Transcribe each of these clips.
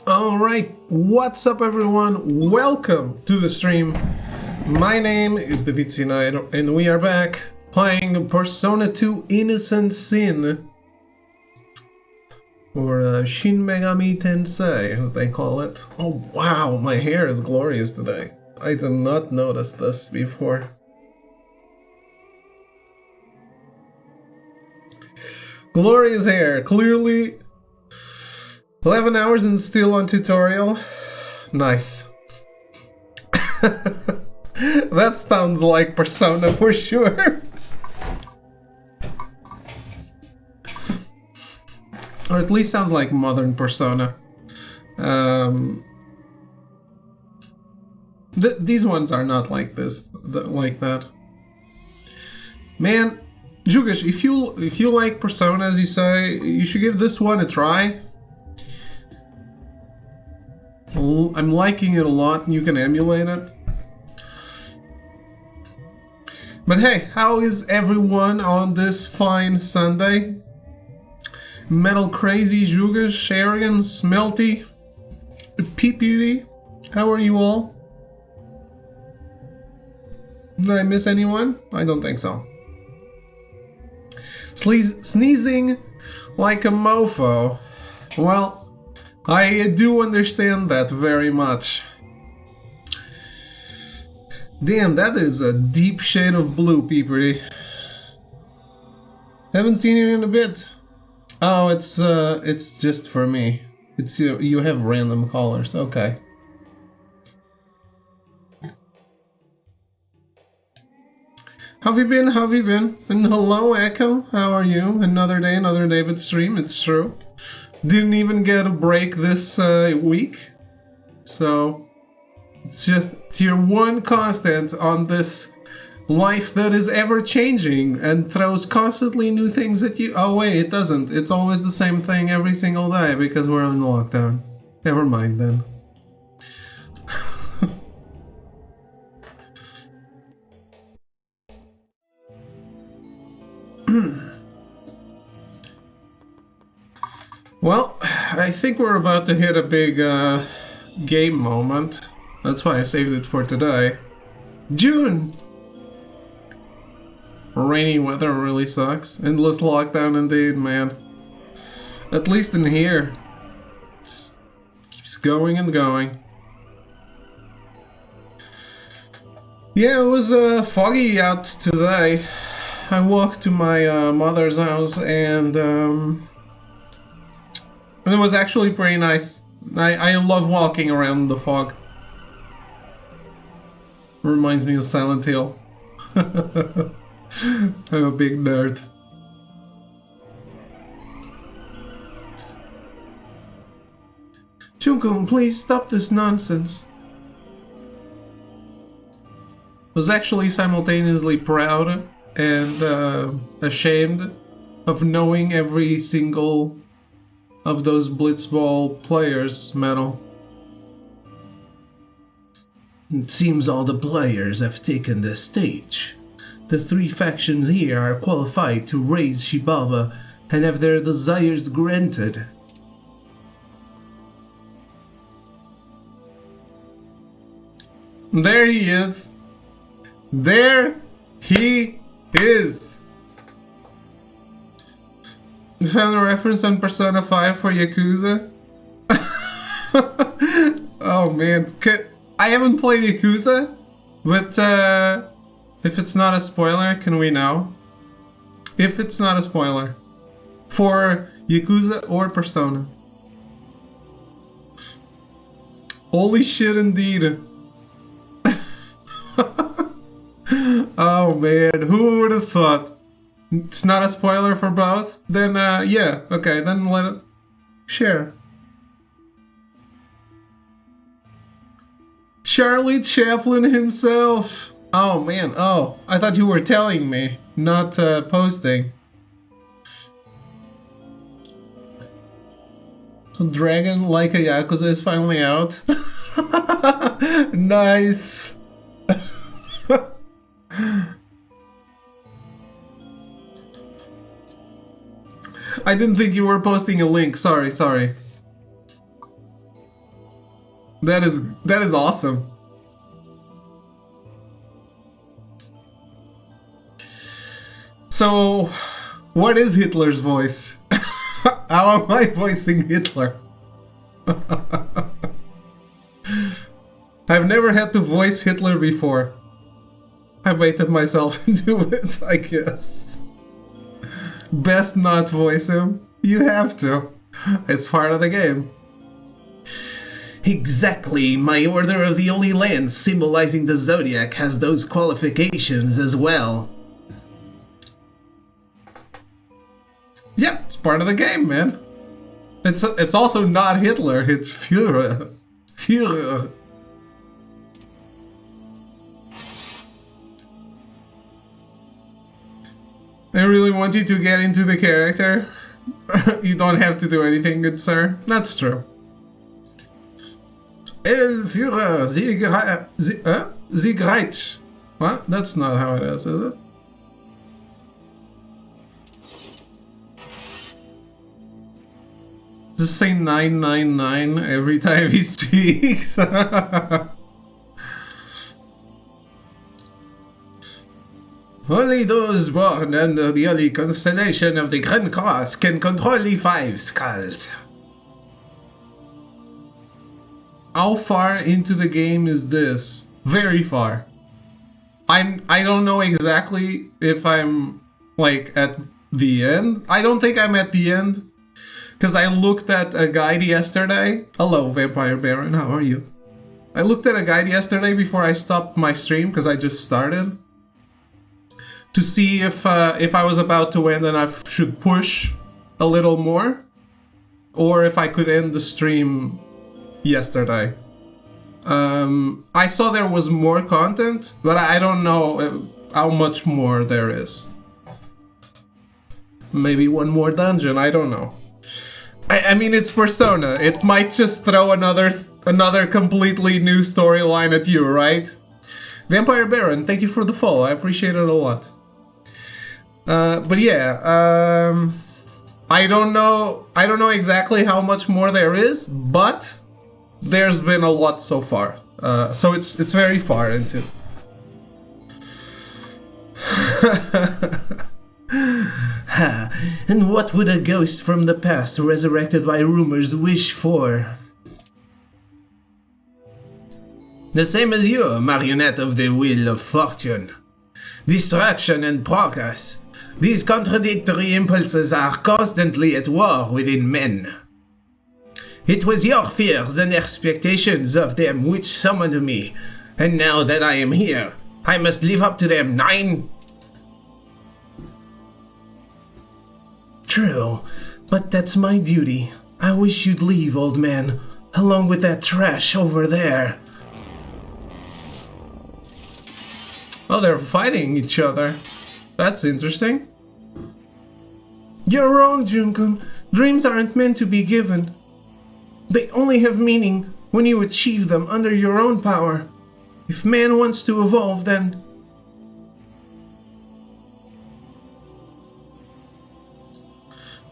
Alright, what's up everyone? Welcome to the stream. My name is David Sinai and we are back playing Persona 2 Innocent Sin. Or Shin Megami Tensei as they call it. Oh wow, my hair is glorious today. I did not notice this before. Glorious hair, clearly 11 hours and still on tutorial. Nice. That sounds like Persona for sure. Or at least sounds like modern Persona. These ones are not like this, like that. Man, Jugish, if you like Persona as you say, you should give this one a try. I'm liking it a lot, and you can emulate it. But hey, how is everyone on this fine Sunday? Metal Crazy, Jugish, Arian, Smelty, PPD, how are you all? Did I miss anyone? I don't think so. Sneezing like a mofo. Well, I do understand that very much. Damn, that is a deep shade of blue, Peepery. Haven't seen you in a bit. Oh, it's just for me. It's you have random colors. Okay. How have you been? How have you been? And hello, Echo. How are you? Another day, another David stream. It's true. Didn't even get a break this week, so it's your one constant on this life that is ever changing and throws constantly new things at you. Oh wait, it doesn't. It's always the same thing every single day because we're in lockdown. Never mind then. Well, I think we're about to hit a big game moment. That's why I saved it for today. June! Rainy weather really sucks. Endless lockdown indeed, man. At least in here. Just keeps going and going. Yeah, it was foggy out today. I walked to my mother's house and it was actually pretty nice. I love walking around the fog. Reminds me of Silent Hill. I'm a big nerd. Chunkun, please stop this nonsense. I was actually simultaneously proud and ashamed of knowing every single of those Blitzball players' medal. It seems all the players have taken the stage. The three factions here are qualified to raise Shibaba and have their desires granted. There he is. There he is. You found a reference on Persona 5 for Yakuza? Oh man, I haven't played Yakuza, but if it's not a spoiler, can we know? If it's not a spoiler. For Yakuza or Persona. Holy shit indeed. Oh man, who would have thought? It's not a spoiler for both? Then yeah, okay, then let it share. Charlie Chaplin himself! Oh man, oh, I thought you were telling me, not posting. So Dragon Like a Yakuza is finally out? Nice! I didn't think you were posting a link. Sorry. That is awesome. So, what is Hitler's voice? How am I voicing Hitler? I've never had to voice Hitler before. I baited myself into it, I guess. Best not voice him. You have to. It's part of the game. Exactly. My Order of the Holy Land, symbolizing the Zodiac, has those qualifications as well. Yeah, it's part of the game, man. It's also not Hitler, it's Führer. Führer. I really want you to get into the character. You don't have to do anything, good sir. That's true. El Führer, Siegreich. What? That's not how it is it? Just say 999 every time he speaks. Only those born under the holy constellation of the Grand Cross can control the 5 skulls. How far into the game is this? Very far. I don't know exactly if I'm like at the end. I don't think I'm at the end. Because I looked at a guide yesterday. Hello, Vampire Baron, how are you? I looked at a guide yesterday before I stopped my stream, because I just started. To see if I was about to end and I should push a little more. Or if I could end the stream yesterday. I saw there was more content, but I don't know how much more there is. Maybe one more dungeon, I don't know. I mean, it's Persona. It might just throw another completely new storyline at you, right? Vampire Baron, thank you for the follow. I appreciate it a lot. But yeah, I don't know exactly how much more there is, but there's been a lot so far. So it's very far into. Ha! And what would a ghost from the past resurrected by rumors wish for? The same as you, marionette of the wheel of fortune. Destruction and progress. These contradictory impulses are constantly at war within men. It was your fears and expectations of them which summoned me, and now that I am here, I must live up to them. 9. True, but that's my duty. I wish you'd leave, old man, along with that trash over there. Oh, they're fighting each other. That's interesting. You're wrong, Junkun. Dreams aren't meant to be given. They only have meaning when you achieve them under your own power. If man wants to evolve, then...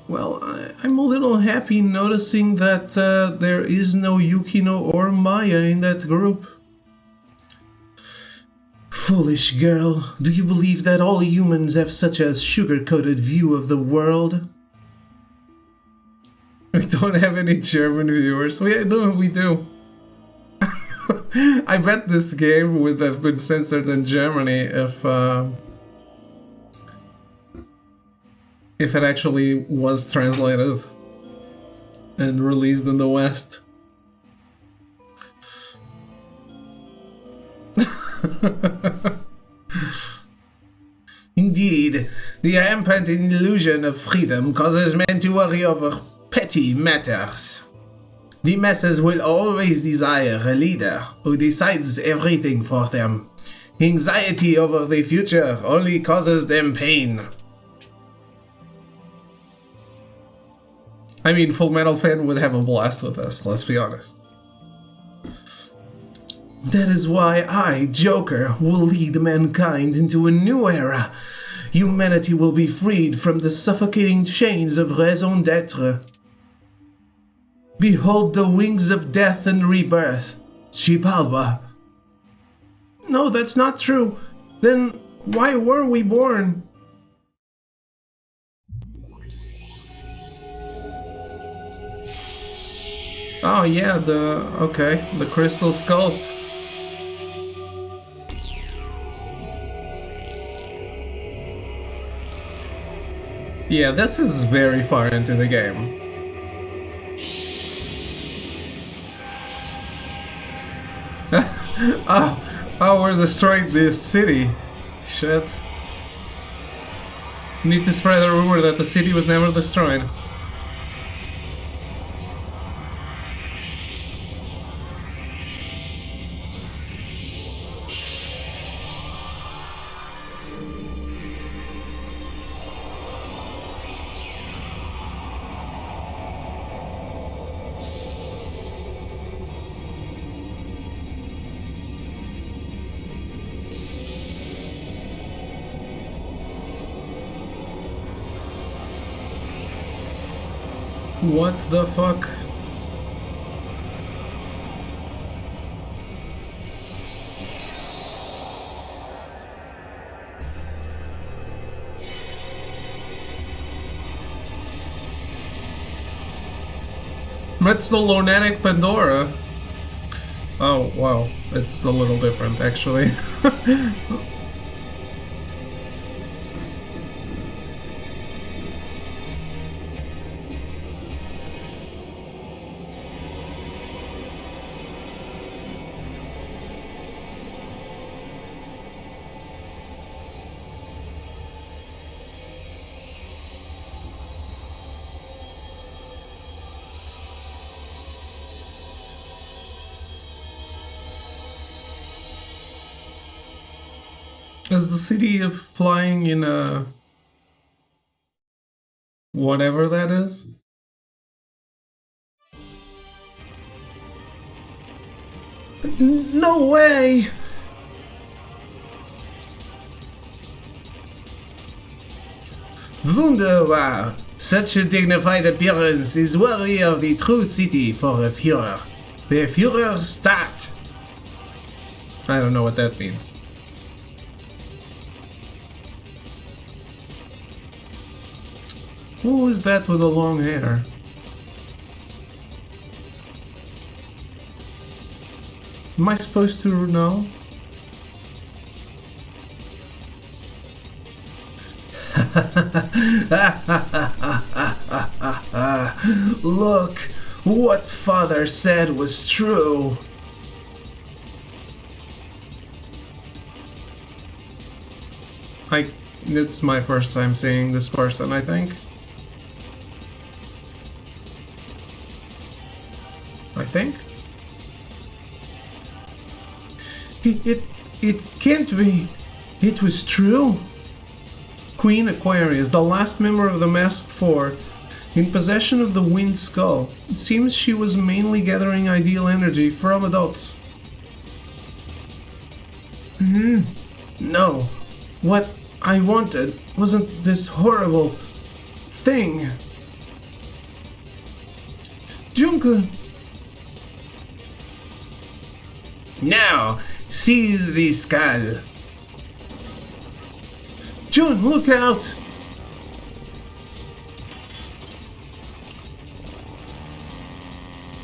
Well, I'm a little happy noticing that there is no Yukino or Maya in that group. Foolish girl, do you believe that all humans have such a sugar-coated view of the world? We don't have any German viewers. We do. I bet this game would have been censored in Germany if it actually was translated and released in the West. Indeed, the rampant illusion of freedom causes men to worry over petty matters. The masses will always desire a leader who decides everything for them. Anxiety over the future only causes them pain. I mean, Full Metal fan would have a blast with us, let's be honest. That is why I, Joker, will lead mankind into a new era. Humanity will be freed from the suffocating chains of raison d'être. Behold the wings of death and rebirth. Xibalba. No, that's not true. Then why were we born? Oh yeah, the crystal skulls. Yeah, this is very far into the game. Oh, we're destroying this city. Shit. Need to spread a rumor that the city was never destroyed. What the fuck? It's the Lunatic Pandora. Oh, wow. It's a little different, actually. Is the city of flying in a... whatever that is? No way! Wunderbar! Such a dignified appearance is worthy of the true city for a Führer. The Führer Stadt! I don't know what that means. Who is that with the long hair? Am I supposed to know? Look, what father said was true. It's my first time seeing this person, I think. It can't be. It was true. Queen Aquarius, the last member of the Masked Four, in possession of the Wind Skull. It seems she was mainly gathering ideal energy from adults. No. What I wanted wasn't this horrible thing. Junka. Now, seize the skull. Jun, look out!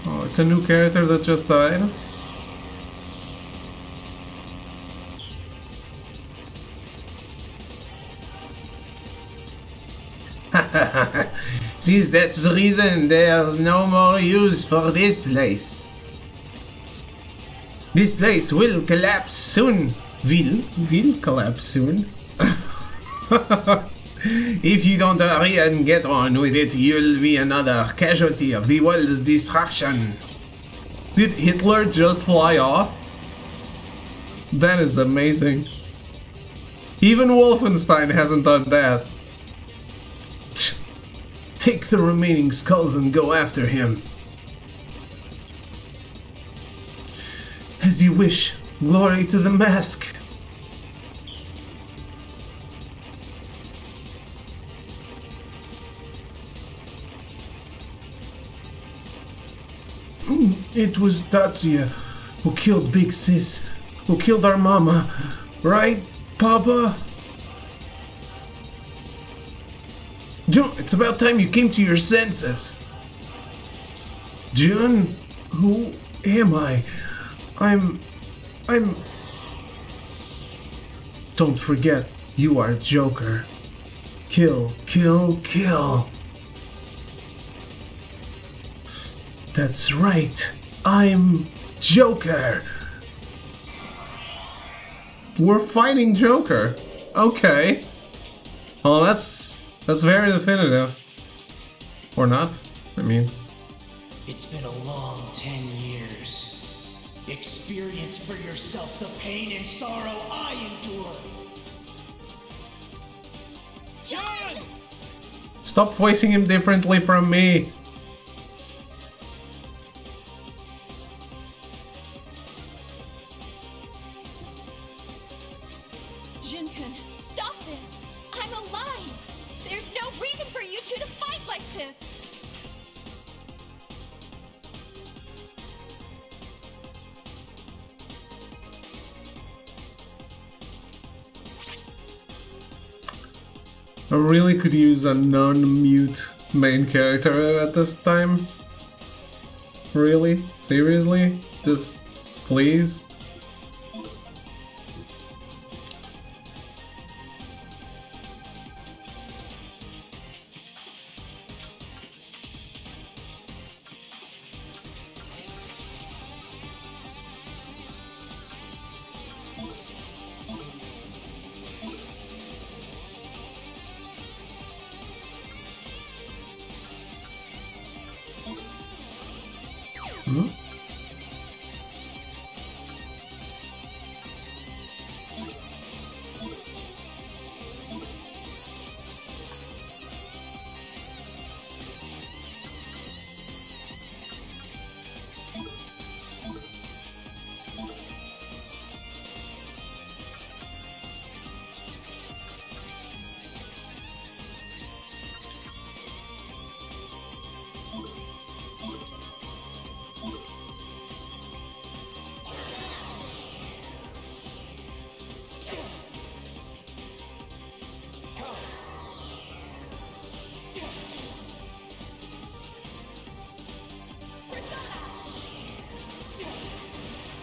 Oh, it's a new character that just died. Since that's the reason there's no more use for this place. This place will collapse soon. Will collapse soon. If you don't hurry and get on with it, you'll be another casualty of the world's destruction. Did Hitler just fly off? That is amazing. Even Wolfenstein hasn't done that. Take the remaining skulls and go after him. As you wish. Glory to the mask. It was Tatsuya who killed Big Sis, who killed our mama. Right, Papa? Jun, it's about time you came to your senses. Jun, who am I? I'm... Don't forget, you are Joker. Kill, kill, kill. That's right, I'm Joker. We're fighting Joker. Okay. Well, that's very definitive. Or not, I mean. It's been a long 10 years. Experience for yourself the pain and sorrow I endure. John! Stop voicing him differently from me. Jin-kun, stop this! I'm alive! There's no reason for you two to fight like this! I really could use a non-mute main character at this time. Really? Seriously? Just please? Hmm?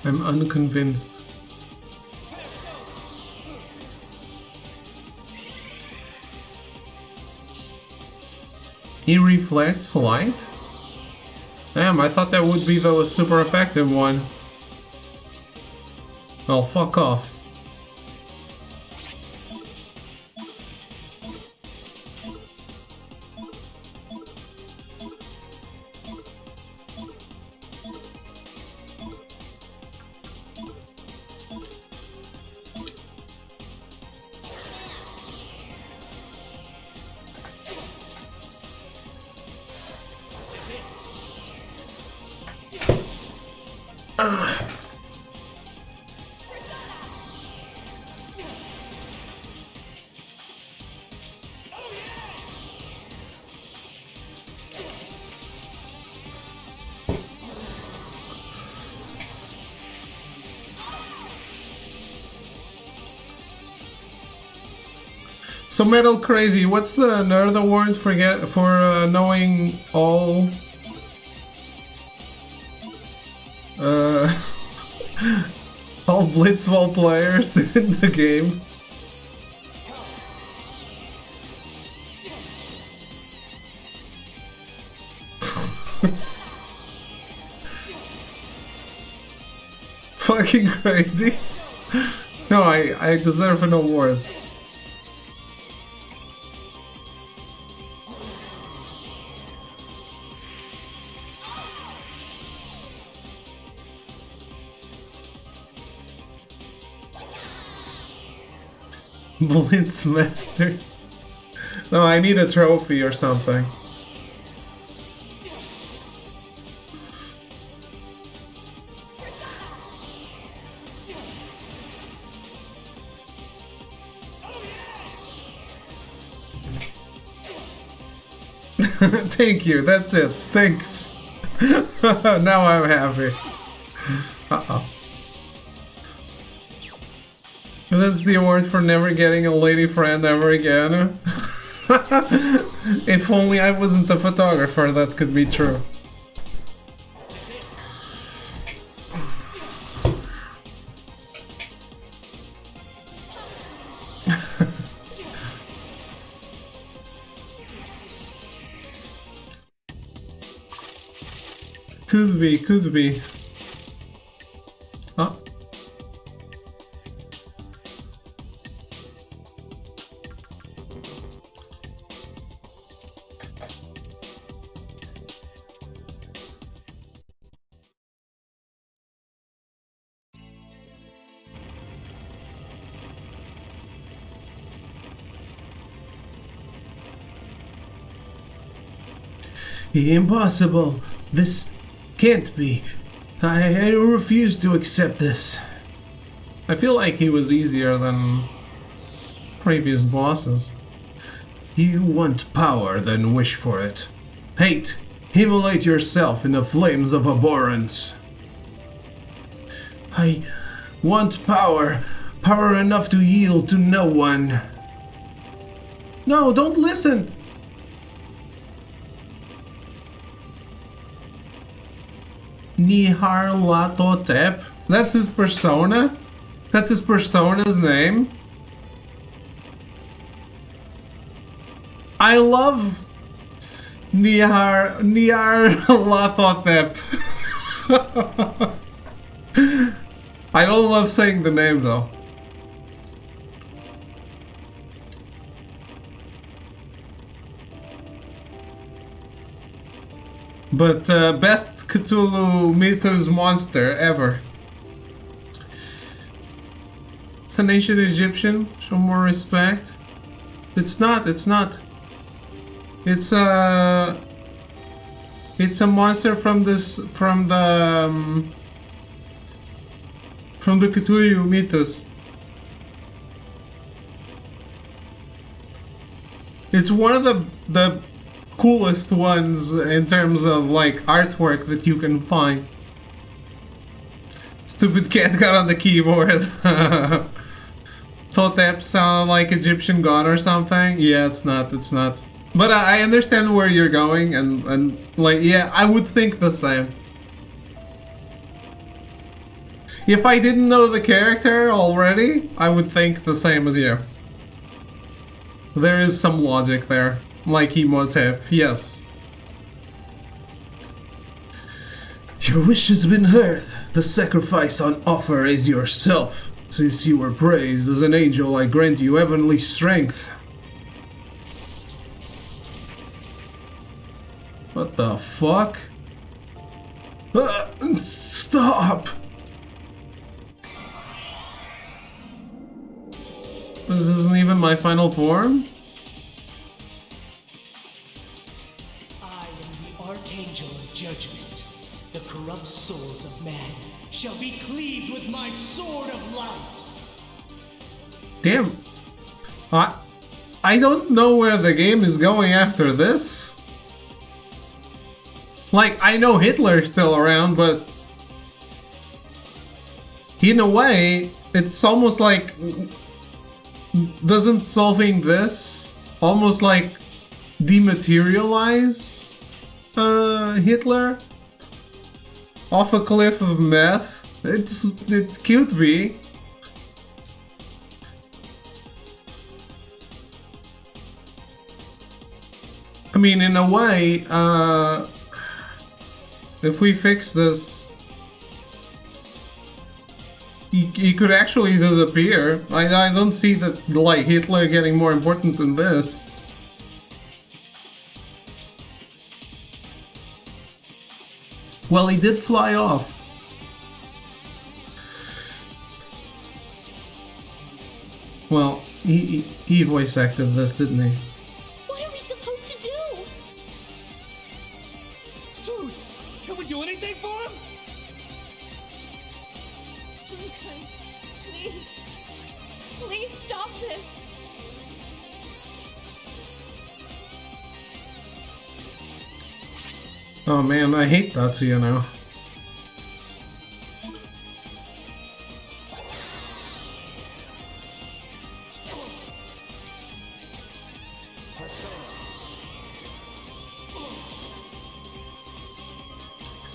I'm unconvinced. He reflects light? Damn, I thought that would be the super effective one. Well, fuck off. So Metal Crazy, what's the nerd award for knowing all all Blitzball players in the game? Fucking crazy. No, I deserve an award. Blitzmaster. No, I need a trophy or something. Thank you, that's it. Thanks. Now I'm happy. Uh-oh. That's the award for never getting a lady friend ever again. If only I wasn't a photographer, that could be true. Could be, could be. Oh. Impossible. This can't be. I refuse to accept this. I feel like he was easier than previous bosses. You want power, then wish for it. Hate. Immolate yourself in the flames of abhorrence. I want power. Power enough to yield to no one. No, don't listen! Nyarlathotep? That's his persona? That's his persona's name? I love Nyarlathotep. I don't love saying the name though. But best Cthulhu Mythos monster ever. It's an ancient Egyptian. Show more respect. It's not. It's not. It's a monster from the Cthulhu Mythos. It's one of the coolest ones in terms of like artwork that you can find. Stupid cat got on the keyboard. Totep sound like Egyptian god or something? Yeah, it's not, it's not. But I understand where you're going and like, yeah, I would think the same. If I didn't know the character already, I would think the same as you. There is some logic there. Like Imhotep, yes. Your wish has been heard. The sacrifice on offer is yourself. Since you were praised as an angel, I grant you heavenly strength. What the fuck? Stop! This isn't even my final form? Archangel of judgment, the corrupt souls of man shall be cleaved with my sword of light. Damn. I don't know where the game is going after this. Like, I know Hitler's still around, but in a way, it's almost like, doesn't solving this almost like dematerialize Hitler off a cliff of meth? It could be. I mean, in a way, if we fix this, he could actually disappear. I don't see that, like, Hitler getting more important than this. Well, he did fly off. Well, he voice acted this, didn't he? What are we supposed to do? Dude, can we do anything for him? Junkai, please. Please stop this. Oh man, I hate Tatsuya now.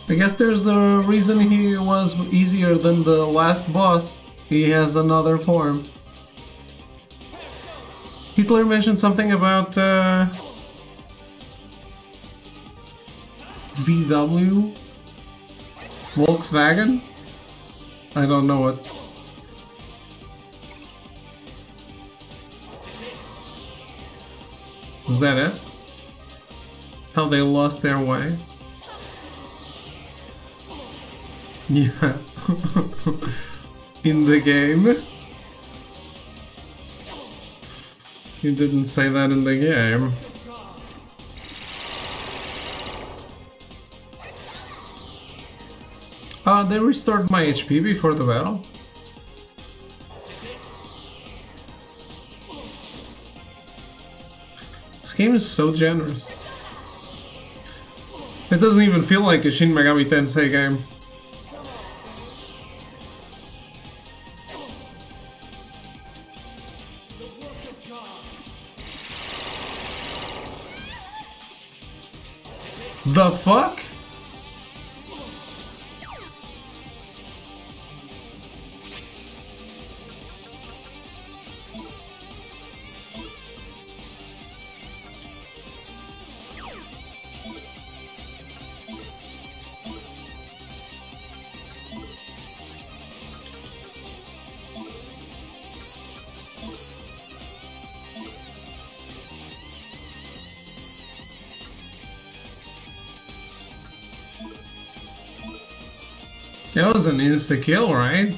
I guess there's a reason he was easier than the last boss. He has another form. Hitler mentioned something about VW? Volkswagen? I don't know what. Is that it? How they lost their ways? Yeah. In the game? You didn't say that in the game. They restored my HP before the battle. This game is so generous. It doesn't even feel like a Shin Megami Tensei game. The fuck? That was an insta-kill, right?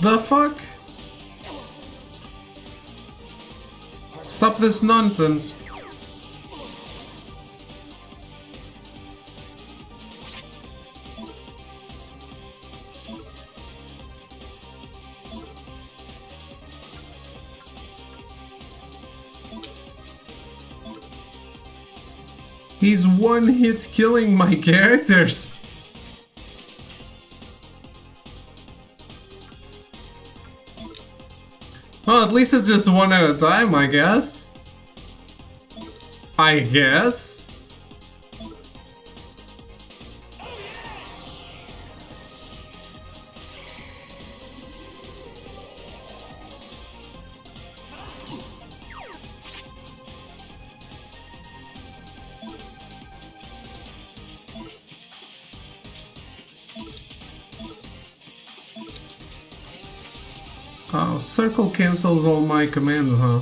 The fuck? Stop this nonsense. He's one-hit killing my characters. Well, at least it's just one at a time, I guess. I guess. Oh, circle cancels all my commands, huh?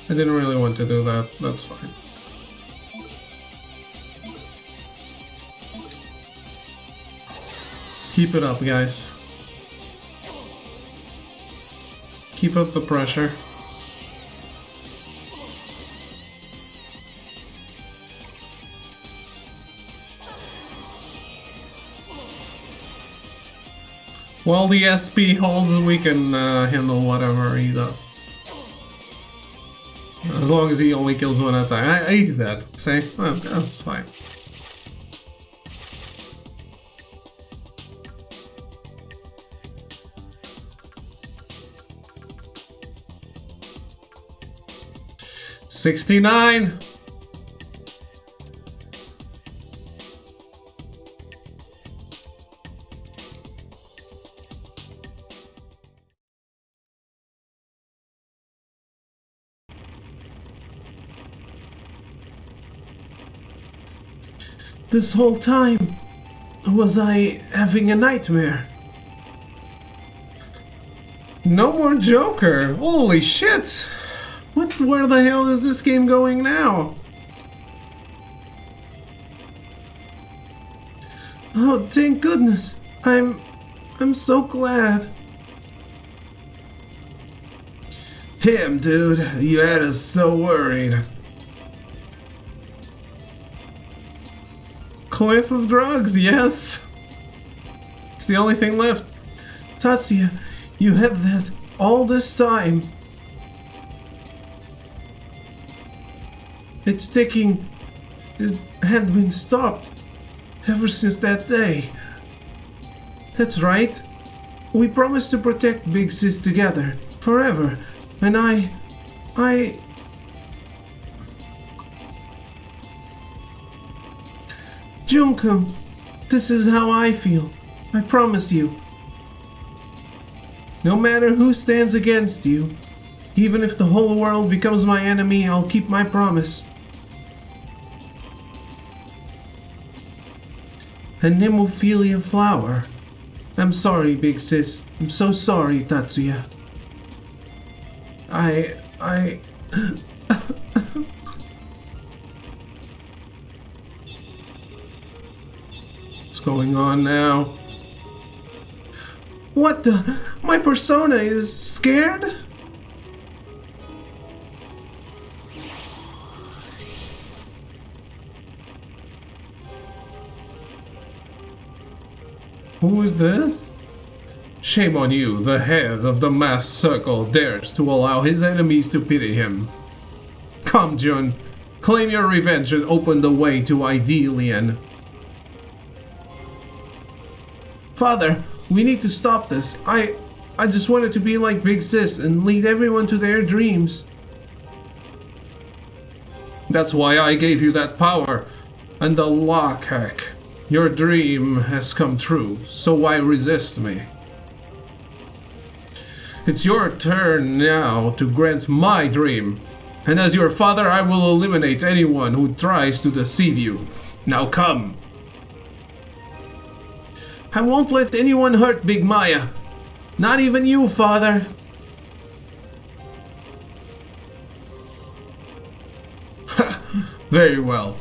I didn't really want to do that, that's fine. Keep it up, guys. Keep up the pressure. While the SP holds, we can handle whatever he does. As long as he only kills one at a time. He's dead. See? Well, that's fine. $69! This whole time, was I having a nightmare? No more Joker! Holy shit! Where the hell is this game going now? Oh, thank goodness. I'm so glad. Damn, dude, you had us so worried. Cliff of drugs, yes. It's the only thing left. Tatsuya, you had that all this time. It's ticking. It had been stopped ever since that day. That's right. We promised to protect Big Sis together, forever. And I... Junkun, this is how I feel. I promise you. No matter who stands against you, even if the whole world becomes my enemy, I'll keep my promise. A Nemophilia flower. I'm sorry, Big Sis. I'm so sorry, Tatsuya. What's going on now? What the? My persona is scared? Who is this? Shame on you, the head of the masked circle dares to allow his enemies to pity him. Come, Jun, claim your revenge and open the way to Idelian. Father, we need to stop this. I just wanted to be like Big Sis and lead everyone to their dreams. That's why I gave you that power and the lock hack. Your dream has come true, so why resist me? It's your turn now to grant my dream, and as your father I will eliminate anyone who tries to deceive you. Now come! I won't let anyone hurt Big Maya. Not even you, father. Very well.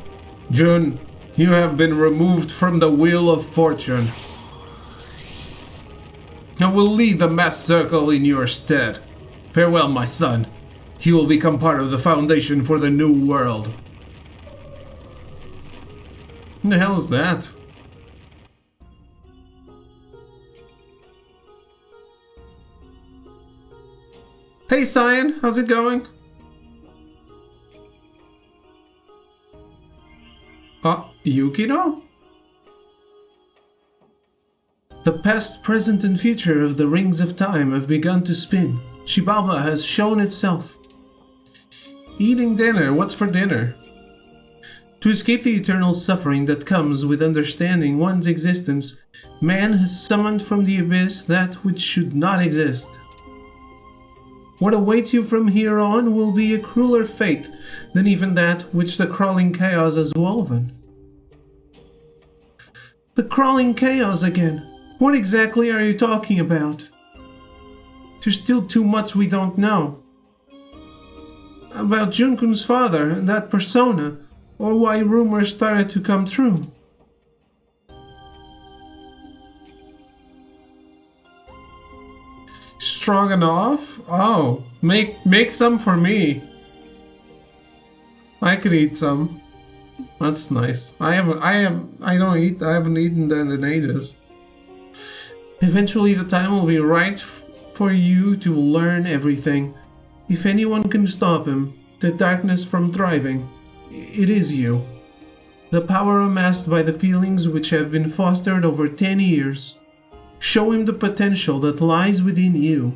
Jun, you have been removed from the Wheel of Fortune. I will lead the masked circle in your stead. Farewell, my son. You will become part of the foundation for the new world. What the hell is that? Hey, Cyan, how's it going? Yukino? The past, present, and future of the Rings of Time have begun to spin. Shibaba has shown itself. Eating dinner, what's for dinner? To escape the eternal suffering that comes with understanding one's existence, man has summoned from the abyss that which should not exist. What awaits you from here on will be a crueler fate than even that which the crawling chaos has woven. The crawling chaos again. What exactly are you talking about? There's still too much we don't know. About Junkun's father and that persona, or why rumors started to come true. Stroganoff? Oh, make some for me. I could eat some. That's nice. I haven't eaten that in ages. Eventually the time will be right for you to learn everything. If anyone can stop him, the darkness from thriving, it is you. The power amassed by the feelings which have been fostered over 10 years. Show him the potential that lies within you.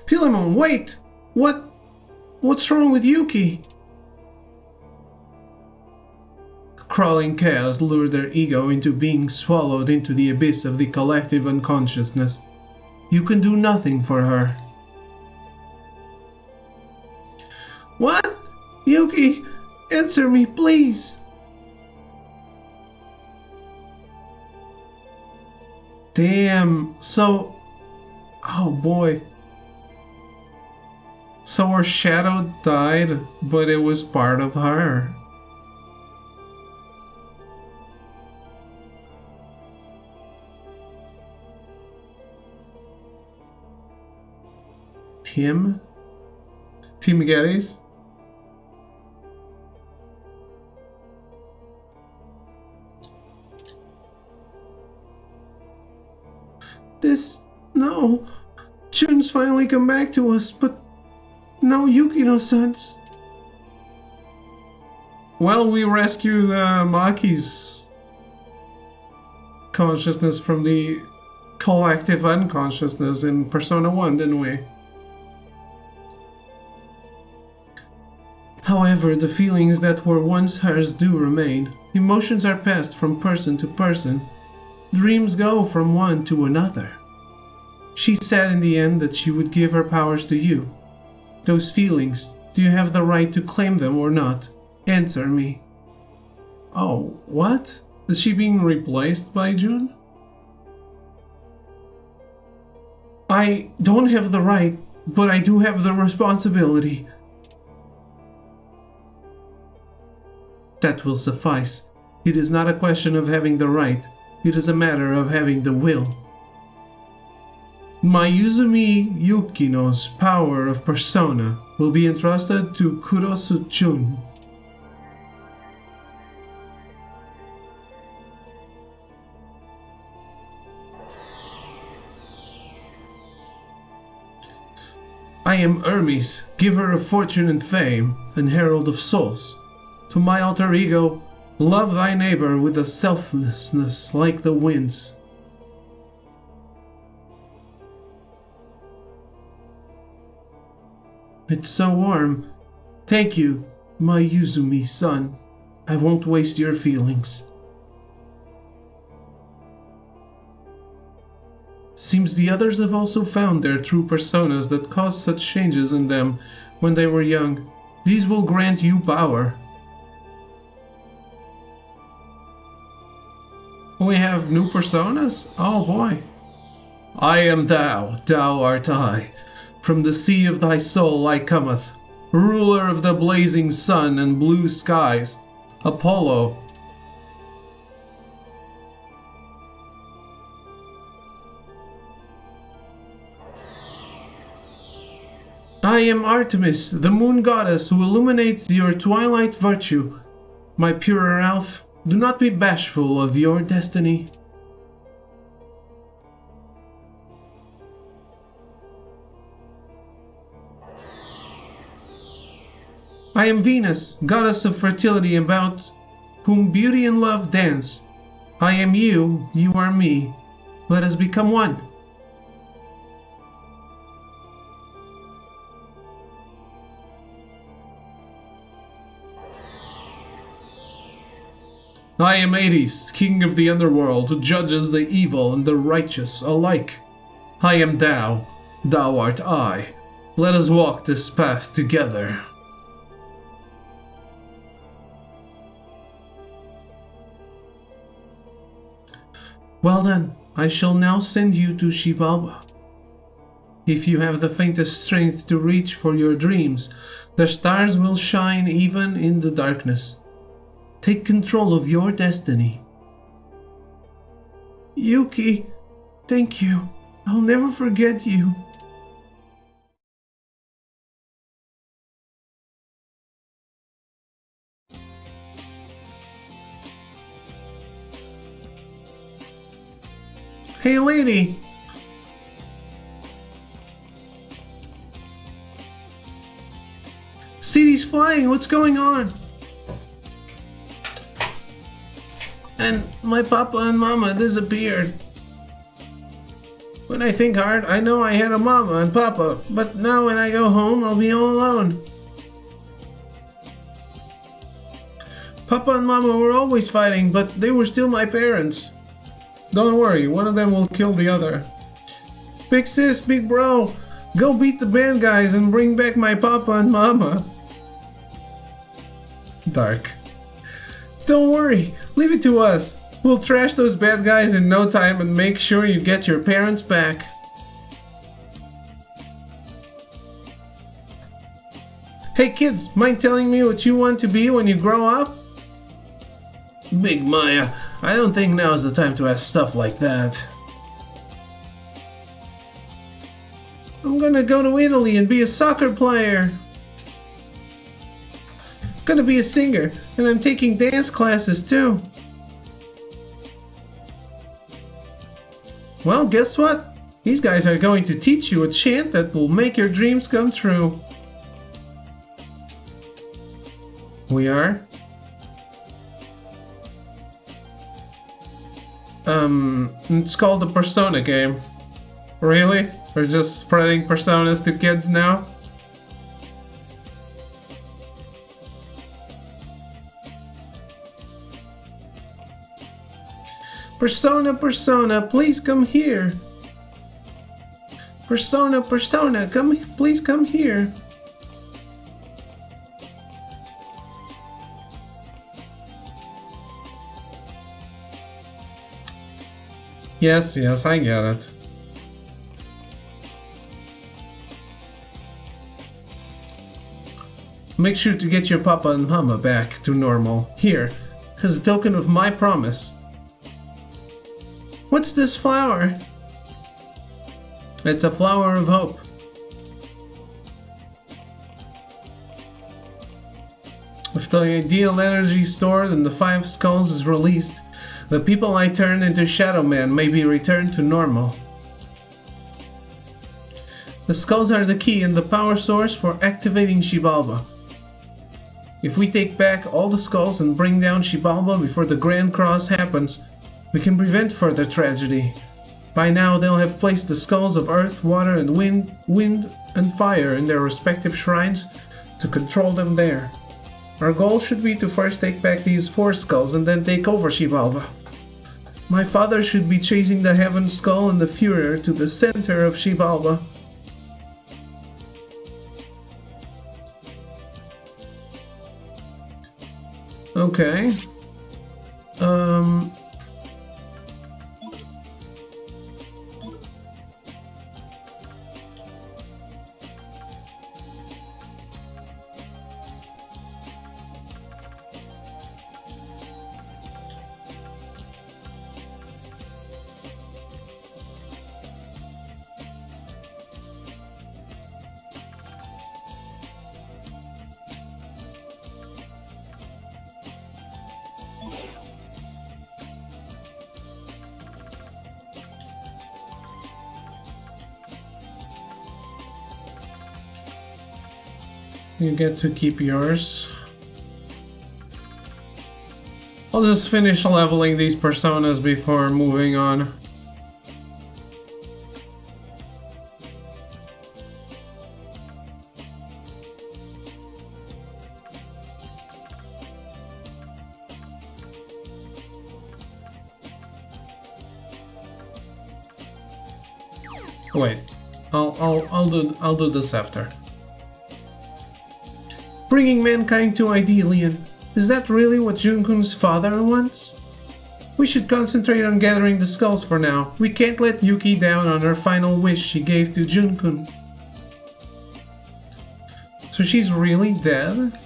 Philemon, wait! What's wrong with Yuki? Crawling chaos lured their ego into being swallowed into the abyss of the collective unconsciousness. You can do nothing for her. What? Yuki, answer me, please! Damn, so Oh boy. So her shadow died, but it was part of her. Tim Geddes? No. Jun's finally come back to us, but no Yukino-san's. Well, we rescued Maki's consciousness from the collective unconsciousness in Persona 1, didn't we? However, the feelings that were once hers do remain. Emotions are passed from person to person. Dreams go from one to another. She said in the end that she would give her powers to you. Those feelings, do you have the right to claim them or not? Answer me. Oh, what? Is she being replaced by Jun? I don't have the right, but I do have the responsibility. That will suffice. It is not a question of having the right. It is a matter of having the will. Mayuzumi Yukino's power of persona will be entrusted to Kurosu Jun. I am Hermes, giver of fortune and fame, and herald of souls. To my alter ego, love thy neighbor with a selflessness like the winds. It's so warm. Thank you, my Yuzumi-san. I won't waste your feelings. Seems the others have also found their true personas that caused such changes in them when they were young. These will grant you power. We have new personas? Oh boy. I am thou, thou art I. From the sea of thy soul I cometh, ruler of the blazing sun and blue skies, Apollo. I am Artemis, the moon goddess who illuminates your twilight virtue. My purer elf, do not be bashful of your destiny. I am Venus, goddess of fertility about whom beauty and love dance. I am you, you are me. Let us become one. I am Hades, king of the underworld, who judges the evil and the righteous alike. I am thou, thou art I. Let us walk this path together. Well then, I shall now send you to Xibalba. If you have the faintest strength to reach for your dreams, the stars will shine even in the darkness. Take control of your destiny. Yuki, thank you. I'll never forget you. Hey lady! CD's flying, what's going on? And my papa and mama disappeared. When I think hard, I know I had a mama and papa, but now when I go home, I'll be all alone. Papa and mama were always fighting, but they were still my parents. Don't worry, one of them will kill the other. Big sis, big bro, go beat the bad guys and bring back my papa and mama. Dark. Don't worry, leave it to us. We'll trash those bad guys in no time and make sure you get your parents back. Hey kids, mind telling me what you want to be when you grow up? Big Maya, I don't think now's the time to ask stuff like that. I'm gonna go to Italy and be a soccer player. Gonna be a singer, and I'm taking dance classes too. Well, guess what? These guys are going to teach you a chant that will make your dreams come true. We are? It's called the Persona game. Really? We're just spreading personas to kids now? Persona, Persona, please come here. Persona, Persona, please come here. Yes, I get it. Make sure to get your papa and mama back to normal. Here, as a token of my promise. What's this flower? It's a flower of hope. If the ideal energy stored in the 5 skulls is released, the people I turned into Shadow Man may be returned to normal. The skulls are the key and the power source for activating Xibalba. If we take back all the skulls and bring down Xibalba before the Grand Cross happens, we can prevent further tragedy. By now they'll have placed the skulls of Earth, Water, and Wind and Fire in their respective shrines to control them there. Our goal should be to first take back these 4 skulls and then take over Xibalba. My father should be chasing the Heaven Skull and the Führer to the center of Xibalba. Okay. You get to keep yours. I'll just finish leveling these personas before moving on. Wait, I'll do this after. Bringing mankind to Idelian. Is that really what Junkun's father wants? We should concentrate on gathering the skulls for now. We can't let Yuki down on her final wish she gave to Junkun. So she's really dead?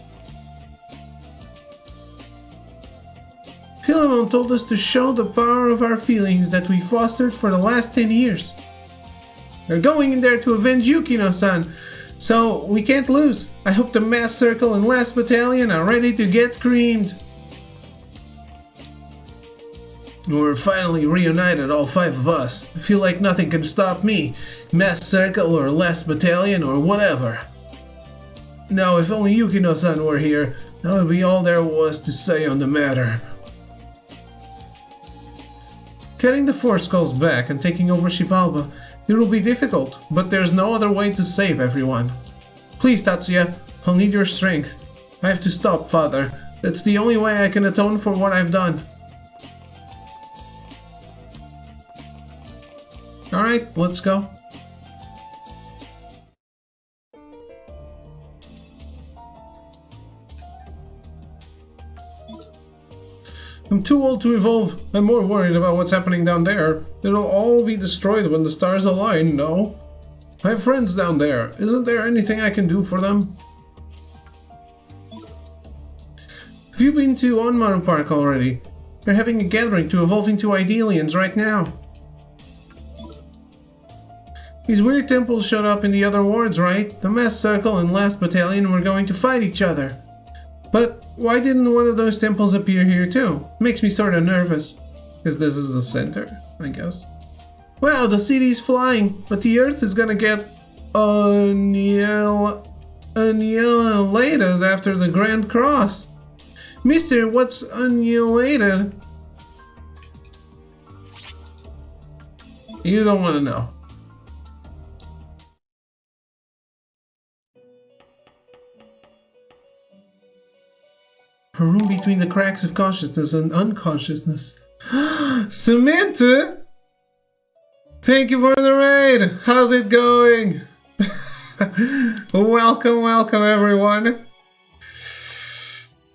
Philemon told us to show the power of our feelings that we fostered for the last 10 years. They're going in there to avenge Yukino-san. So, we can't lose. I hope the Mass Circle and Last Battalion are ready to get creamed. We're finally reunited, all 5 of us. I feel like nothing can stop me. Mass Circle or Last Battalion or whatever. Now, if only Yukino-san were here, that would be all there was to say on the matter. Getting the 4 skulls back and taking over Xibalba, it will be difficult, but there's no other way to save everyone. Please, Tatsuya, I'll need your strength. I have to stop, Father. That's the only way I can atone for what I've done. Alright, let's go. I'm too old to evolve. I'm more worried about what's happening down there. It'll all be destroyed when the stars align, no? I have friends down there. Isn't there anything I can do for them? Have you been to Onmaru Park already? They're having a gathering to evolve into Idealians right now. These weird temples showed up in the other wards, right? The Mass Circle and Last Battalion were going to fight each other. But why didn't one of those temples appear here too? Makes me sort of nervous. Because this is the center, I guess. Wow, the city's flying, but the Earth is gonna get annihilated after the Grand Cross. Mister, what's annihilated? You don't want to know. A room between the cracks of consciousness and unconsciousness. Samantha! Thank you for the raid! How's it going? Welcome, welcome everyone.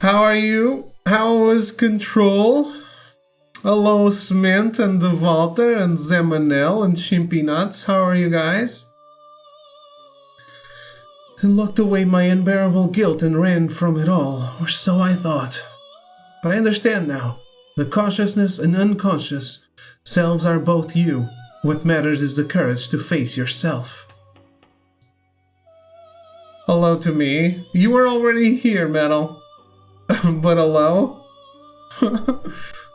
How are you? How was Control? Hello, Smint and the Walter and Zemanel and Chimpy Nuts. How are you guys? I locked away my unbearable guilt and ran from it all, or so I thought. But I understand now. The consciousness and unconscious selves are both you. What matters is the courage to face yourself. Hello to me. You were already here, Metal. But hello?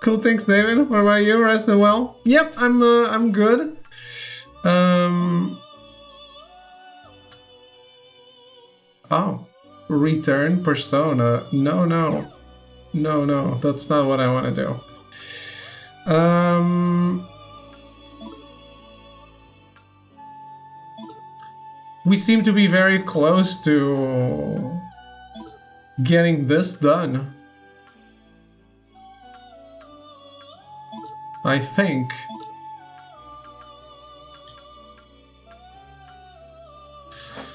Cool, thanks, David. What about you? Resting well? Yep, I'm good. Oh, return persona. No, that's not what I want to do. We seem to be very close to getting this done. I think.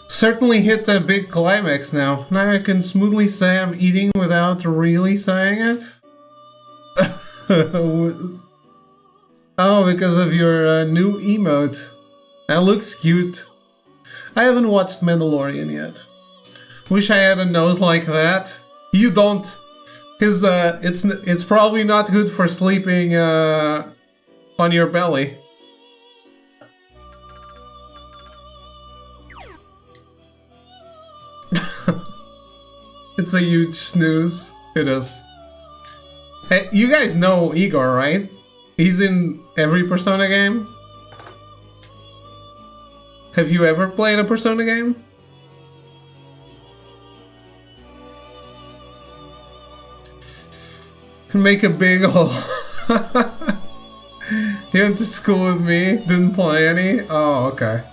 Certainly hit a big climax now. Now I can smoothly say I'm eating without really saying it. Oh, because of your new emote. That looks cute. I haven't watched Mandalorian yet. Wish I had a nose like that. You don't. Because it's probably not good for sleeping on your belly. It's a huge snooze. It is. Hey, you guys know Igor, right? He's in every Persona game. Have you ever played a Persona game? Make a big hole. You went to school with me, didn't play any? Oh, okay.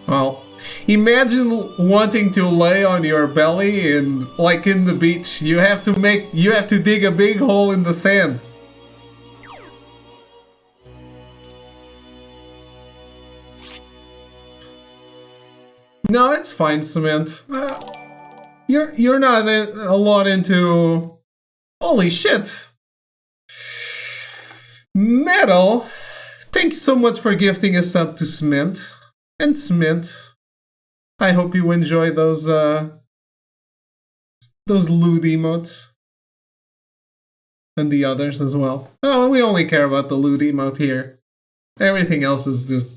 Well, imagine wanting to lay on your belly in, like in the beach. You have to dig a big hole in the sand. No, it's fine, Cement. You're not a lot into. Holy shit! Metal, thank you so much for gifting a sub to Smint. And Smint, I hope you enjoy those lewd emotes. And the others as well. Oh, we only care about the lewd emote here. Everything else is just...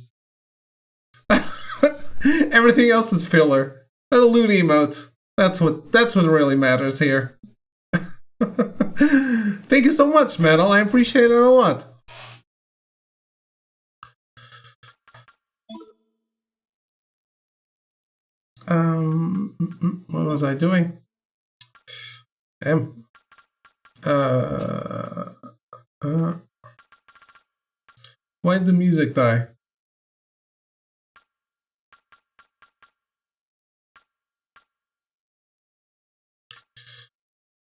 Everything else is filler. The lewd emote, that's what really matters here. Thank you so much, Metal. I appreciate it a lot. What was I doing? Why did the music die?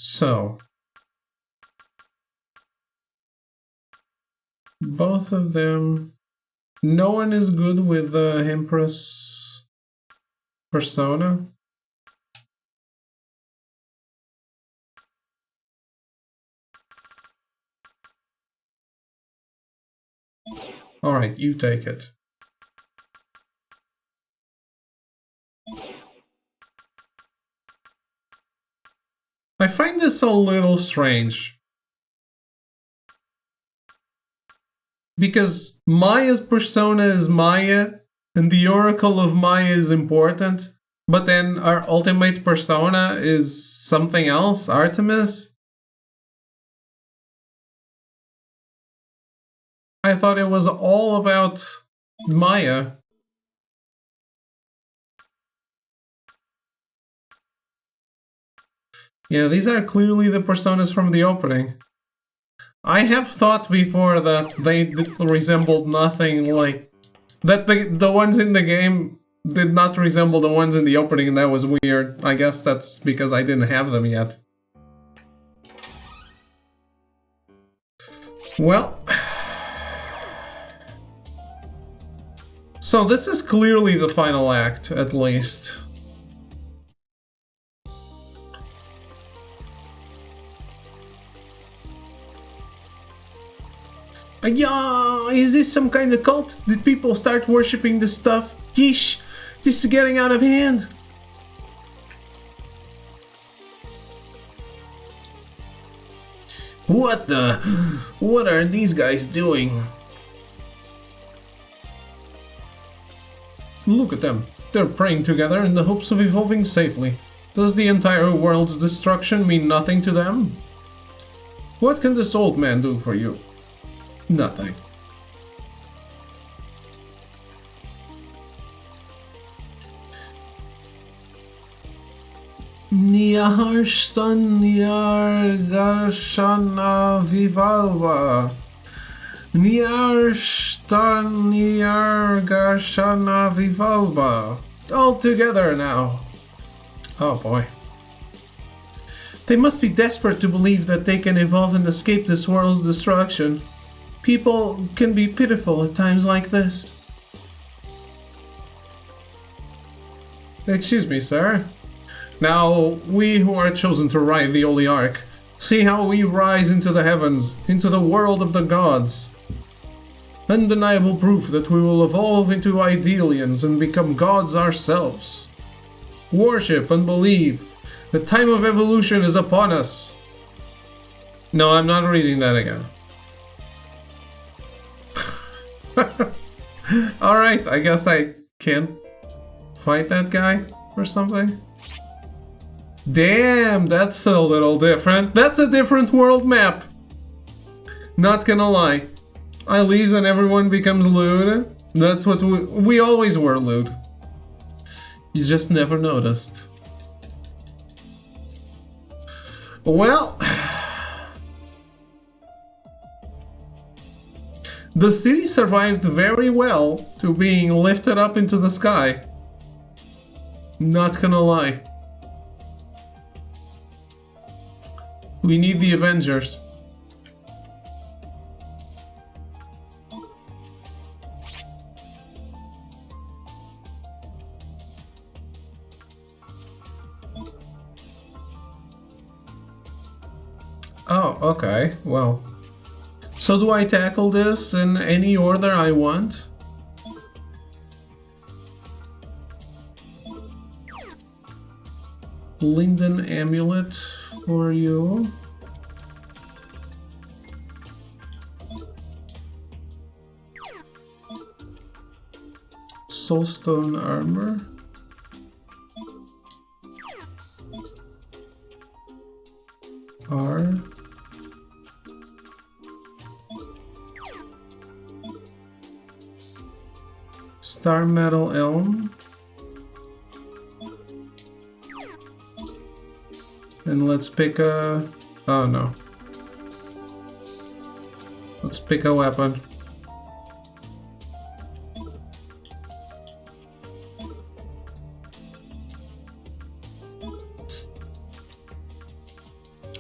So, both of them. No one is good with the Empress persona. Alright, you take it. I find this a little strange. Because Maya's persona is Maya, and the Oracle of Maya is important, but then our ultimate persona is something else, Artemis? I thought it was all about Maya. Yeah, these are clearly the personas from the opening. I have thought before that they resembled nothing like... that the ones in the game did not resemble the ones in the opening, and that was weird. I guess that's because I didn't have them yet. Well... so this is clearly the final act, at least. Yeah, is this some kind of cult? Did people start worshipping this stuff? Yeesh, this is getting out of hand. What are these guys doing? Look at them. They're praying together in the hopes of evolving safely. Does the entire world's destruction mean nothing to them? What can this old man do for you? Nothing. Niaharstan Niargashana Vivalva. Niarstan Niargashana Vivalva. All together now. Oh boy. They must be desperate to believe that they can evolve and escape this world's destruction. People can be pitiful at times like this. Excuse me, sir. Now, we who are chosen to ride the Holy Ark, see how we rise into the heavens, into the world of the gods. Undeniable proof that we will evolve into Idealians and become gods ourselves. Worship and believe. The time of evolution is upon us. No, I'm not reading that again. Alright, I guess I can't fight that guy or something. Damn, that's a little different. That's a different world map. Not gonna lie. I leave and everyone becomes lewd. That's what we always were lewd. You just never noticed. Well... the city survived very well to being lifted up into the sky. Not gonna lie. We need the Avengers. Oh, okay, well. So do I tackle this in any order I want? Linden Amulet for you. Soulstone Armor. R. Star Metal Elm. And let's pick a... oh no. Let's pick a weapon.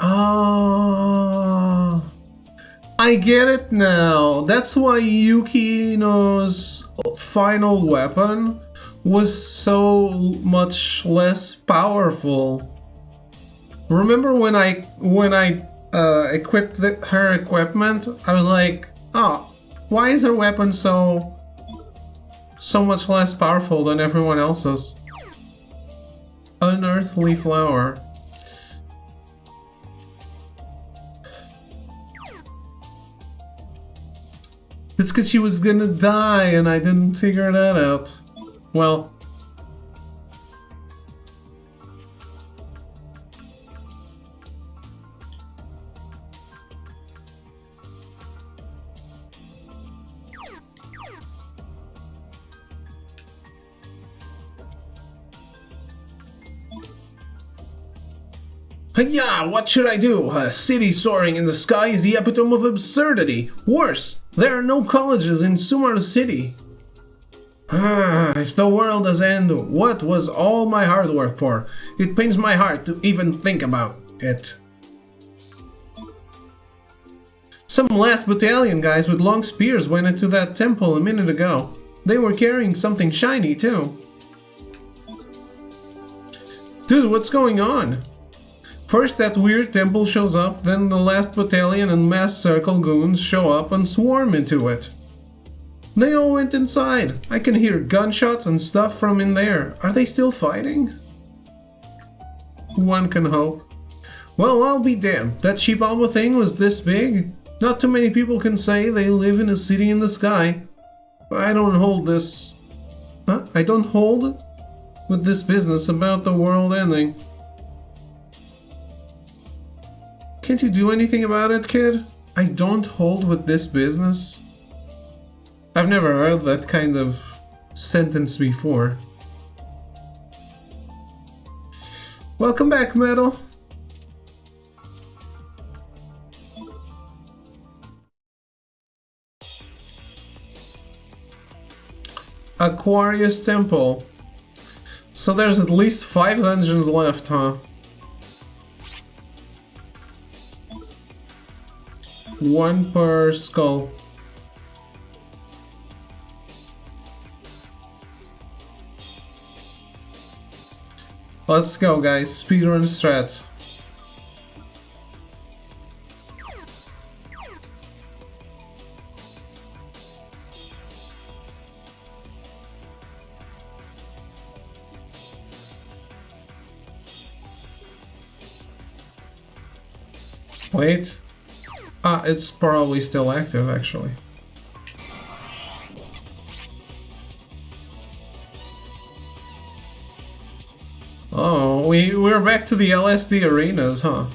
Ah, I get it now. That's why Yukino's final weapon was so much less powerful. Remember when I equipped her equipment? I was like, oh, why is her weapon so much less powerful than everyone else's? Unearthly flower. It's because she was gonna die and I didn't figure that out. Well... Yeah, what should I do? A city soaring in the sky is the epitome of absurdity. Worse, there are no colleges in Sumaru City. If the world does end, what was all my hard work for? It pains my heart to even think about it. Some last battalion guys with long spears went into that temple a minute ago. They were carrying something shiny too. Dude, what's going on? First that weird temple shows up, then the last battalion and mass circle goons show up and swarm into it. They all went inside. I can hear gunshots and stuff from in there. Are they still fighting? One can hope. Well, I'll be damned. That sheep alba thing was this big? Not too many people can say they live in a city in the sky. I don't hold this... Huh? I don't hold with this business about the world ending. Can't you do anything about it, kid? I don't hold with this business. I've never heard that kind of sentence before. Welcome back, Metal. Aquarius Temple. So there's at least 5 dungeons left, huh? One per skull. Let's go, guys. Speedrun strats. Wait. Ah, it's probably still active, actually. Oh, we're back to the LSD arenas, huh?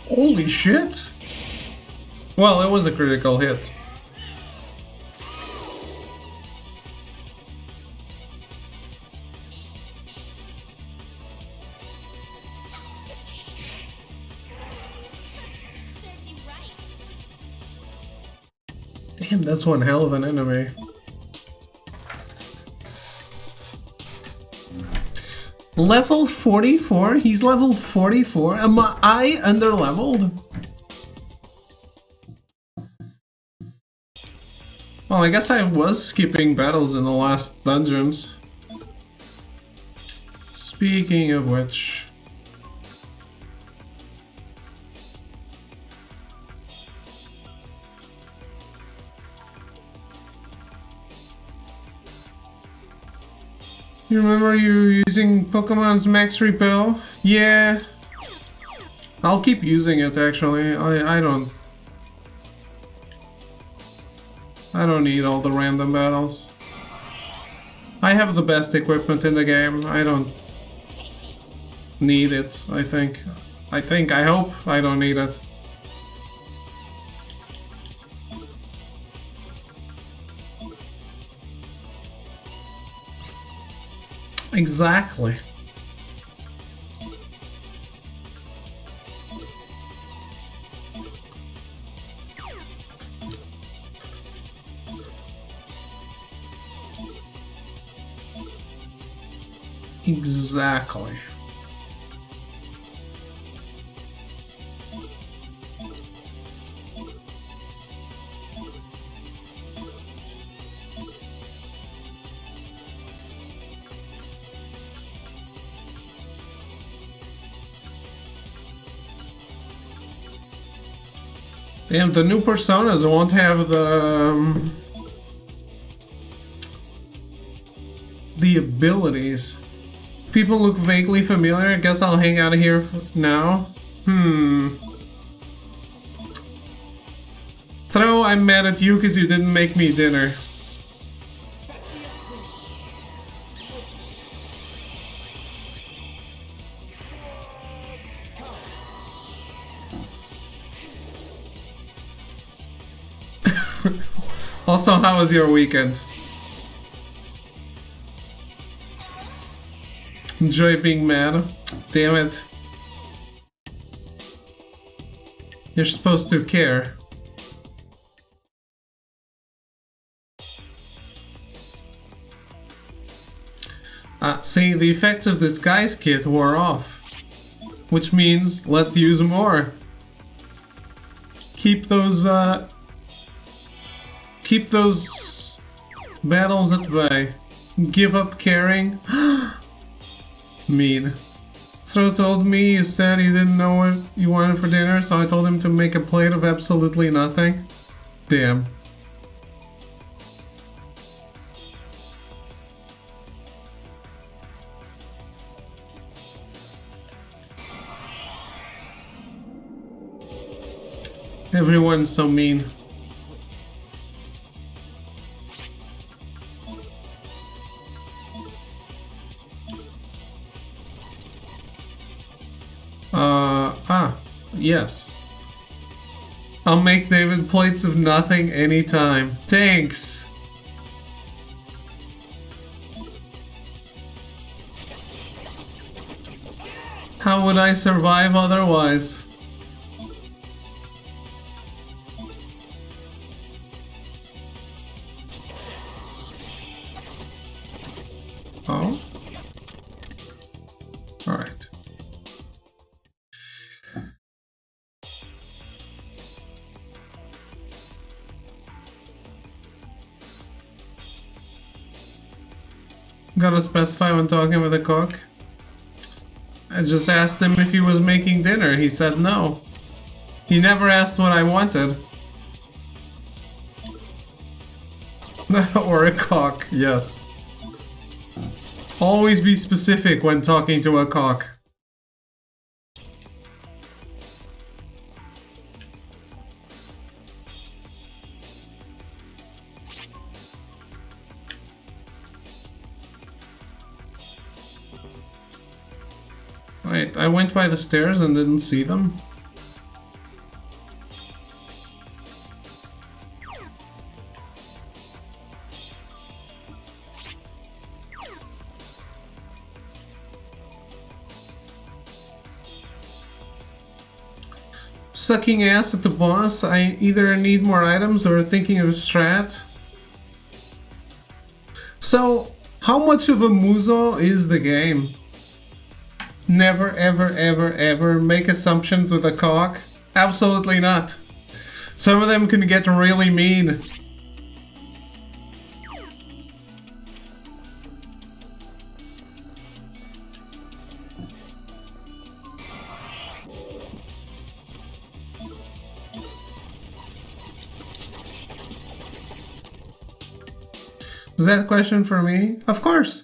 Holy shit! Well, it was a critical hit. Damn, that's one hell of an enemy. Level 44? He's level 44? Am I underleveled? Well, I guess I was skipping battles in the last dungeons. Speaking of which... You remember you using Pokemon's Max Repel? Yeah. I'll keep using it actually. I don't need all the random battles. I have the best equipment in the game. I don't need it, I think. I hope I don't need it. Exactly. Exactly. Damn, the new personas won't have the abilities. People look vaguely familiar. I guess I'll hang out of here now. Throw, I'm mad at you because you didn't make me dinner. Also, how was your weekend? Enjoy being mad? Damn it. You're supposed to care. See, the effects of this guy's kit wore off. Which means, let's use more. Keep those battles at bay. Give up caring. Mean. Thro told me you said he didn't know what you wanted for dinner, so I told him to make a plate of absolutely nothing. Damn. Everyone's so mean. Yes. I'll make David plates of nothing anytime. Thanks! How would I survive otherwise? Oh? Alright. Gotta specify when talking with a cook. I just asked him if he was making dinner. He said no. He never asked what I wanted. Or a cock, yes. Always be specific when talking to a cock. Wait, I went by the stairs and didn't see them? Sucking ass at the boss, I either need more items or thinking of a strat. So, how much of a muzo is the game? Never, ever, ever, ever make assumptions with a cock? Absolutely not. Some of them can get really mean. Is that a question for me? Of course.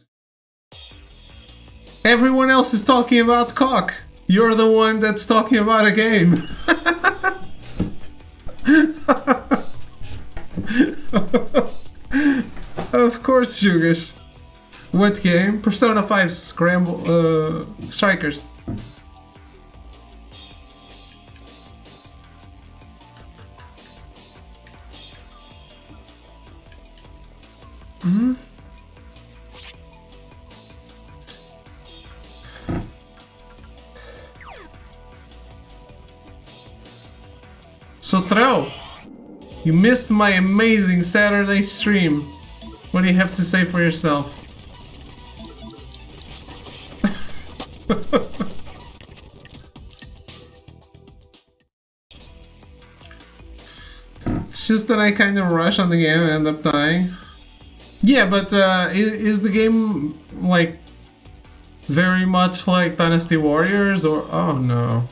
Everyone else is talking about cock. You're the one that's talking about a game. Of course, Jugish. What game? Persona 5 Scramble, Strikers. Astro! You missed my amazing Saturday stream. What do you have to say for yourself? It's just that I kind of rush on the game and end up dying. Yeah, but is the game like very much like Dynasty Warriors or... Oh no.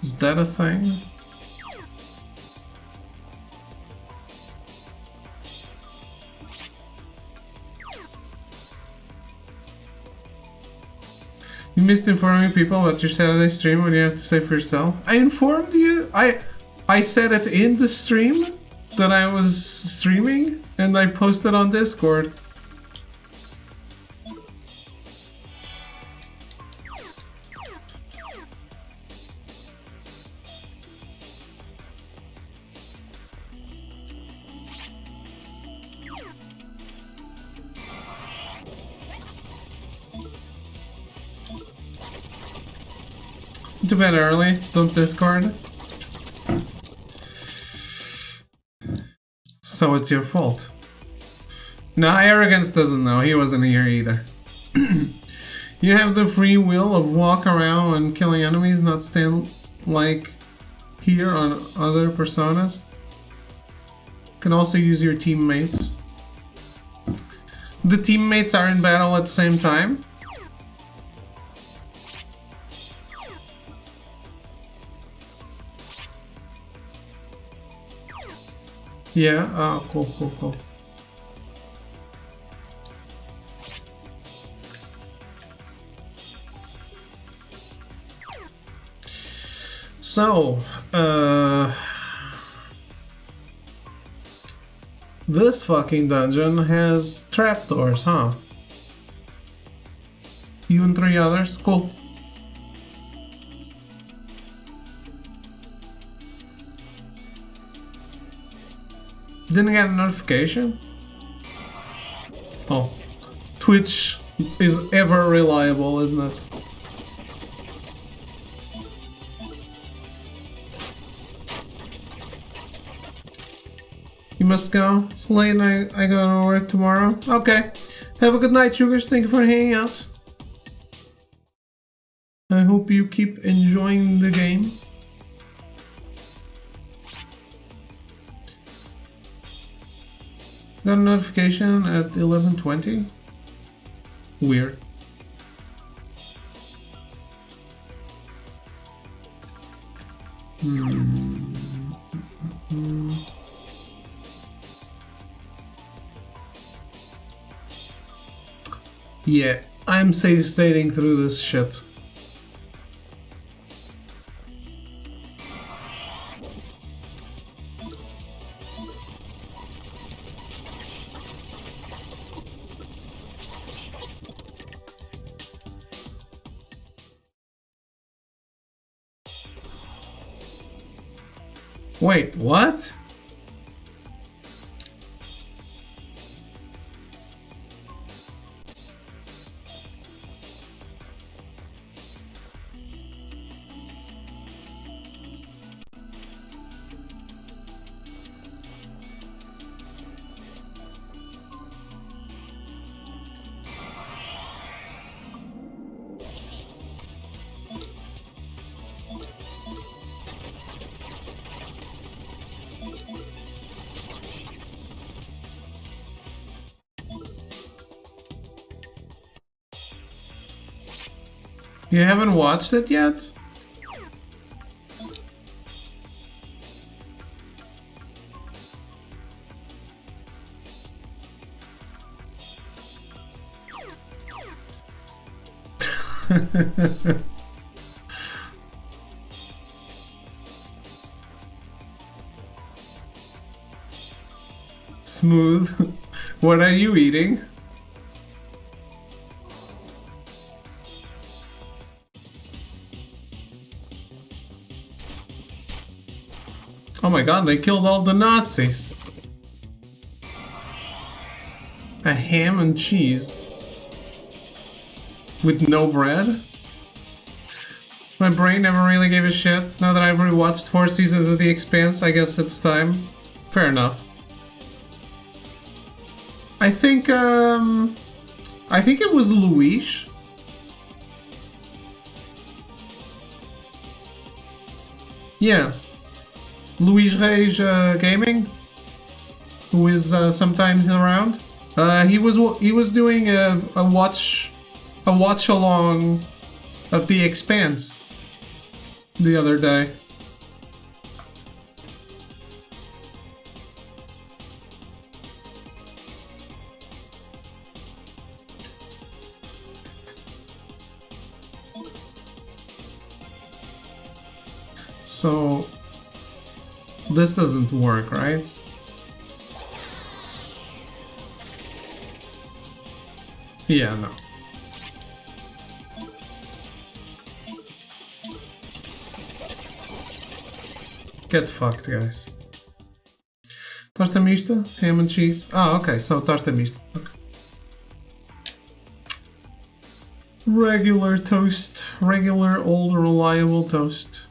Is that a thing? You missed informing people about your Saturday stream. What do you have to say for yourself? I informed you. I said it in the stream that I was streaming, and I posted on Discord. To bed early, don't Discord. So it's your fault. No, Arrogance doesn't know. He wasn't here either. You have the free will of walk around and killing enemies, not stand like here on other personas. You can also use your teammates. The teammates are in battle at the same time. Yeah, oh, cool. So, this fucking dungeon has trapdoors, huh? You and 3 others? Cool. Didn't get a notification? Oh. Twitch is ever reliable, isn't it? You must go. It's late and I go to work tomorrow. Okay. Have a good night, Sugars. Thank you for hanging out. I hope you keep enjoying the game. Got a notification at 11:20. Weird. Yeah, I'm save stating through this shit. Wait, what? You haven't watched it yet? Smooth. What are you eating? Oh my god, they killed all the Nazis. A ham and cheese. With no bread? My brain never really gave a shit. Now that I've rewatched 4 seasons of The Expanse, I guess it's time. Fair enough. I think it was Luis. Yeah. Luis Reis Gaming, who is sometimes around. He was doing a watch along of The Expanse the other day. So this doesn't work, right? Yeah, no. Get fucked, guys. Tosta mista, ham and cheese. Ah, okay, so tosta mista. Okay. Regular toast. Regular, old, reliable toast.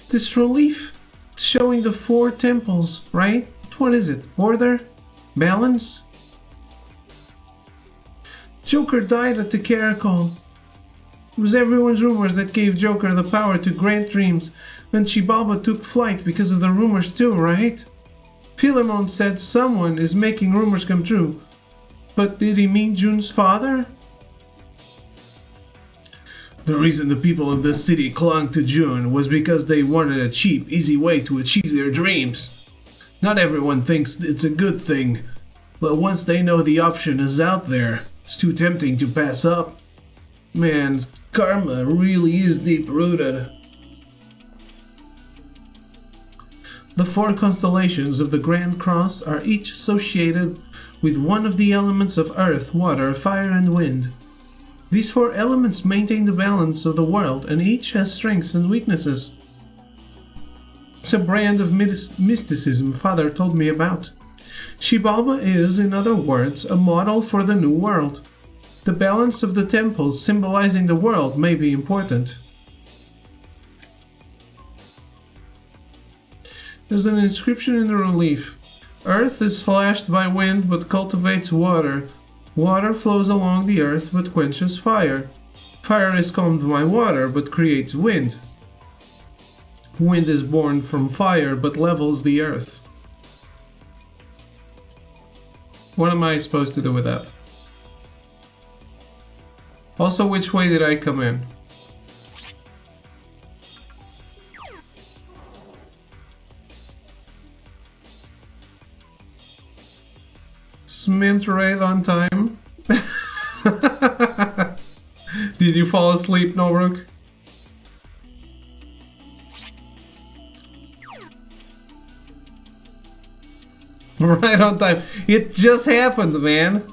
This relief showing the 4 temples, right? What is it? Order? Balance? Joker died at the Caracol. It was everyone's rumors that gave Joker the power to grant dreams. Then Chibalba took flight because of the rumors too, right? Philemon said someone is making rumors come true. But did he mean June's father? The reason the people of this city clung to June was because they wanted a cheap, easy way to achieve their dreams. Not everyone thinks it's a good thing, but once they know the option is out there, it's too tempting to pass up. Man, karma really is deep-rooted. The 4 constellations of the Grand Cross are each associated with one of the elements of earth, water, fire, and wind. These 4 elements maintain the balance of the world, and each has strengths and weaknesses. It's a brand of mysticism Father told me about. Xibalba is, in other words, a model for the new world. The balance of the temples symbolizing the world may be important. There's an inscription in the relief. Earth is slashed by wind but cultivates water. Water flows along the earth but quenches fire. Fire is calmed by water but creates wind. Wind is born from fire but levels the earth. What am I supposed to do with that? Also, which way did I come in? Smint right on time. Did you fall asleep, Nobruk? Right on time. It just happened, man.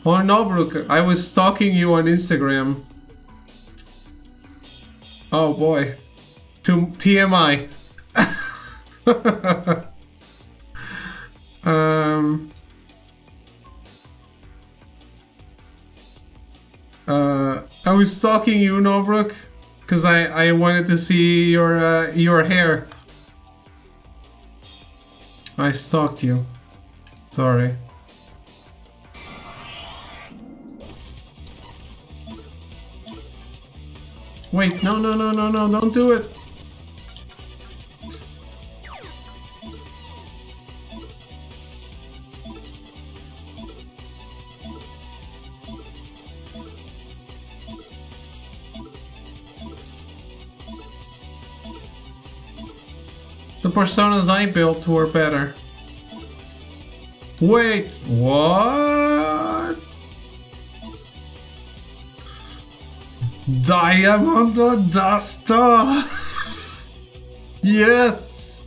Oh, Nobruk, I was stalking you on Instagram. Oh boy. TMI. I was stalking you, Nobruk, because I wanted to see your hair. I stalked you. Sorry. Wait, no, don't do it. The personas I built were better. Wait, what? Diamond Duster! Yes!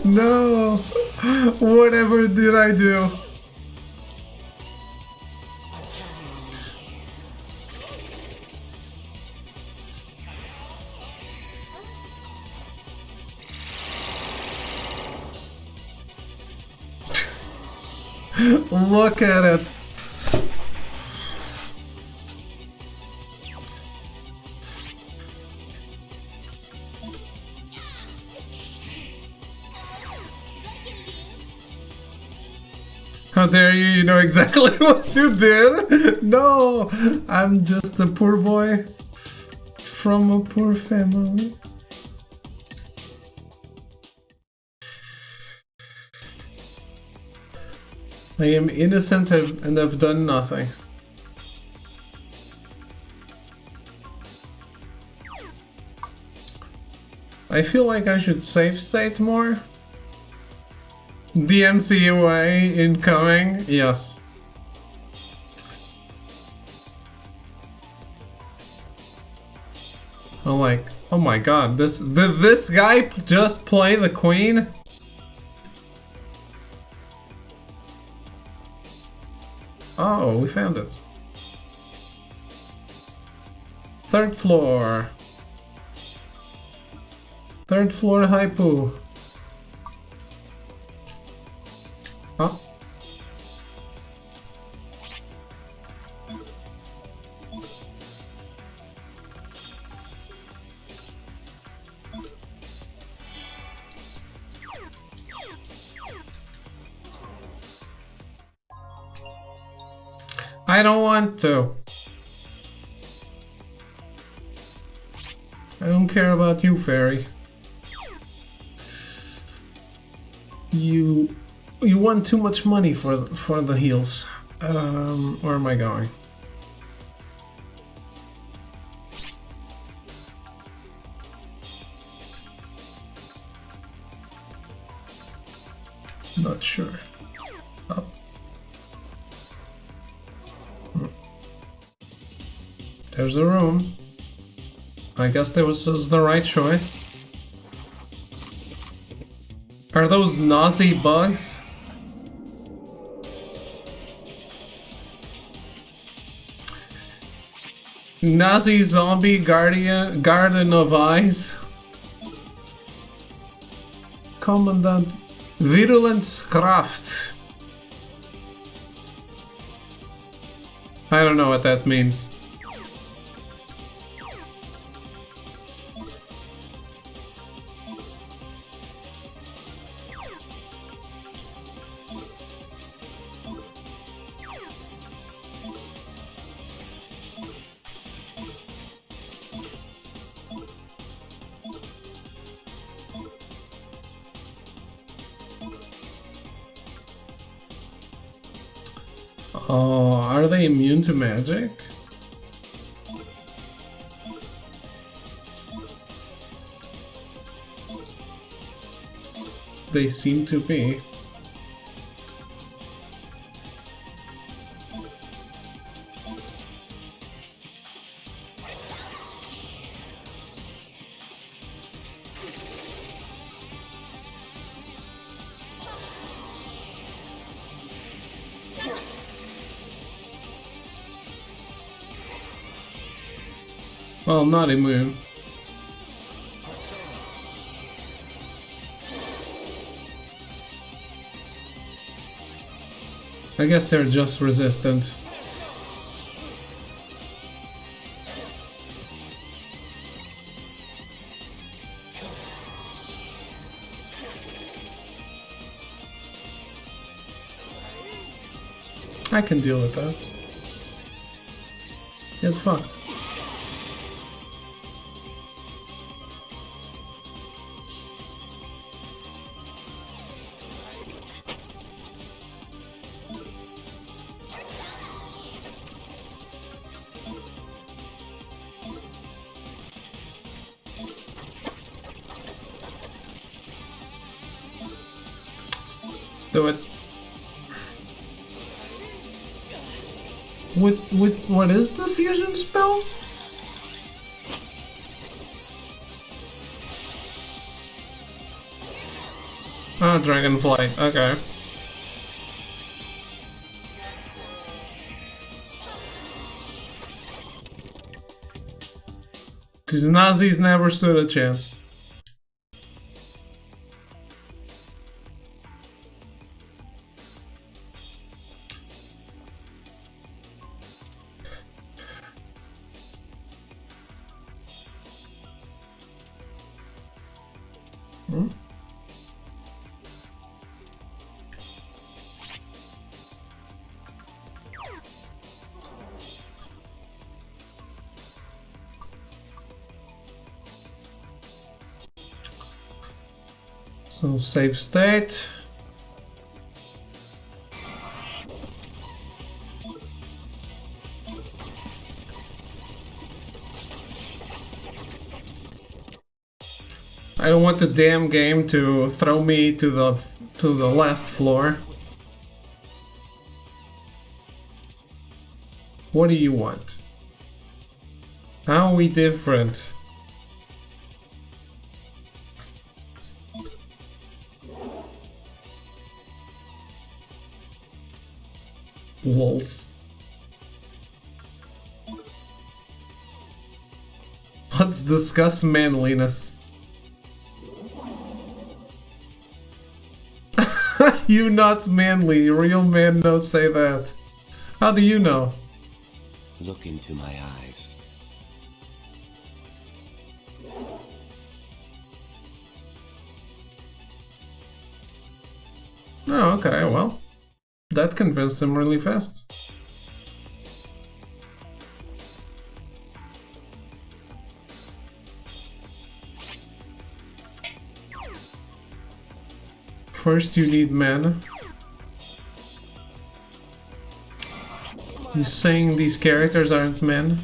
No! Whatever did I do? Look at it. How dare you? You know exactly what you did. No, I'm just a poor boy from a poor family. I am innocent and have done nothing. I feel like I should save state more. DMCA incoming, yes. I'm like, oh my god, did this guy just play the queen? Oh, we found it. Third floor. Third floor Haipu. Huh? I don't want to. I don't care about you, fairy. You want too much money for the heals. Where am I going? Not sure. Up. There's a room. I guess that was the right choice. Are those Nazi bugs? Nazi zombie garden of eyes. Commandant Virulence Kraft. I don't know what that means. Oh, are they immune to magic? They seem to be. Well, not immune. I guess they're just resistant. I can deal with that. Get fucked. Do it. What is the fusion spell? Oh, Dragonflight. Okay. These Nazis never stood a chance. Hmm? So, save state. I don't want the damn game to throw me to the last floor. What do you want? How are we different? Lols. Let's discuss manliness. You not manly. Real man no say that. How do you know? Look into my eyes. Oh, okay, well. That convinced him really fast. First you need mana. You saying these characters aren't men?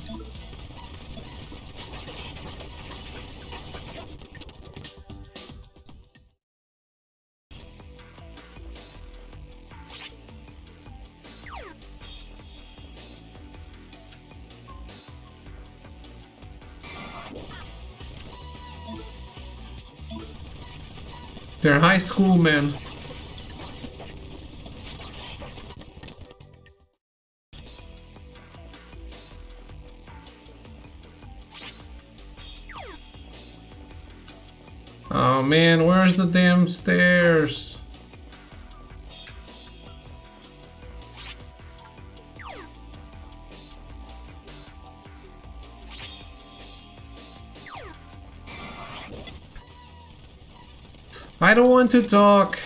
They're high school men. Oh man, where's the damn stairs? I don't want to talk.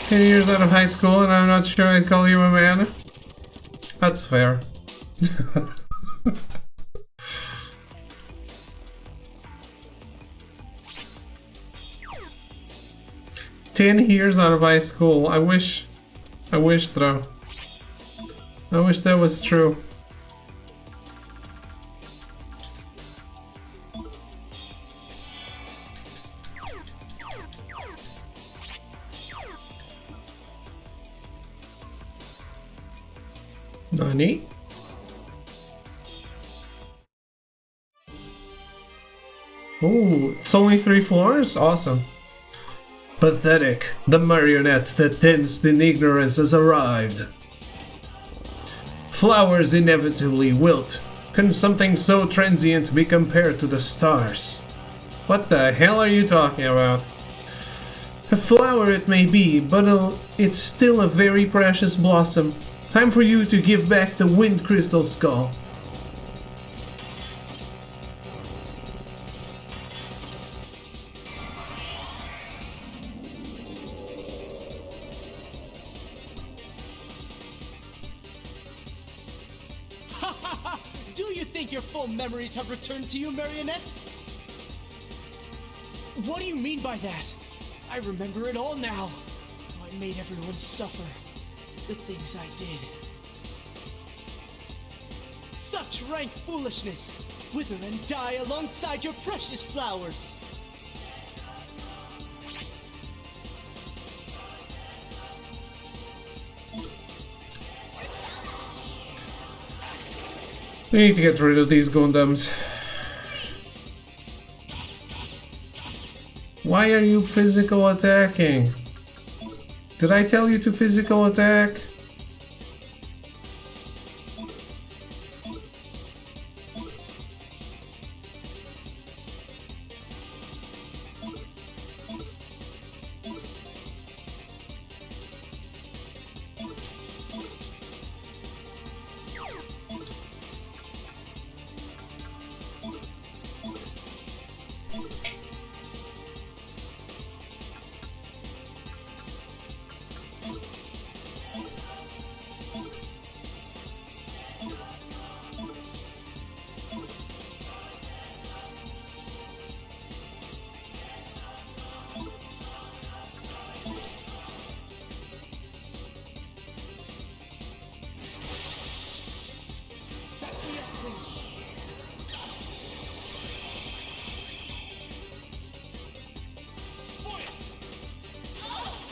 "10 years out of high school and I'm not sure I'd call you a man." That's fair. "10 years out of high school. I wish though. I wish that was true. Nani? Oh, it's only 3 floors? Awesome. Pathetic. The marionette that tends in ignorance has arrived. Flowers inevitably wilt. Can something so transient be compared to the stars? What the hell are you talking about? A flower it may be, but it's still a very precious blossom. Time for you to give back the wind crystal skull. Do you think your full memories have returned to you, Marionette? What do you mean by that? I remember it all now. How I made everyone suffer. The things I did. Such rank foolishness! Wither and die alongside your precious flowers! We need to get rid of these Gundams. Why are you physical attacking? Did I tell you to physical attack?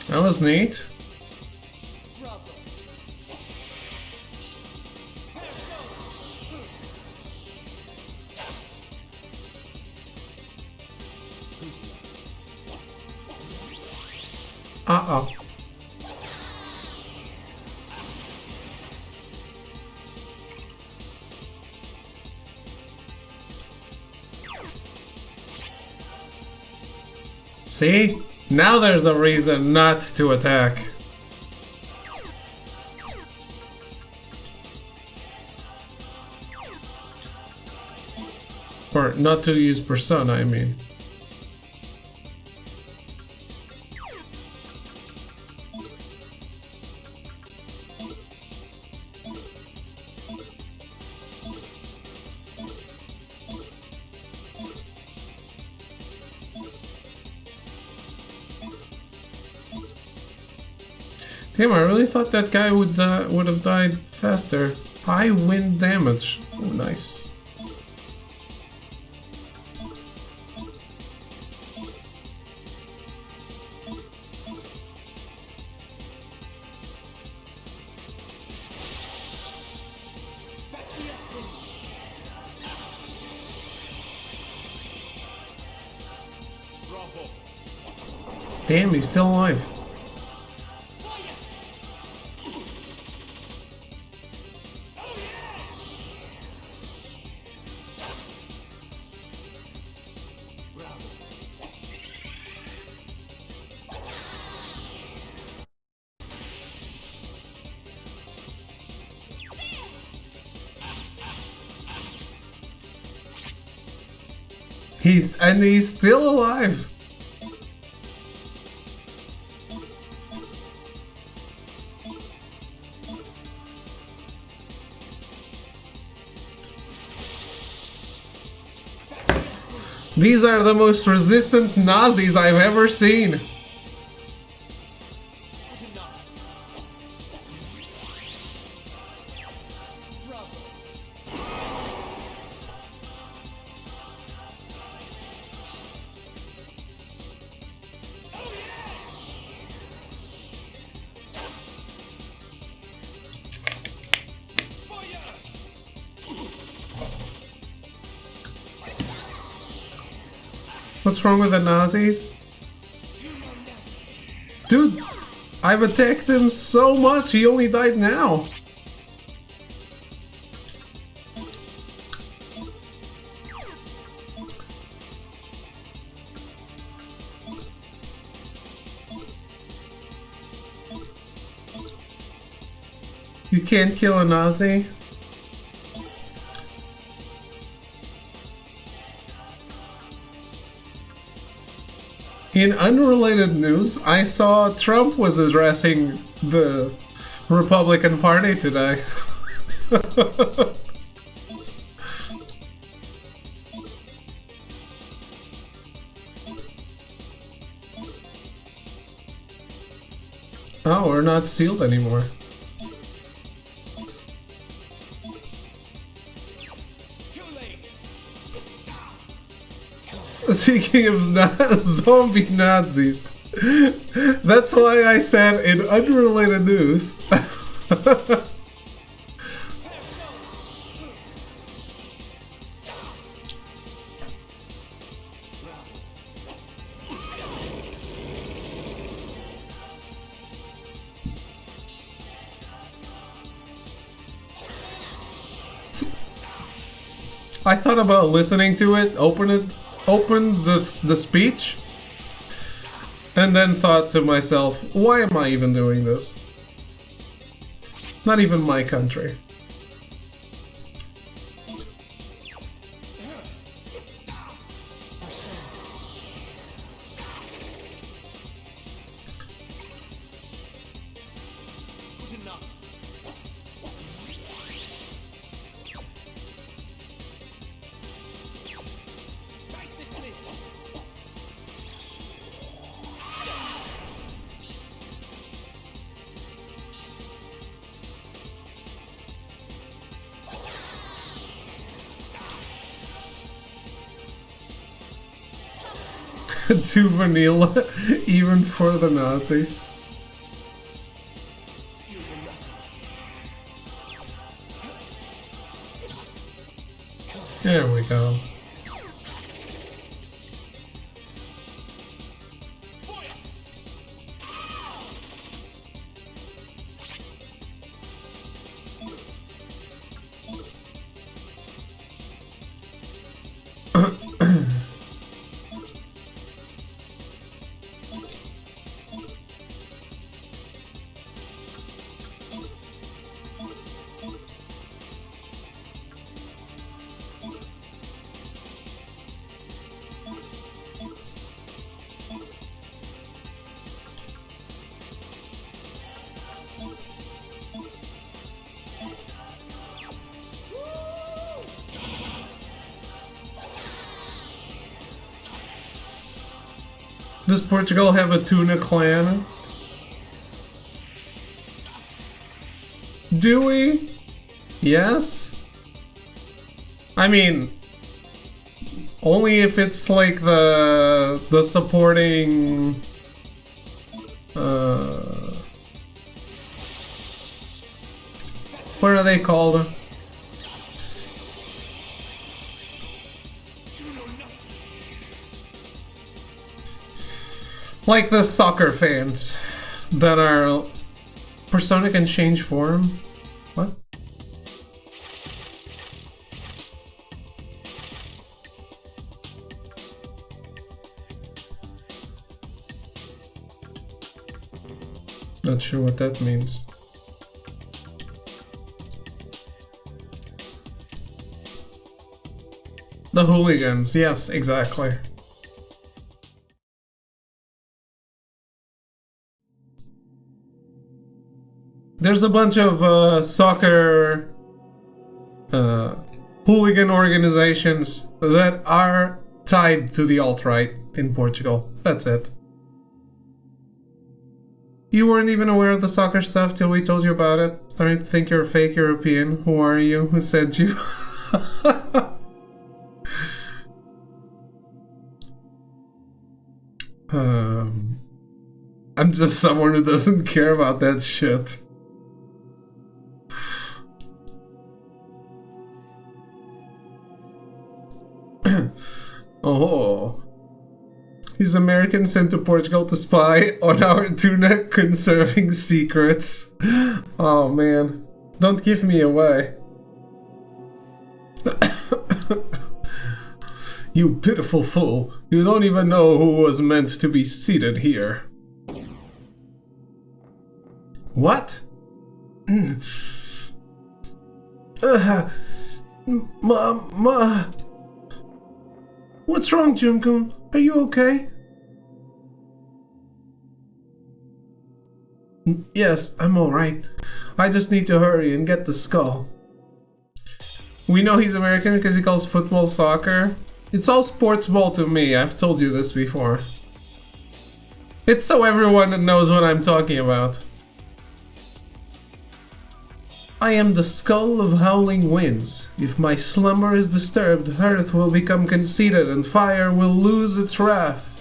That was neat. Uh-oh. See? Now there's a reason not to attack. Or not to use Persona, I mean. Damn, I really thought that guy would have died faster. High wind damage. Oh, nice. Damn, he's still alive. He's still alive. These are the most resistant Nazis I've ever seen. What's wrong with the Nazis? Dude, I've attacked him so much, he only died now. You can't kill a Nazi? In unrelated news, I saw Trump was addressing the Republican Party today. Oh, we're not sealed anymore. Speaking of zombie Nazis, that's why I said in unrelated news. I thought about listening to it, opened the speech, and then thought to myself, why am I even doing this? Not even my country. Too vanilla, even for the Nazis. There we go. Does Portugal have a tuna clan? Do we? Yes? I mean, only if it's like the supporting what are they called? Like the soccer fans that are persona can change form. What? Not sure what that means. The hooligans, yes, exactly. There's a bunch of soccer hooligan organizations that are tied to the alt-right in Portugal. That's it. You weren't even aware of the soccer stuff till we told you about it? Starting to think you're a fake European. Who are you? Who sent you? I'm just someone who doesn't care about that shit. Oh. He's American sent to Portugal to spy on our tuna conserving secrets. Oh man. Don't give me away. You pitiful fool. You don't even know who was meant to be seated here. What? Ma. What's wrong, Junkun? Are you okay? Yes, I'm alright. I just need to hurry and get the skull. We know he's American because he calls football soccer. It's all sports ball to me, I've told you this before. It's so everyone knows what I'm talking about. I am the skull of howling winds. If my slumber is disturbed, earth will become conceited and fire will lose its wrath.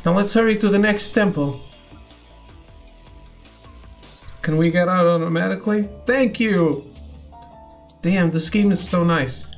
Now let's hurry to the next temple. Can we get out automatically? Thank you! Damn, this game is so nice.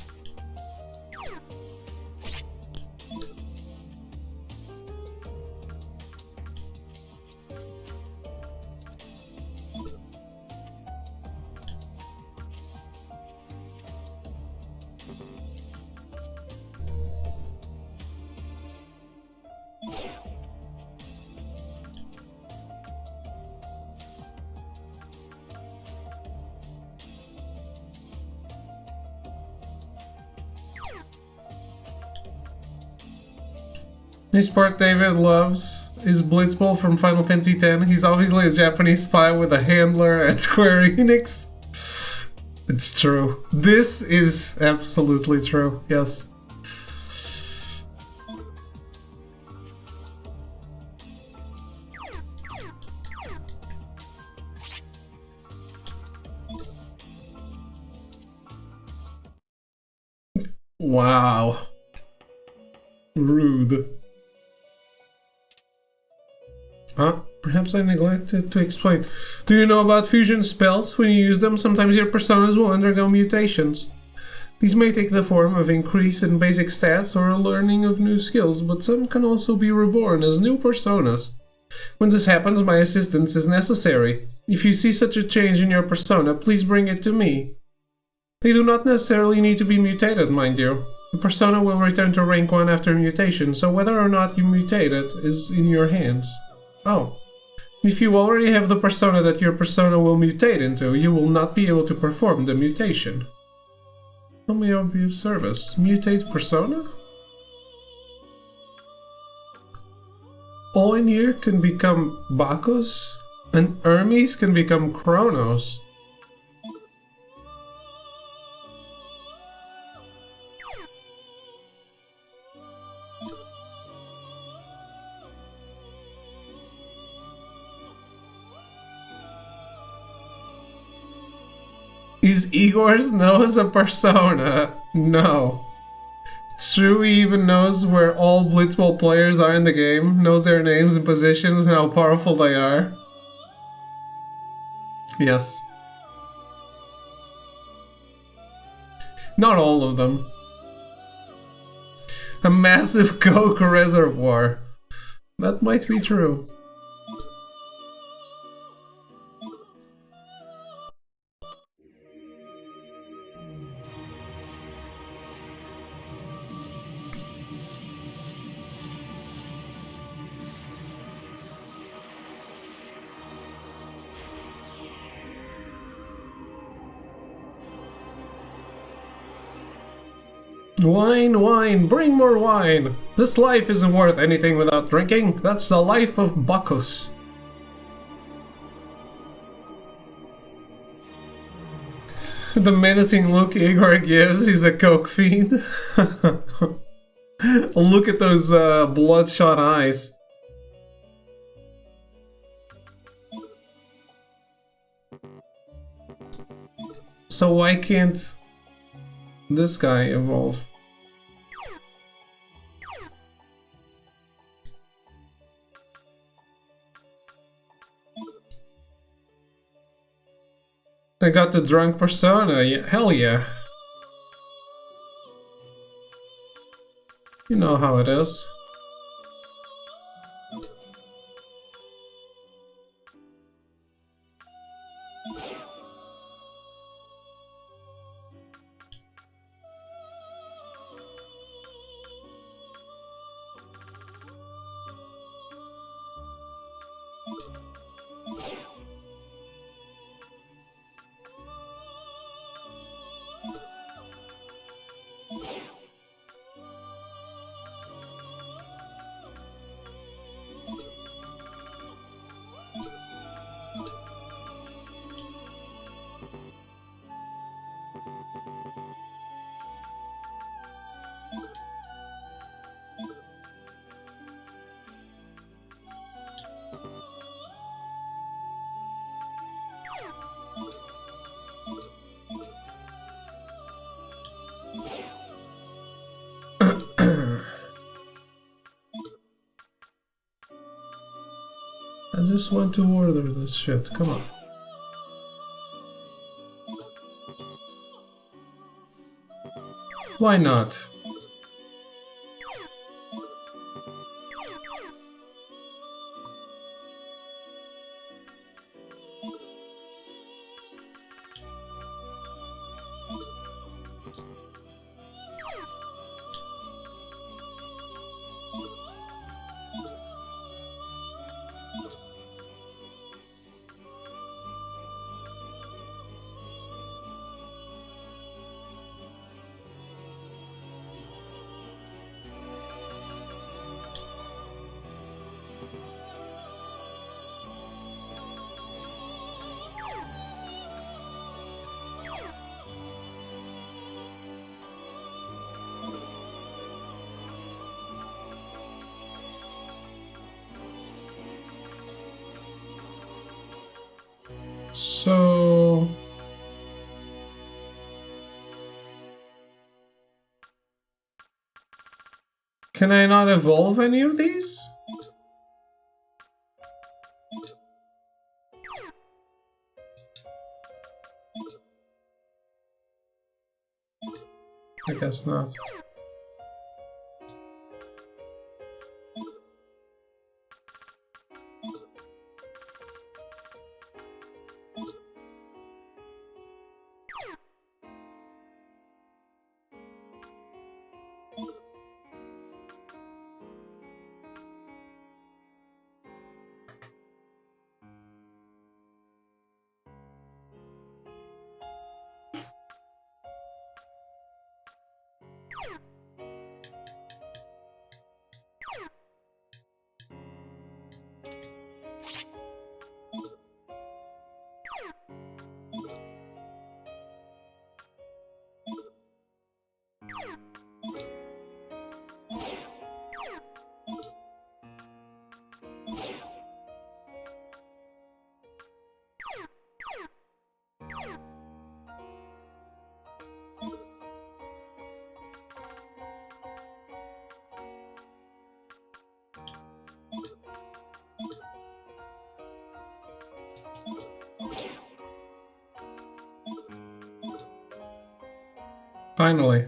This part David loves is Blitzball from Final Fantasy X. He's obviously a Japanese spy with a handler at Square Enix. It's true. This is absolutely true, yes. Wow. Rude. Perhaps I neglected to explain. Do you know about fusion spells? When you use them, sometimes your personas will undergo mutations. These may take the form of increase in basic stats or a learning of new skills, but some can also be reborn as new personas. When this happens, my assistance is necessary. If you see such a change in your persona, please bring it to me. They do not necessarily need to be mutated, mind you. The persona will return to rank 1 after mutation, so whether or not you mutate it is in your hands. Oh. If you already have the persona that your persona will mutate into, you will not be able to perform the mutation. Tell me I'll be of service. Mutate persona? Oinir can become Bacchus, and Hermes can become Kronos. Is Igor's nose a persona? No. True, he even knows where all Blitzball players are in the game, knows their names and positions and how powerful they are. Yes. Not all of them. A massive coke reservoir. That might be true. Wine, wine, bring more wine! This life isn't worth anything without drinking. That's the life of Bacchus. The menacing look Igor gives, he's a coke fiend. Look at those bloodshot eyes. So why can't this guy evolve? I got the drunk persona, yeah, hell yeah. You know how it is. I just want to order this shit, come on. Why not? So... Can I not evolve any of these? I guess not. Finally.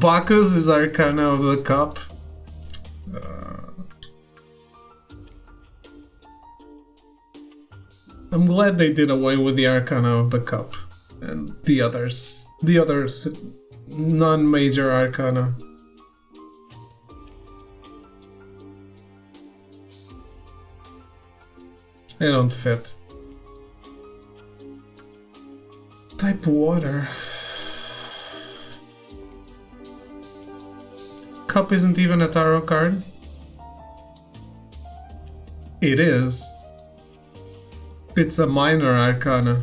Bacchus is Arcana of the Cup. I'm glad they did away with the Arcana of the Cup and the other non-major Arcana. They don't fit. Type water. Cup isn't even a tarot card. It is. It's a minor arcana.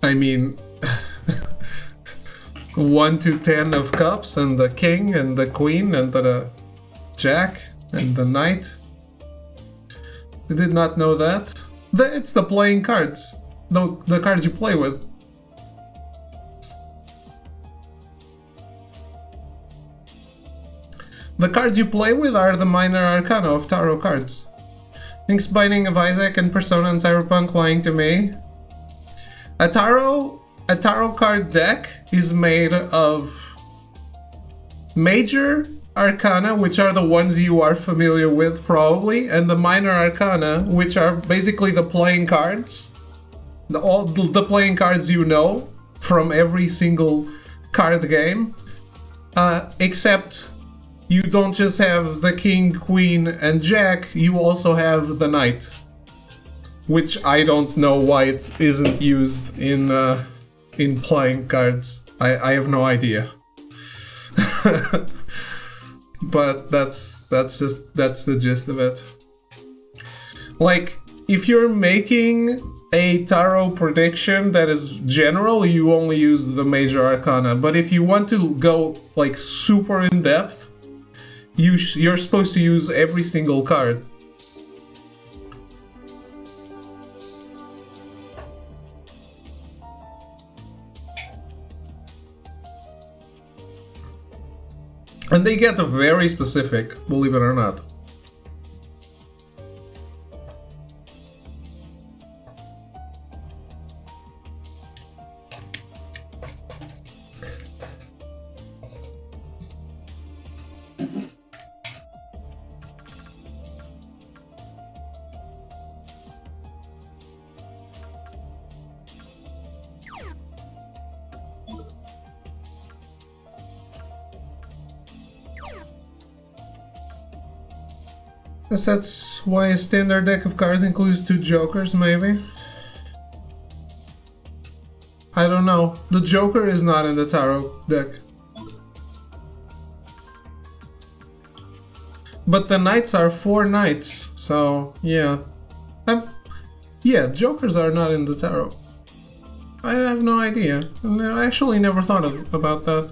I mean, 1 to 10 of cups, and the king, and the queen, and the jack, and the knight. I did not know that. It's the playing cards. The cards you play with. The cards you play with are the minor arcana of tarot cards. Things Binding of Isaac and Persona and Cyberpunk lying to me. A tarot card deck is made of major arcana, which are the ones you are familiar with probably, and the minor arcana, which are basically the playing cards. All the playing cards you know from every single card game, except you don't just have the king, queen, and jack, you also have the knight. Which I don't know why it isn't used in playing cards. I have no idea. But that's the gist of it. Like, if you're making a tarot prediction that is general, you only use the major arcana. But if you want to go like super in depth, you're supposed to use every single card. And they get very specific, believe it or not. Guess that's why a standard deck of cards includes 2 jokers, maybe? I don't know. The joker is not in the tarot deck. But the knights are 4 knights, so yeah. Yeah, jokers are not in the tarot. I have no idea. I actually never thought about that.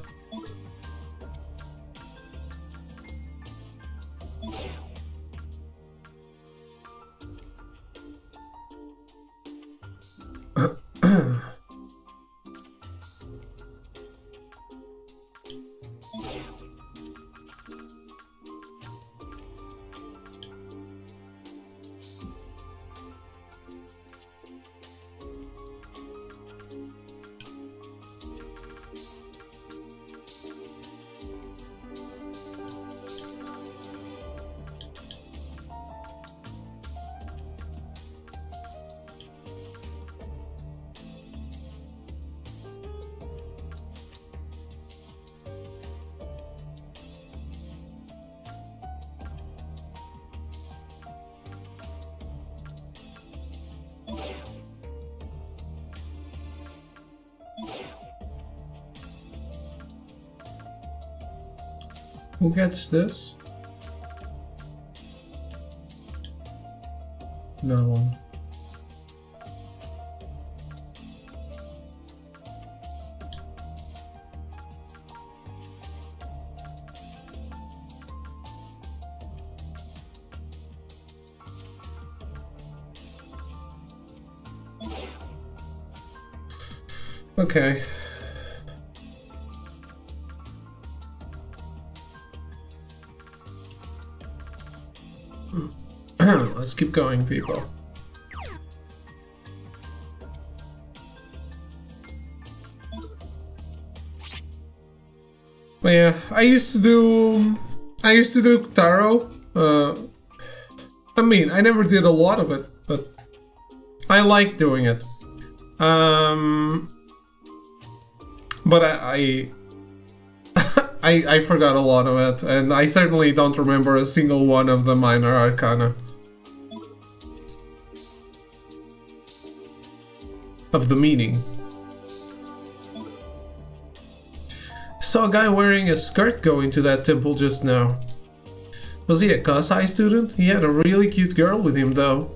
Who gets this? No one. Okay. Let's keep going, people. But yeah, I used to do tarot. I mean, I never did a lot of it, but I like doing it. But I forgot a lot of it, and I certainly don't remember a single one of the minor arcana. Of the meaning. Saw a guy wearing a skirt going to that temple just now. Was he a Kasai student? He had a really cute girl with him though.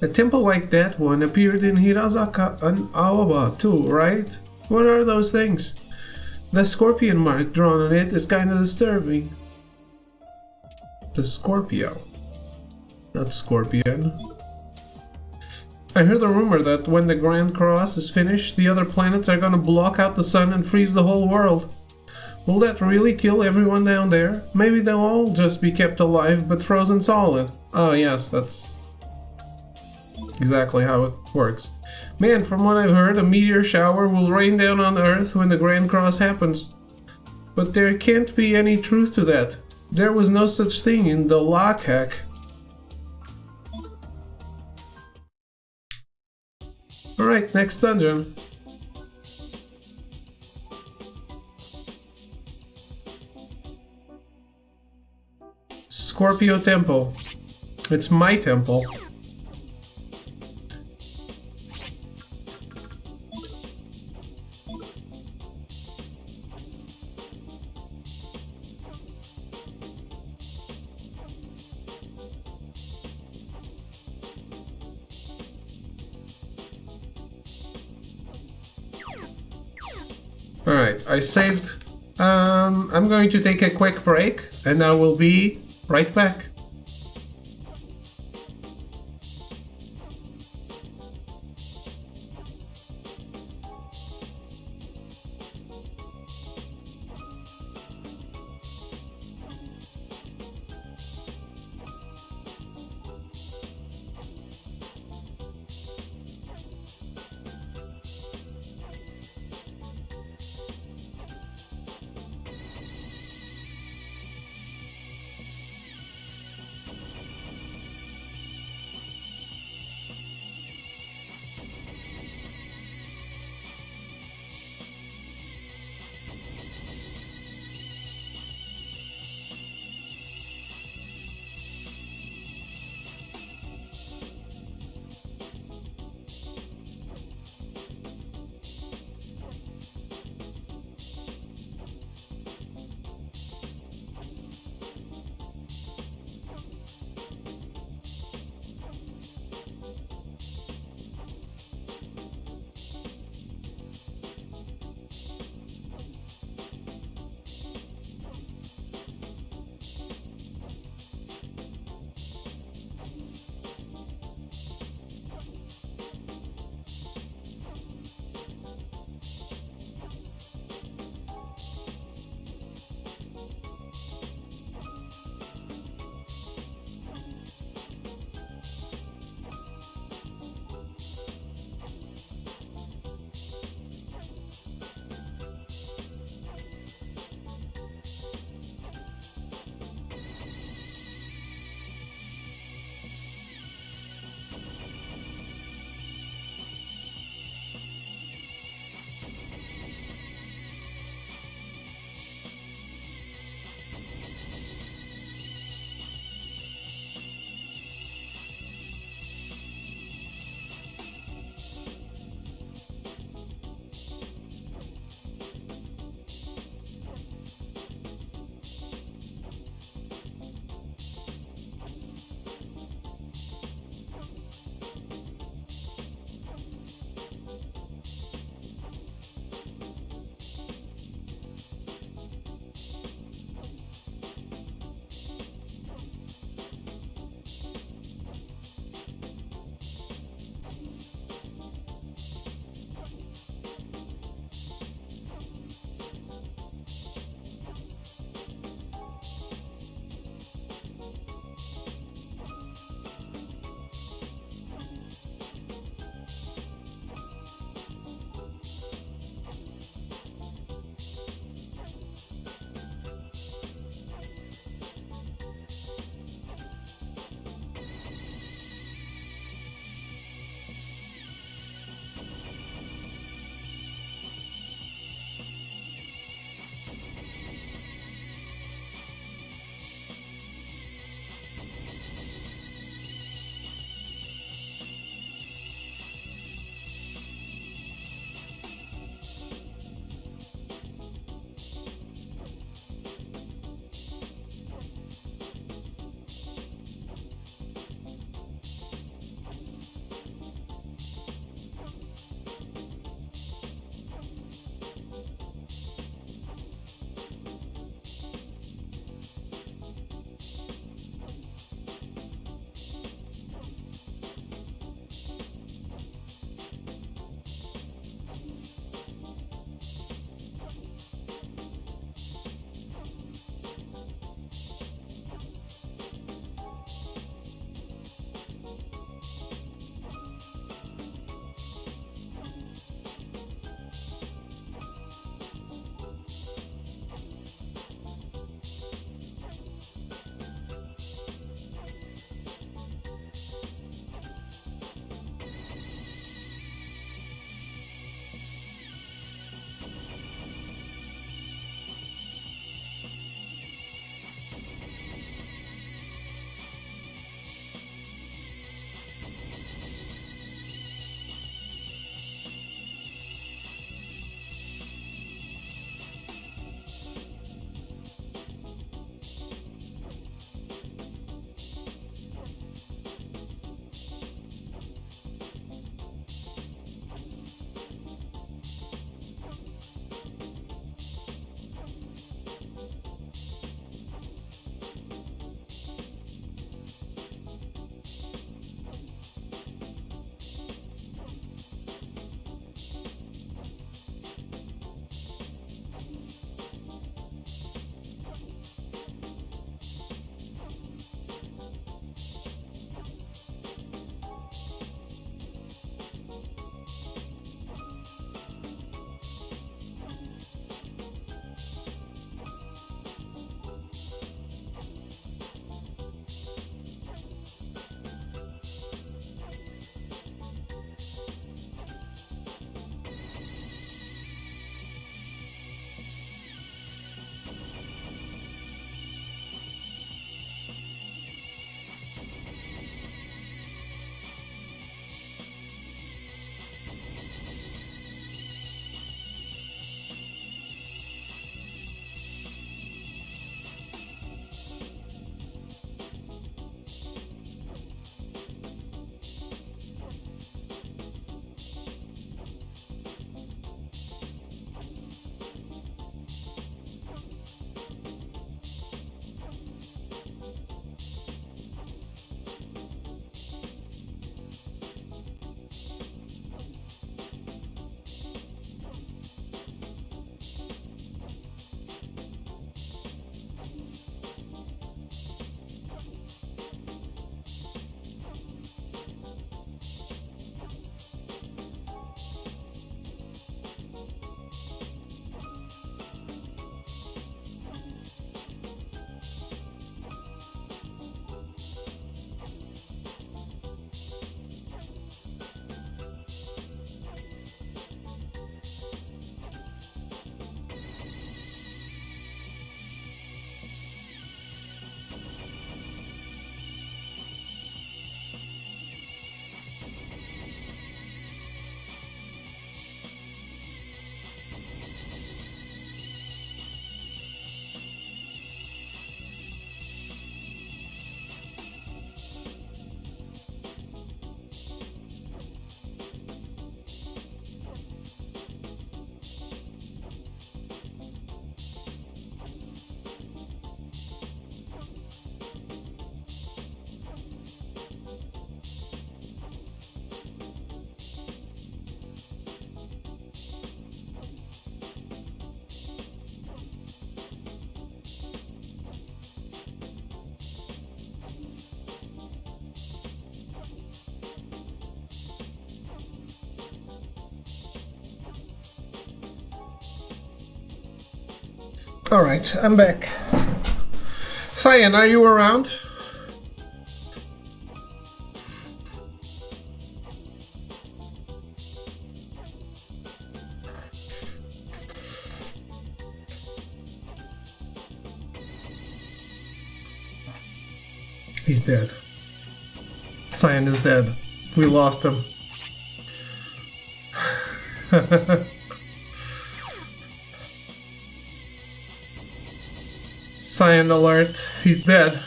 A temple like that one appeared in Hirazaka and Aoba too, right? What are those things? The scorpion mark drawn on it is kinda disturbing. The Scorpio. Not scorpion. I heard a rumor that when the Grand Cross is finished, the other planets are gonna block out the sun and freeze the whole world. Will that really kill everyone down there? Maybe they'll all just be kept alive but frozen solid. Oh yes, that's exactly how it works. Man, from what I've heard, a meteor shower will rain down on Earth when the Grand Cross happens. But there can't be any truth to that. There was no such thing in the Lakak. Alright, next dungeon. Scorpio Temple. It's my temple. Alright, I saved. I'm going to take a quick break and I will be right back. Alright, I'm back. Cyan, are you around? He's dead. Cyan is dead. We lost him. Cyan alert. He's dead.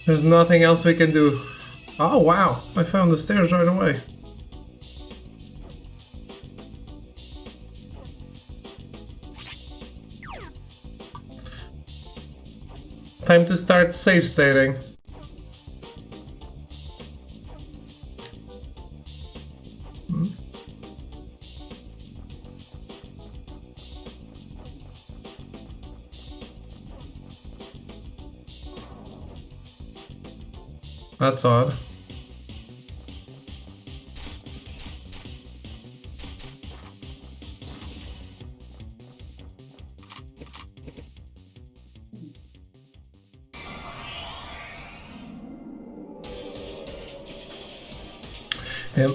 There's nothing else we can do. Oh wow, I found the stairs right away. Time to start save stating. That's odd. Yep.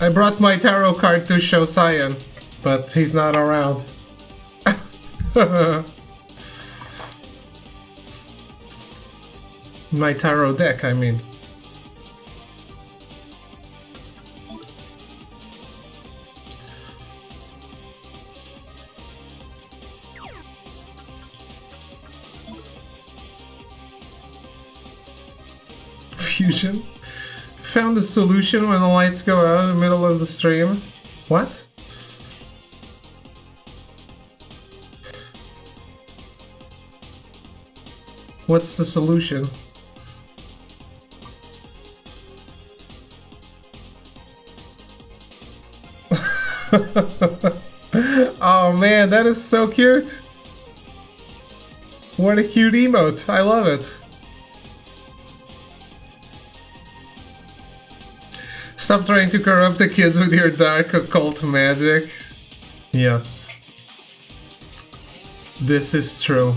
I brought my tarot card to show Cyan, but he's not around. My tarot deck, I mean. Fusion? Found a solution when the lights go out in the middle of the stream. What? What's the solution? Oh man, that is so cute! What a cute emote, I love it. Stop trying to corrupt the kids with your dark occult magic. Yes. This is true.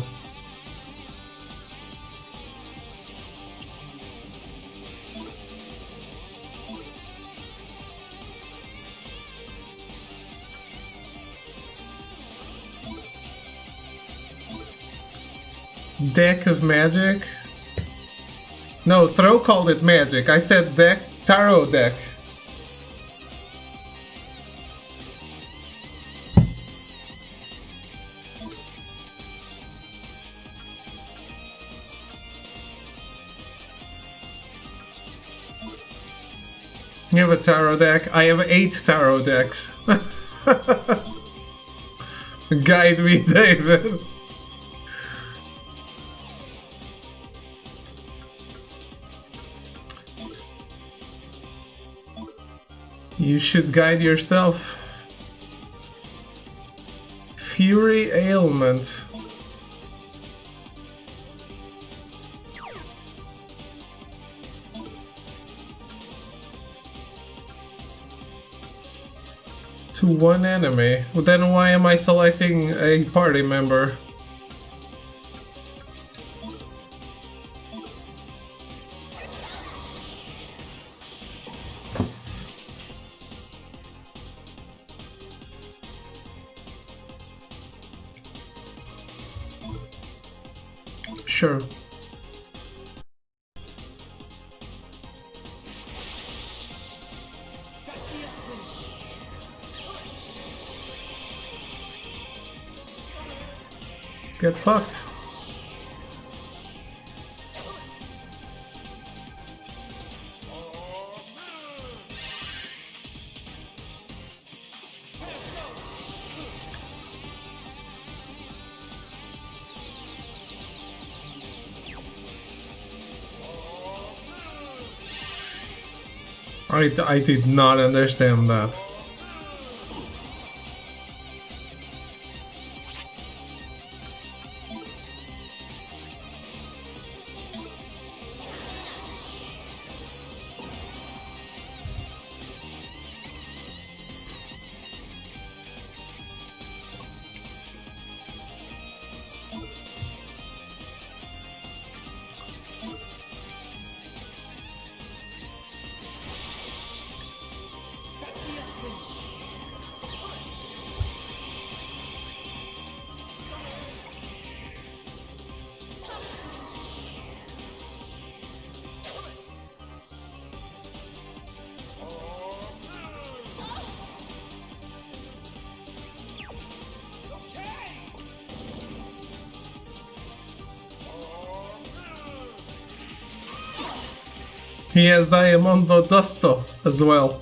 Deck of magic? No, Throw called it magic. I said deck, tarot deck. You have a tarot deck? I have 8 tarot decks. Guide me, David. You should guide yourself. Fury ailment. To one enemy. Well, then why am I selecting a party member? Sure. Get fucked. I did not understand that. He has Diamondo Dusto as well.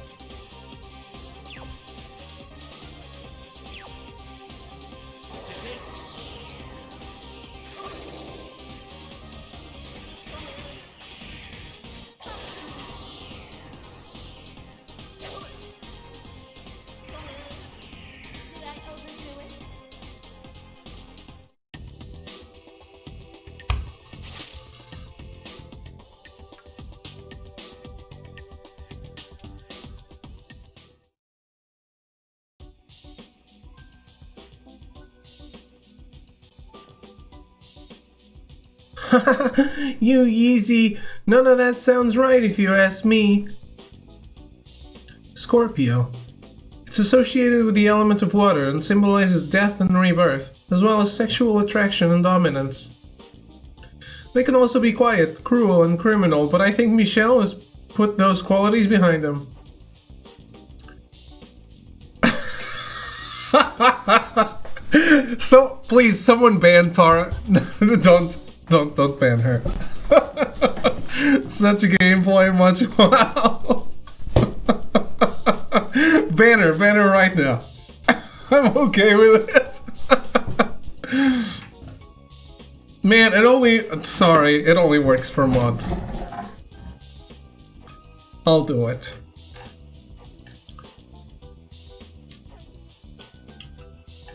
Did I overdo it? You Yeezy, none of that sounds right if you ask me. Scorpio. It's associated with the element of water and symbolizes death and rebirth, as well as sexual attraction and dominance. They can also be quiet, cruel, and criminal, but I think Michelle has put those qualities behind them. So, please, someone ban Tara. Don't ban her. Such a gameplay, much. Wow. Ban her right now. I'm okay with it. Man, it only works for mods. I'll do it.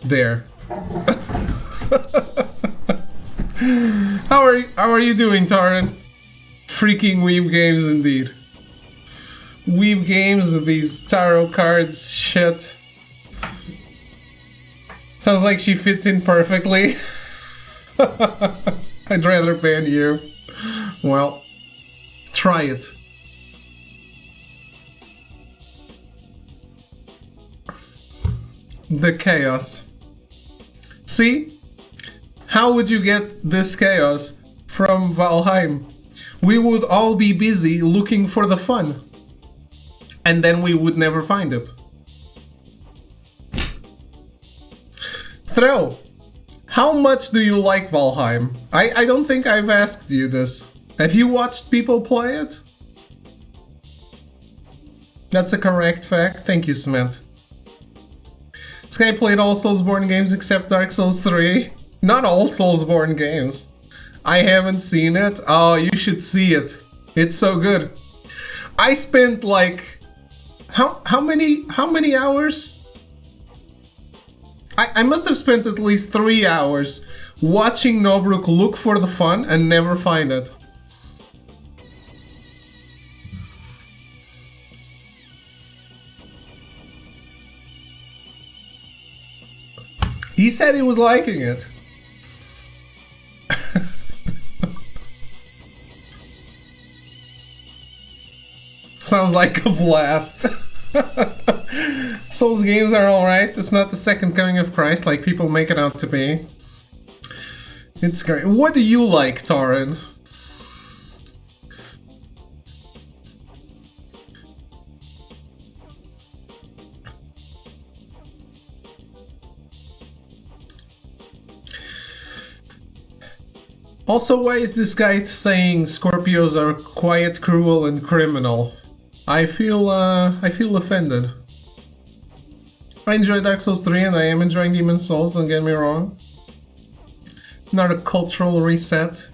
There. How are you doing, Taran? Freaking weeb games indeed. Weeb games with these tarot cards shit. Sounds like she fits in perfectly. I'd rather ban you. Well, try it. The chaos. See? How would you get this chaos from Valheim? We would all be busy looking for the fun. And then we would never find it. Throw, how much do you like Valheim? I don't think I've asked you this. Have you watched people play it? That's a correct fact. Thank you, Cement. This guy played all Soulsborne games except Dark Souls 3. Not all Soulsborne games. I haven't seen it. Oh, you should see it. It's so good. I spent like how many hours? I must have spent at least 3 hours watching Nobruk look for the fun and never find it. He said he was liking it. Sounds like a blast. Souls games are alright. It's not the second coming of Christ like people make it out to be. It's great. What do you like, Taran? Also, why is this guy saying Scorpios are quiet, cruel, and criminal? I feel offended. I enjoy Dark Souls 3 and I am enjoying Demon Souls, don't get me wrong. Not a cultural reset.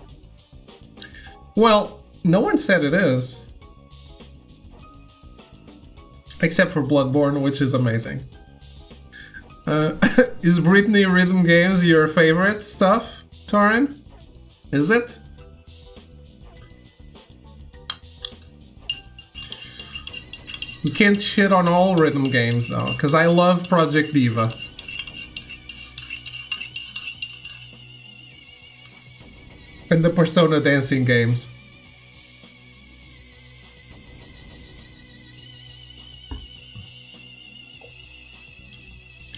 Well, no one said it is. Except for Bloodborne, which is amazing. Is Britney Rhythm Games your favorite stuff, Taran? Is it? You can't shit on all rhythm games though, because I love Project Diva. And the Persona dancing games.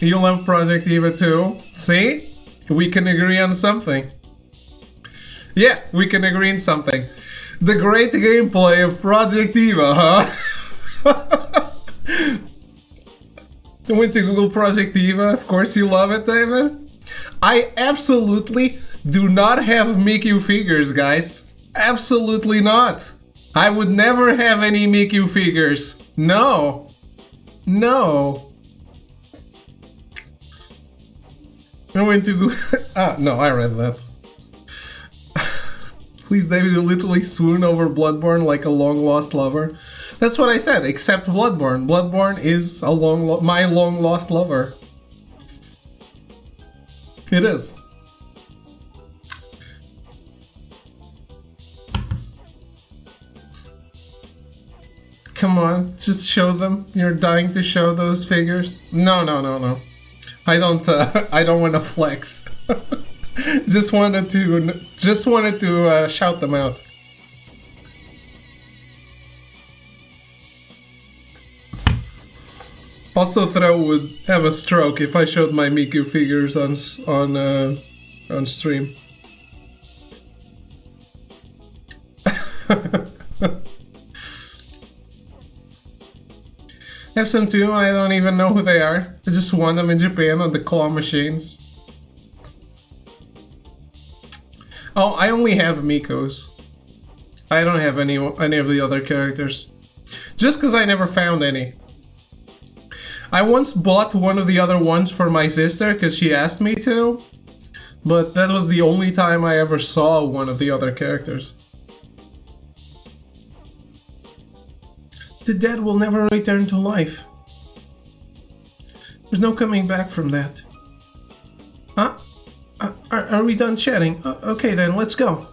You love Project Diva too? See? We can agree on something. Yeah, we can agree on something. The great gameplay of Project Diva, huh? I went to Google Project Diva. Of course you love it, David. I absolutely do not have Mickey figures, guys. Absolutely not. I would never have any Miku figures. No. No. I went to go. No, I read that. Please, David, you literally swoon over Bloodborne like a long-lost lover. That's what I said, except Bloodborne. Bloodborne is my long-lost lover. It is. Come on, just show them. You're dying to show those figures. No. I don't want to flex. just wanted to shout them out. Also, Throw would have a stroke if I showed my Miku figures on stream. I have some too, I don't even know who they are. I just won them in Japan on the claw machines. Oh, I only have Mikos. I don't have any of the other characters. Just because I never found any. I once bought one of the other ones for my sister because she asked me to. But that was the only time I ever saw one of the other characters. The dead will never return to life. There's no coming back from that. Huh? Are we done chatting? Okay then, let's go.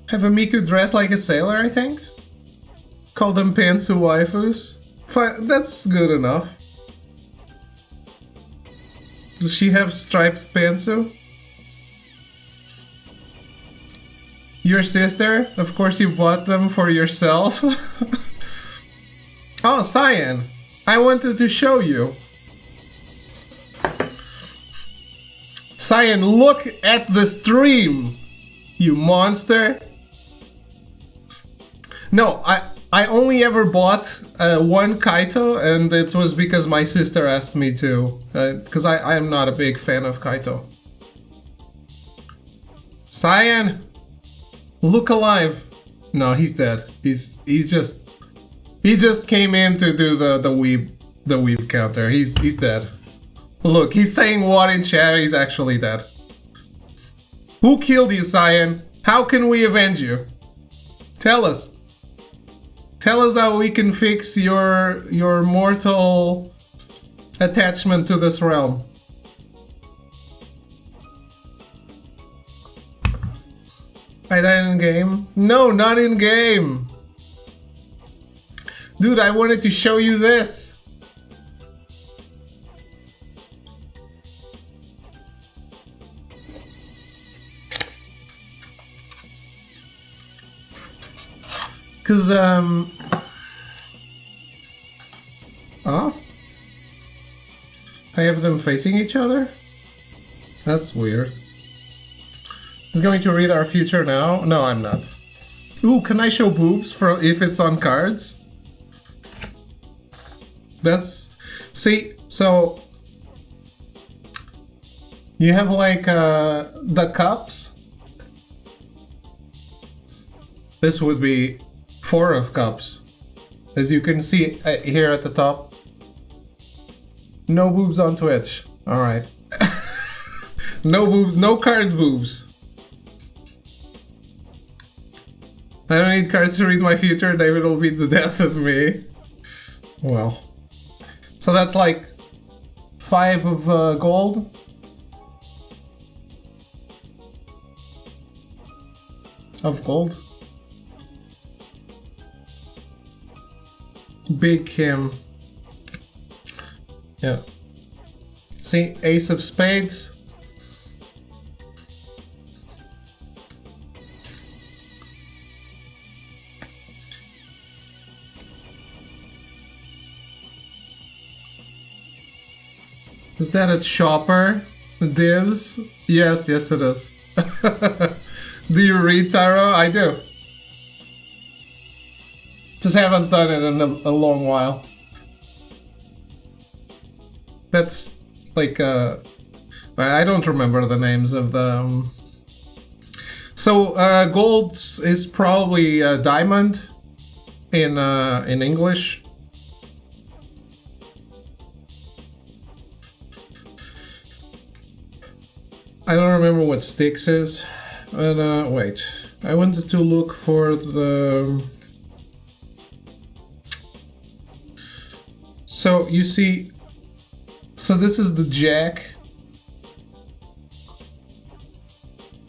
Have a Miku dressed like a sailor, I think? Call them pantsu waifus? Fine, that's good enough. Does she have striped pantsu? Your sister? Of course you bought them for yourself. Oh, Cyan. I wanted to show you. Cyan, look at the stream, you monster. No, I only ever bought one Kaito, and it was because my sister asked me to. Because I am not a big fan of Kaito. Cyan! Look alive. No, he's dead. He just came in to do the weeb counter. He's dead. Look, he's saying what in chat, he's actually dead. Who killed you, Cyan? How can we avenge you? Tell us. Tell us how we can fix your mortal attachment to this realm. I died in game? No, not in game! Dude, I wanted to show you this! Cause, oh? I have them facing each other? That's weird. He's going to read our future now? No, I'm not. Ooh, can I show boobs for if it's on cards? That's... See, so... You have like the cups. This would be 4 of cups. As you can see here at the top. No boobs on Twitch. Alright. No boobs, no card boobs. I don't need cards to read my future, David will beat the death of me. Well. So that's like 5 of gold. Of gold. Big Kim. Yeah. See, Ace of Spades. Is that a chopper? Divs? Yes, yes it is. Do you read tarot? I do. Just haven't done it in a long while. That's like I don't remember the names of the So gold is probably diamond in English. I don't remember what Styx is, but wait. I wanted to look for the... So you see, so this is the Jack.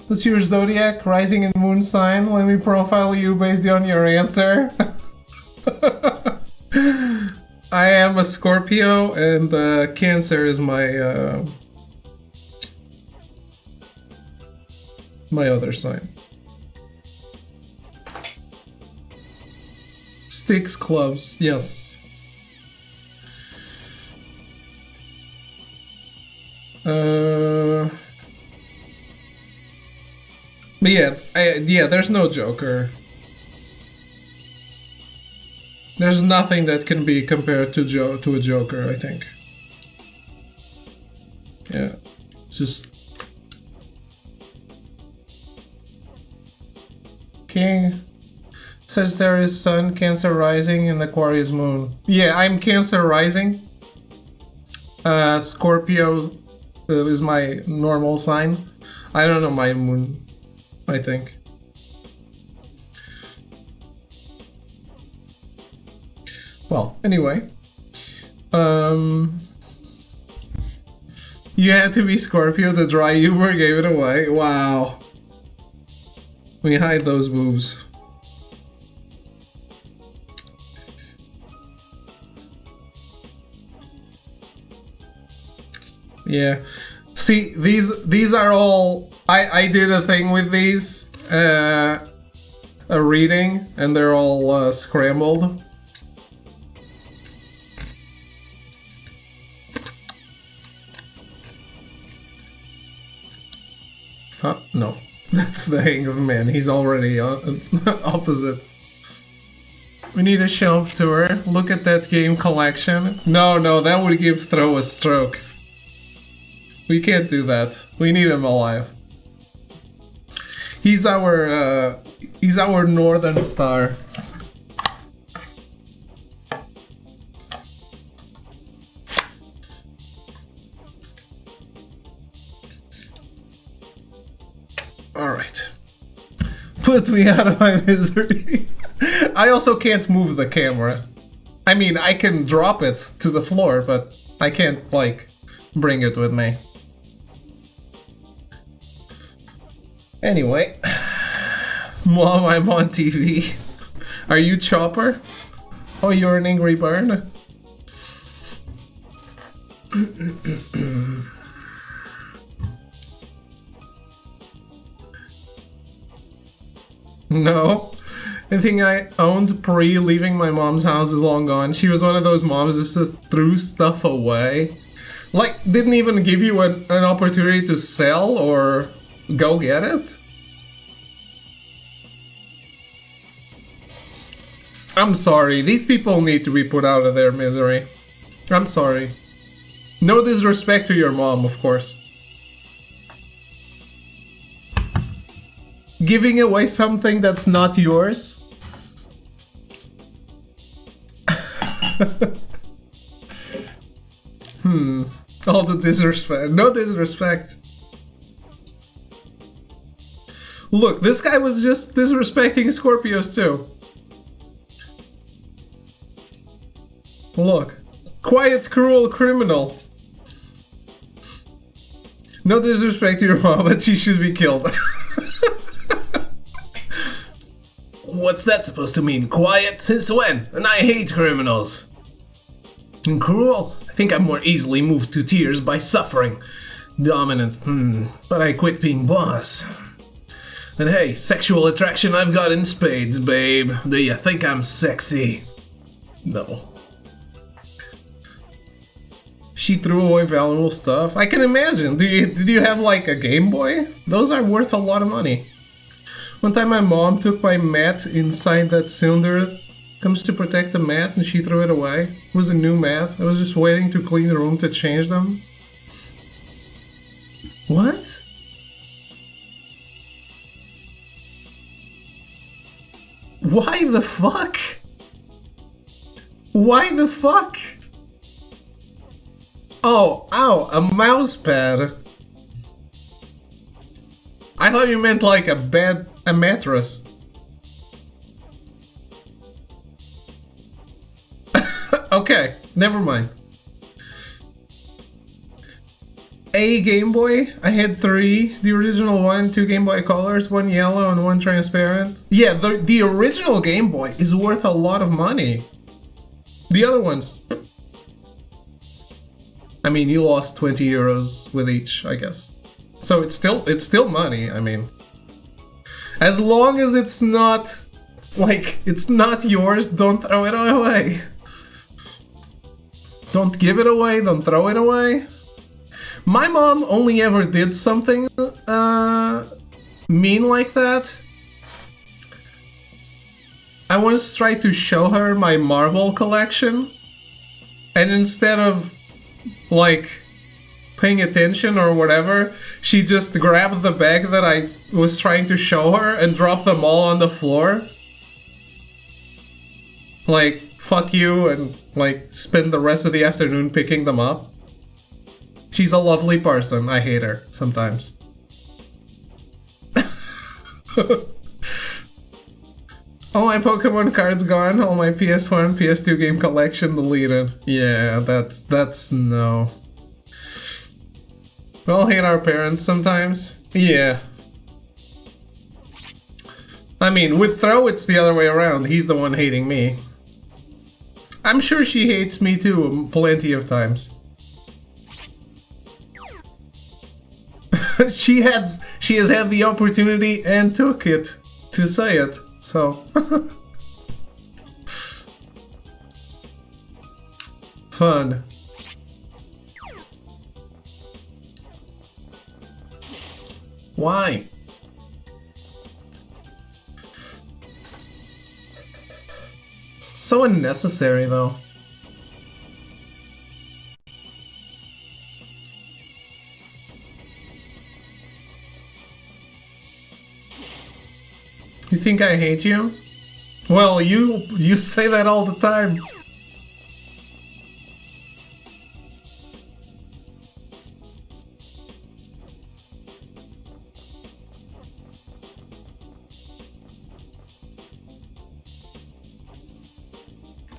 What's your zodiac, rising and moon sign? Let me profile you based on your answer. I am a Scorpio, and Cancer is my my other sign. Sticks, clubs, yes. But yeah, there's no Joker. There's nothing that can be compared to a Joker, I think. Yeah, just King, Sagittarius Sun, Cancer Rising, and Aquarius Moon. Yeah, I'm Cancer Rising. Scorpio is my normal sign. I don't know my moon, I think. Well, anyway. You had to be Scorpio, the dry humor gave it away. Wow. We hide those moves. Yeah. See, these are all... I did a thing with these. A reading, and they're all scrambled. Huh? No. That's the Hanged Man. He's already opposite. We need a shelf tour. Look at that game collection. No, that would give Throw a stroke. We can't do that. We need him alive. He's our Northern Star. Alright. Put me out of my misery. I also can't move the camera. I mean, I can drop it to the floor, but I can't, like, bring it with me. Anyway. Mom, I'm on TV. Are you Chopper? Oh, you're an angry bird? No. I think I owned pre-leaving my mom's house is long gone. She was one of those moms that just threw stuff away. Like, didn't even give you an opportunity to sell or go get it? I'm sorry, these people need to be put out of their misery. I'm sorry. No disrespect to your mom, of course. Giving away something that's not yours? All the disrespect. No disrespect. Look, this guy was just disrespecting Scorpios too. Look. Quiet, cruel criminal. No disrespect to your mom, but she should be killed. What's that supposed to mean? Quiet? Since when? And I hate criminals. And cruel? I think I'm more easily moved to tears by suffering. Dominant? But I quit being boss. And hey, sexual attraction I've got in spades, babe. Do you think I'm sexy? No. She threw away valuable stuff? I can imagine. Did you have like a Game Boy? Those are worth a lot of money. One time my mom took my mat inside that cylinder comes to protect the mat and she threw it away. It was a new mat. I was just waiting to clean the room to change them. What? Why the fuck? Why the fuck? Oh, ow, a mouse pad. I thought you meant like a mattress. Okay, never mind. A Game Boy? I had 3. The original one, 2 Game Boy Colors, 1 yellow and 1 transparent. Yeah, the original Game Boy is worth a lot of money. The other ones... I mean, you lost 20 euros with each, I guess. So it's still money, I mean. As long as it's not... like, it's not yours, don't throw it away. Don't give it away, don't throw it away. My mom only ever did something mean like that. I once tried to show her my marble collection, and instead of like paying attention or whatever, she just grabbed the bag that I was trying to show her and dropped them all on the floor. Like, fuck you, and like spend the rest of the afternoon picking them up. She's a lovely person. I hate her sometimes. All my Pokemon cards gone, all my PS1, PS2 game collection deleted. Yeah, that's no. We all hate our parents sometimes. Yeah. I mean, with Throw, it's the other way around. He's the one hating me. I'm sure she hates me too, plenty of times. She has had the opportunity and took it to say it, so. Fun. Why? So unnecessary, though. You think I hate you? Well, you say that all the time.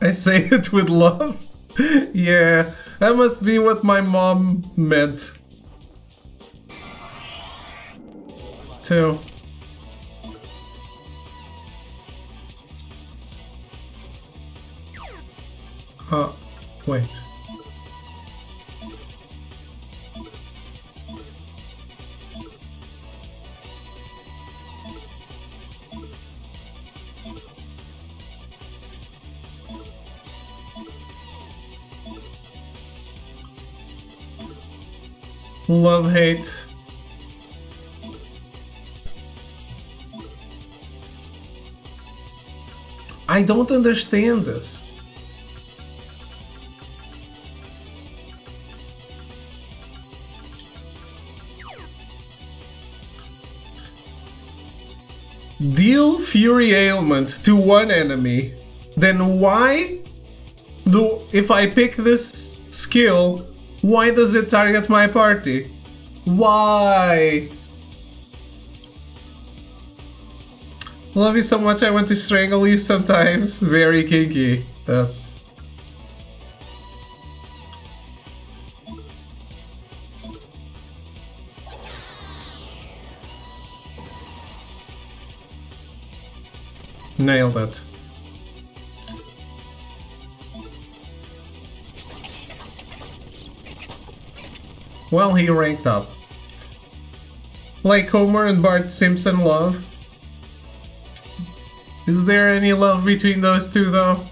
I say it with love? Yeah, that must be what my mom meant. Too. Wait. Love, hate. I don't understand this. Deal Fury Ailment to one enemy. Then why if I pick this skill, why does it target my party? Why? Love you so much I want to strangle you sometimes. Very kinky. Yes. Nailed it. Well, he ranked up. Like Homer and Bart Simpson love. Is there any love between those two, though?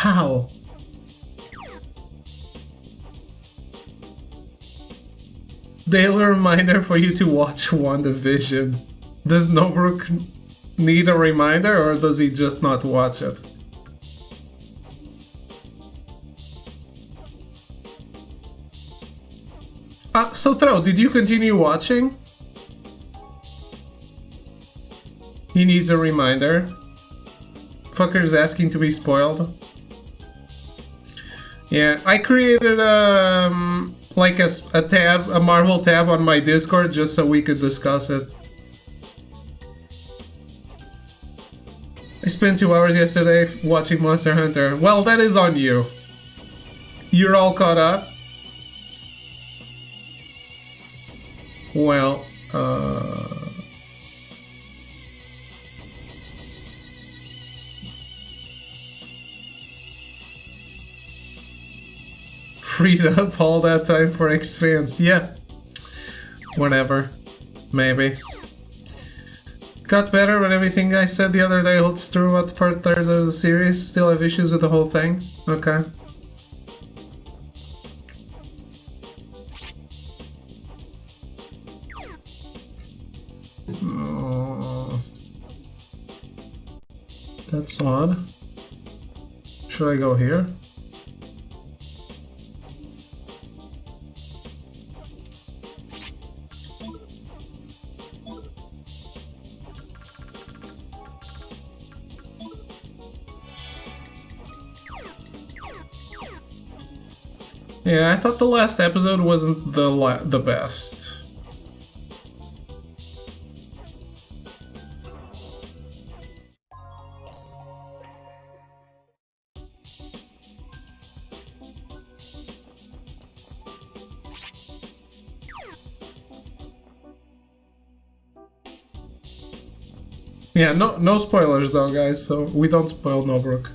Ow. Daily reminder for you to watch WandaVision. Does Nobrook need a reminder, or does he just not watch it? Sotro, did you continue watching? He needs a reminder. Fucker's asking to be spoiled. Yeah, I created like a tab, a Marvel tab on my Discord just so we could discuss it. I spent 2 hours yesterday watching Monster Hunter. Well, that is on you. You're all caught up? Well, freed up all that time for Expanse. Yeah. Whatever. Maybe. Got better, but everything I said the other day holds true about part 3rd of the series. Still have issues with the whole thing. Okay. That's odd. Should I go here? Yeah, I thought the last episode wasn't the best. Yeah, no spoilers though, guys, so we don't spoil Nobrook.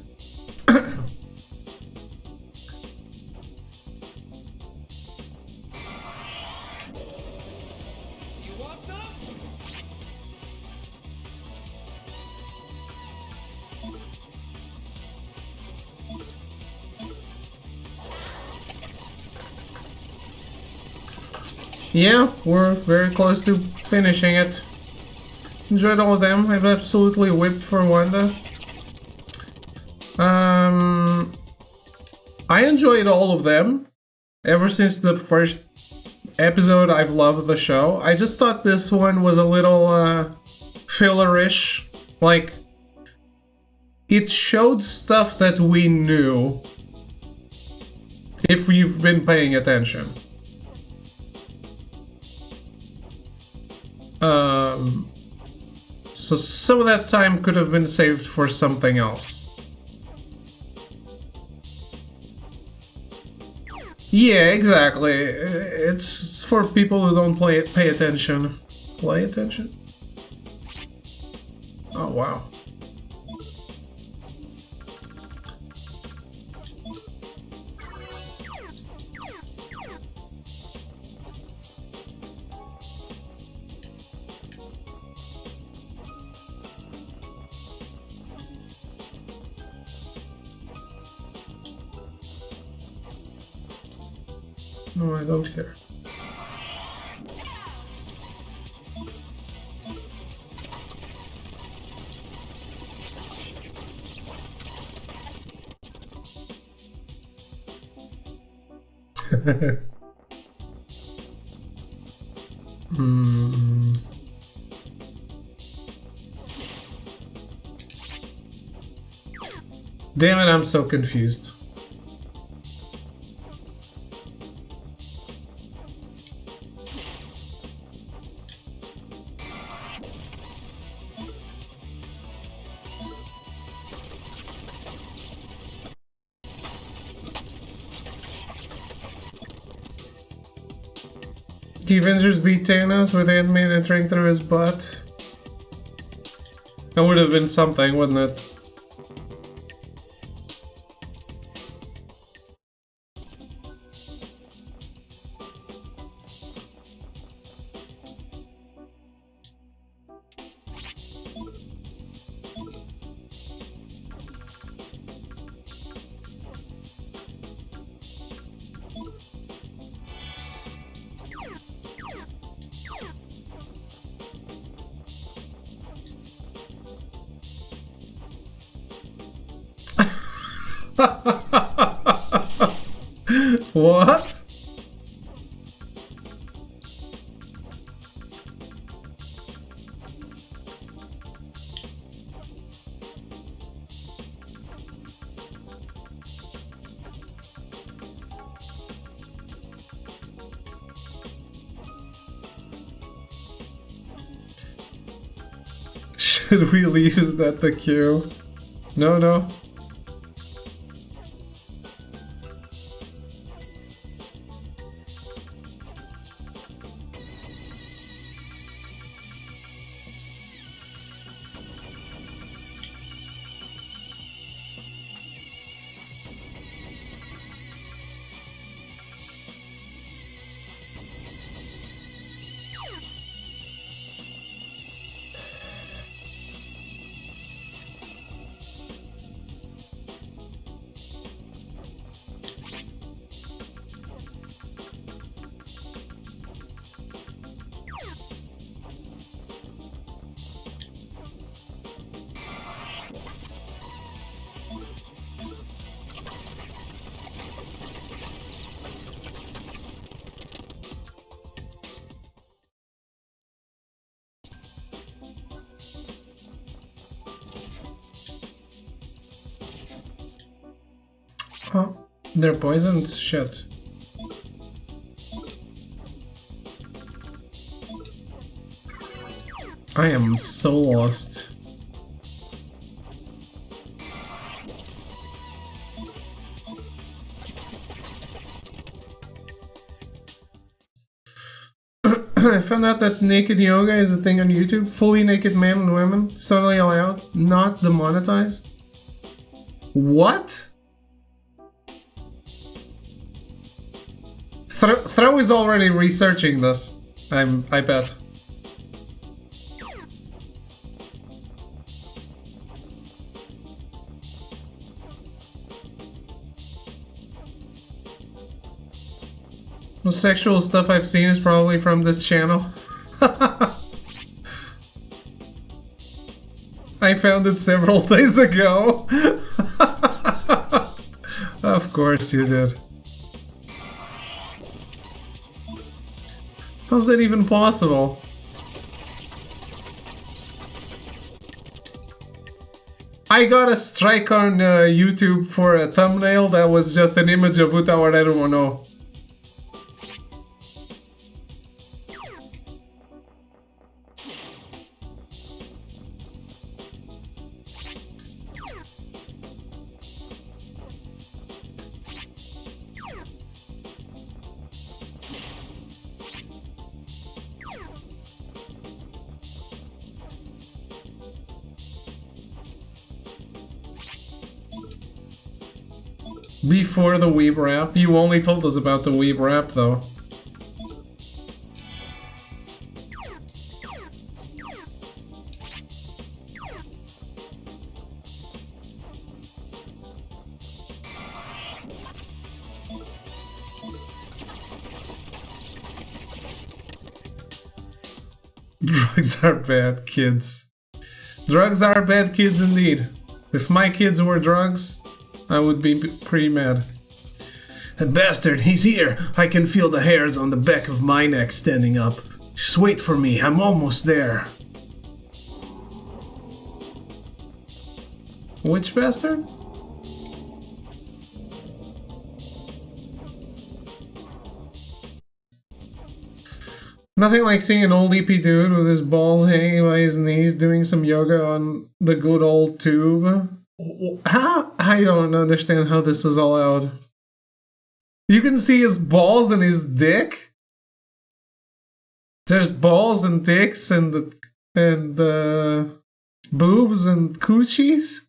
Yeah, we're very close to finishing it. Enjoyed all of them. I've absolutely whipped for Wanda. I enjoyed all of them. Ever since the first episode, I've loved the show. I just thought this one was a little fillerish. Like, it showed stuff that we knew if you've been paying attention. So some of that time could have been saved for something else. Yeah, exactly. It's for people who don't pay attention. Play attention? Oh, wow. No, I don't care. Damn it, I'm so confused. The Avengers beat Thanos with Ant-Man entering through his butt. That would have been something, wouldn't it? What? Should we use that the queue? No, no. Oh, they're poisoned? Shit. I am so lost. I found out that naked yoga is a thing on YouTube. Fully naked men and women. It's totally allowed. Not demonetized. What? Throw is already researching this. I bet. The sexual stuff I've seen is probably from this channel. I found it several days ago. Of course you did. How's that even possible? I got a strike on YouTube for a thumbnail that was just an image of Uta Mono. Before the weeb rap? You only told us about the weeb rap though. Drugs are bad, kids. Drugs are bad, kids indeed. If my kids were drugs, I would be pretty mad. That bastard, he's here! I can feel the hairs on the back of my neck standing up. Just wait for me, I'm almost there. Which bastard? Nothing like seeing an old EP dude with his balls hanging by his knees doing some yoga on the good old tube. How? I don't understand how this is allowed. You can see his balls and his dick? There's balls and dicks and boobs and coochies?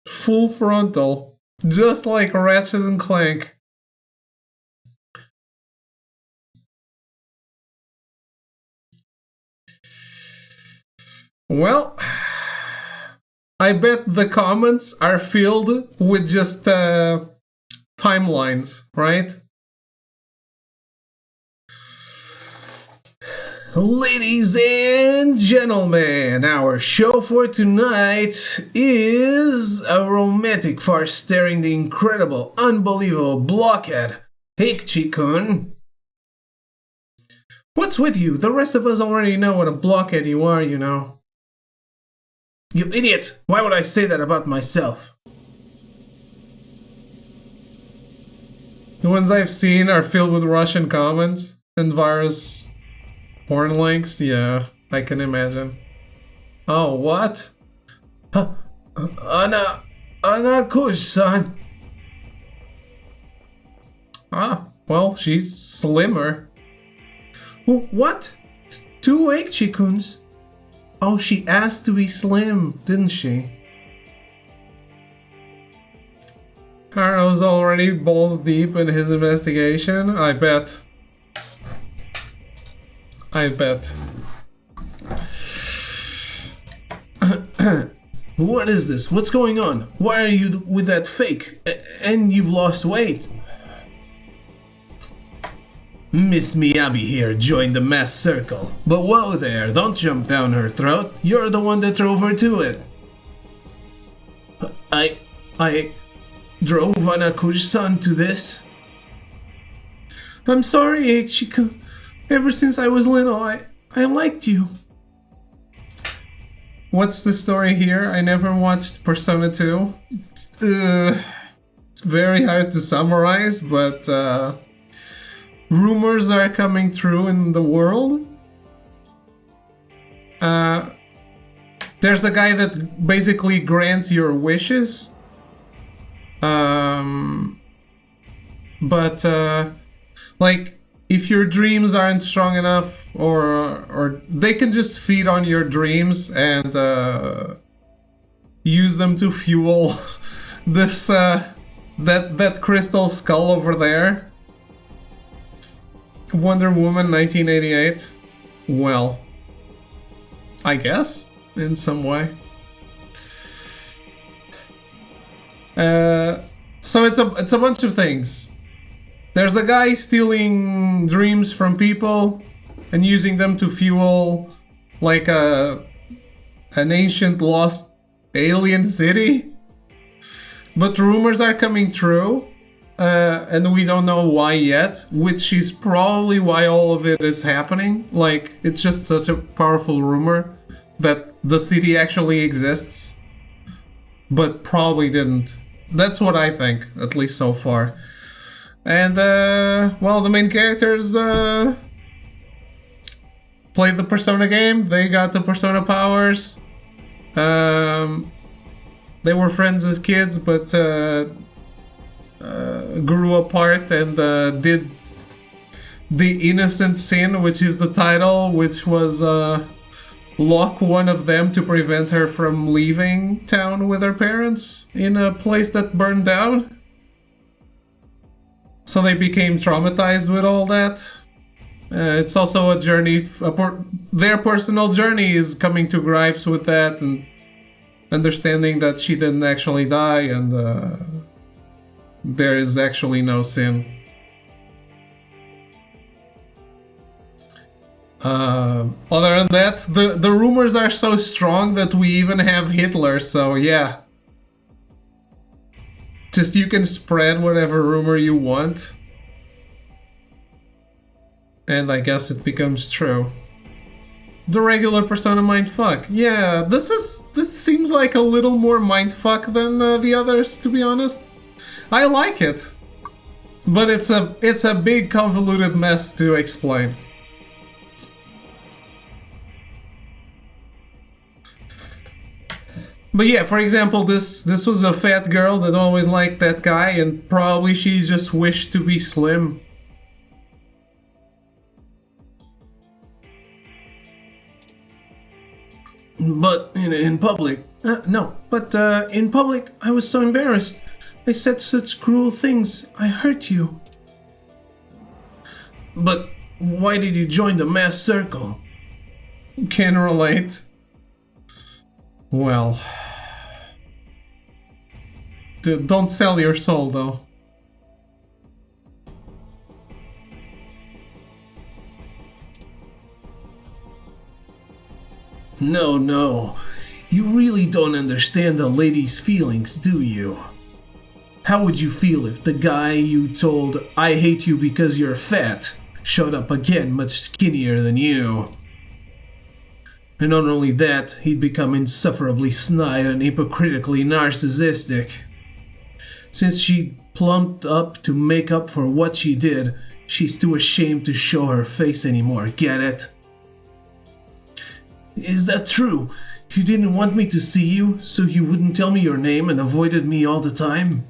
Full frontal. Just like Ratchet and Clank. Well, I bet the comments are filled with just timelines, right? Ladies and gentlemen, our show for tonight is a romantic farce starring the incredible, unbelievable blockhead, Hikchi-kun. What's with you? The rest of us already know what a blockhead you are, you know. You idiot! Why would I say that about myself? The ones I've seen are filled with Russian comments and virus porn links. Yeah, I can imagine. Oh, what? Anna Kush-san. Ah, well, she's slimmer. What? Two Hikchi-kuns? Oh, she asked to be slim, didn't she? Haru's already balls deep in his investigation, I bet. What is this? What's going on? Why are you with that fake? And you've lost weight. Miss Miyabi here joined the mass circle. But whoa there, don't jump down her throat. You're the one that drove her to it. I drove Anakush-san to this. I'm sorry, Ichiko. Ever since I was little, I liked you. What's the story here? I never watched Persona 2. It's very hard to summarize, but rumors are coming true in the world. There's a guy that basically grants your wishes. Like, if your dreams aren't strong enough, or they can just feed on your dreams and use them to fuel this that crystal skull over there. Wonder Woman 1988. Well, I guess in some way. So it's a bunch of things. There's a guy stealing dreams from people and using them to fuel like an ancient lost alien city. But rumors are coming true, and we don't know why yet, which is probably why all of it is happening. Like, it's just such a powerful rumor that the city actually exists, but probably didn't. That's what I think, at least so far. And, well, the main characters played the Persona game. They got the Persona powers. They were friends as kids, but grew apart and did the innocent sin, which is the title, which was lock one of them to prevent her from leaving town with her parents in a place that burned down. So they became traumatized with all that. It's also a journey, their personal journey is coming to gripes with that and understanding that she didn't actually die and there is actually no sin. Other than that, the rumors are so strong that we even have Hitler, so yeah. Just you can spread whatever rumor you want. And I guess it becomes true. The regular Persona mindfuck. Yeah, this seems like a little more mindfuck than the others, to be honest. I like it. But it's a big convoluted mess to explain. But yeah, for example, this was a fat girl that always liked that guy, and probably she just wished to be slim. But in public, in public, I was so embarrassed. I said such cruel things. I hurt you. But why did you join the mass circle? Can relate. Well, don't sell your soul, though. No, no. You really don't understand a lady's feelings, do you? How would you feel if the guy you told, "I hate you because you're fat," showed up again much skinnier than you? And not only that, he'd become insufferably snide and hypocritically narcissistic. Since she plumped up to make up for what she did, she's too ashamed to show her face anymore, get it? Is that true? You didn't want me to see you, so you wouldn't tell me your name and avoided me all the time?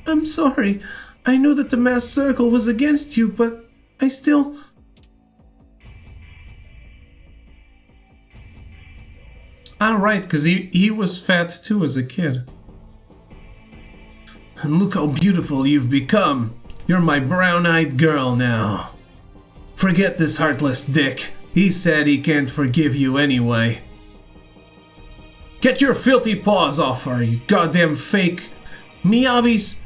I'm sorry. I know that the mass circle was against you, but I still... Ah, right, because he was fat too as a kid. And look how beautiful you've become. You're my brown-eyed girl now. Forget this heartless dick. He said he can't forgive you anyway. Get your filthy paws off her, you goddamn fake. Miyabi's...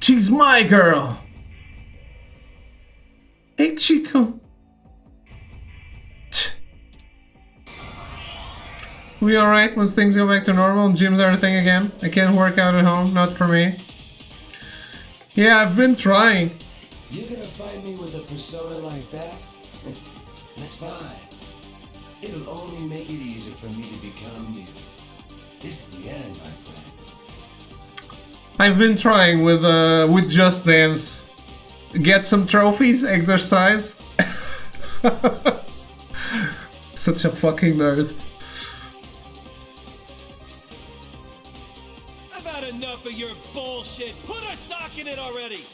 She's my girl. Hey, Chico. We alright once things go back to normal and gyms are a thing again? I can't work out at home, not for me. Yeah, I've been trying. You're gonna find me with a persona like that? That's fine. It'll only make it easier for me to become you. This is the end, my friend. I've been trying with Just Dance. Get some trophies, exercise. Such a fucking nerd. I've had enough of your bullshit. Put a sock in it already.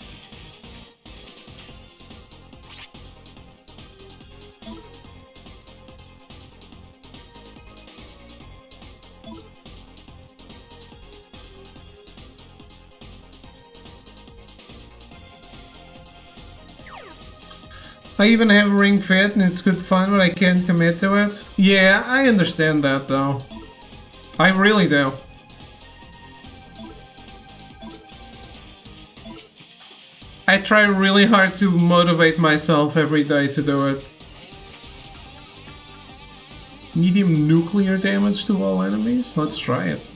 I even have Ring Fit and it's good fun, but I can't commit to it. Yeah, I understand that though. I really do. I try really hard to motivate myself every day to do it. Medium nuclear damage to all enemies? Let's try it.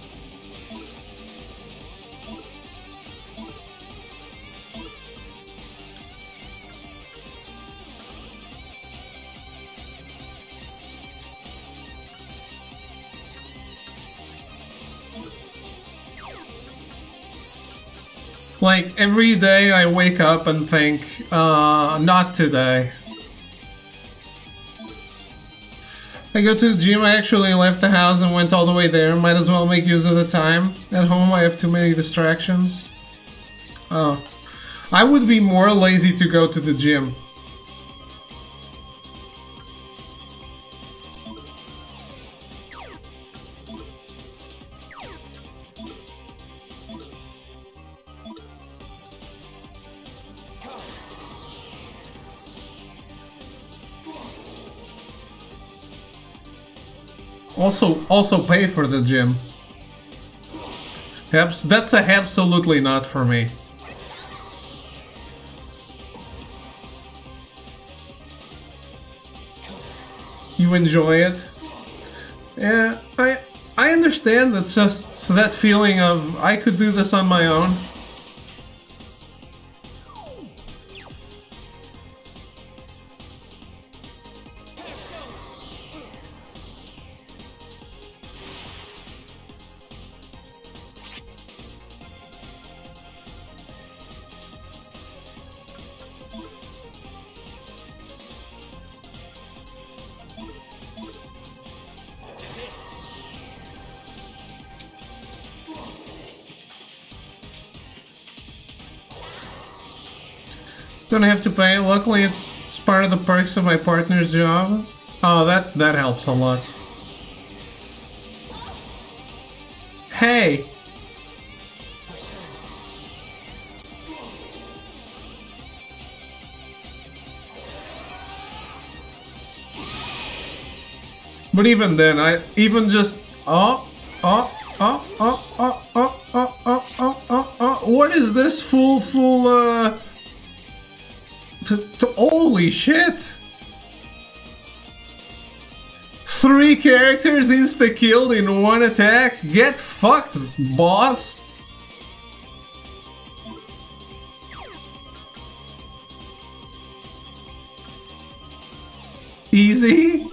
Like, every day I wake up and think, not today. I go to the gym, I actually left the house and went all the way there. Might as well make use of the time. At home I have too many distractions. Oh. I would be more lazy to go to the gym. Also pay for the gym. That's absolutely not for me. You enjoy it? Yeah, I understand. That's just that feeling of I could do this on my own. Don't have to pay. Luckily, it's part of the perks of my partner's job. Oh, that helps a lot. Hey! But even then, what is this holy shit! 3 characters insta-killed in one attack? Get fucked, boss! Easy?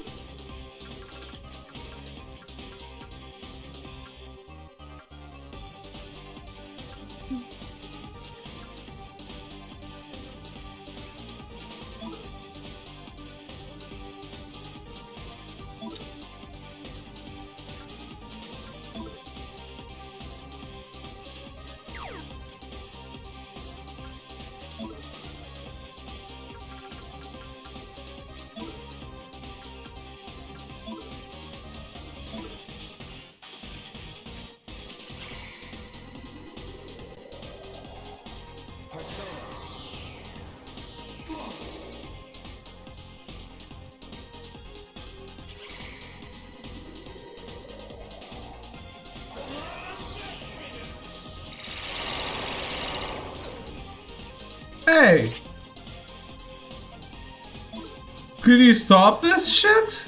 Hey! Could you stop this shit?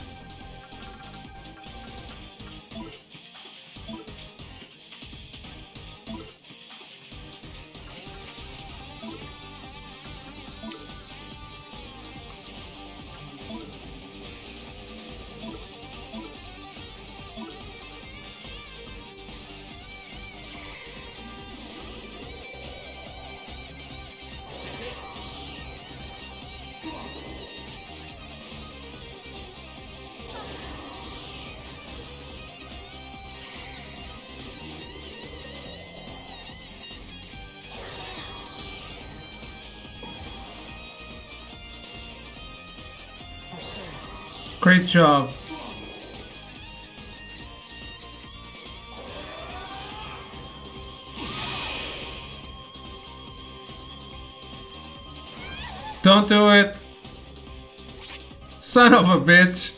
Great job. Don't do it. Son of a bitch.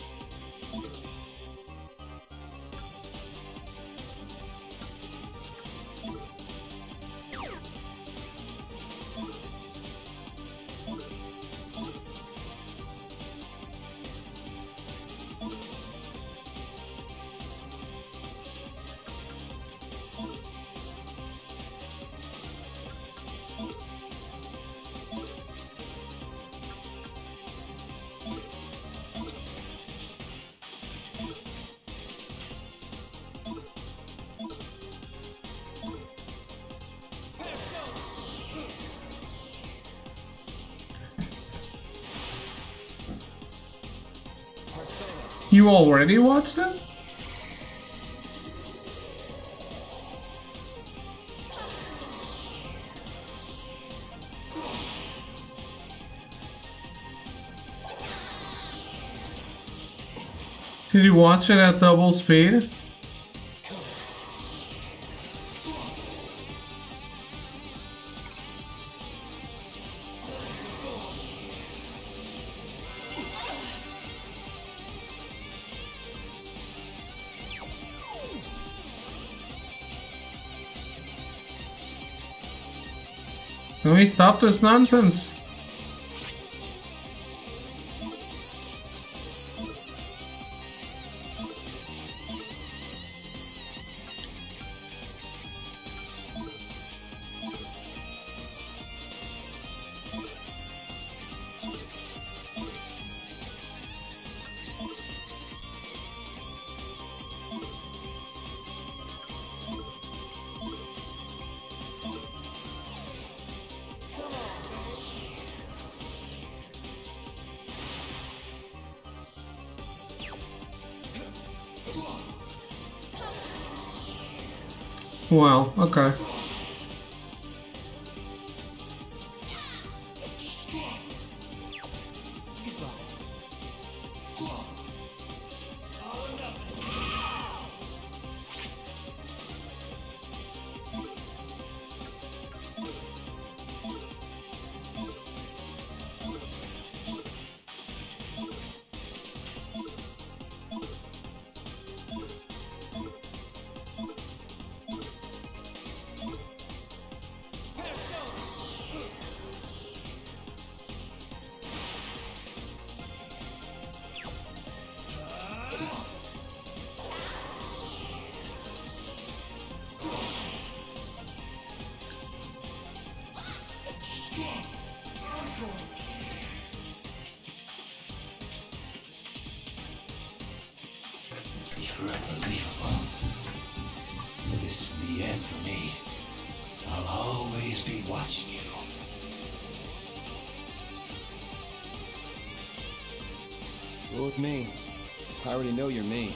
You already watched it? Did you watch it at double speed? Can we stop this nonsense? Well, okay. unbelievable. But this is the end for me. I'll always be watching you. Go with me. I already know you're me.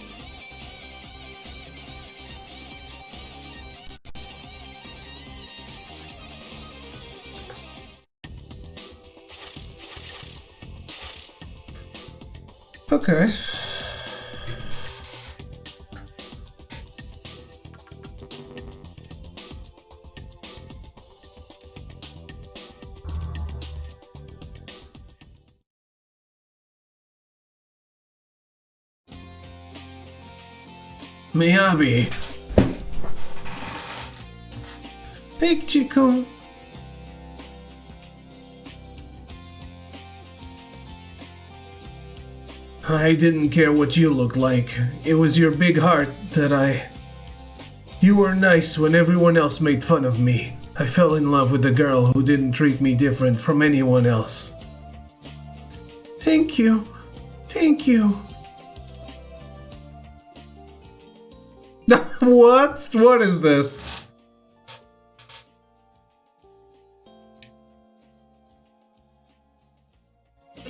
Okay. Miyabi. Hey, Chico. I didn't care what you looked like. It was your big heart that You were nice when everyone else made fun of me. I fell in love with a girl who didn't treat me different from anyone else. Thank you. Thank you. What? What is this?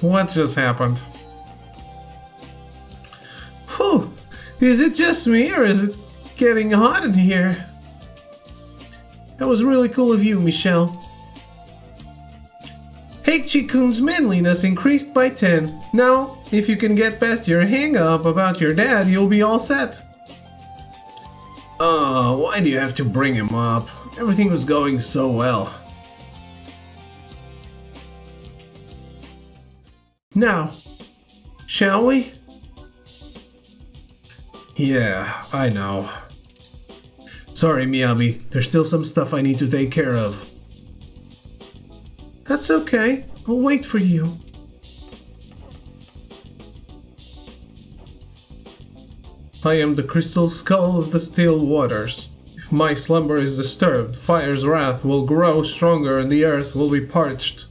What just happened? Whew. Is it just me or is it getting hot in here? That was really cool of you, Michelle. Heichi-kun's manliness increased by 10. Now, if you can get past your hang-up about your dad, you'll be all set. Why do you have to bring him up? Everything was going so well. Now, shall we? Yeah, I know. Sorry, Miyabi. There's still some stuff I need to take care of. That's okay. I'll wait for you. I am the crystal skull of the still waters. If my slumber is disturbed, fire's wrath will grow stronger and the earth will be parched.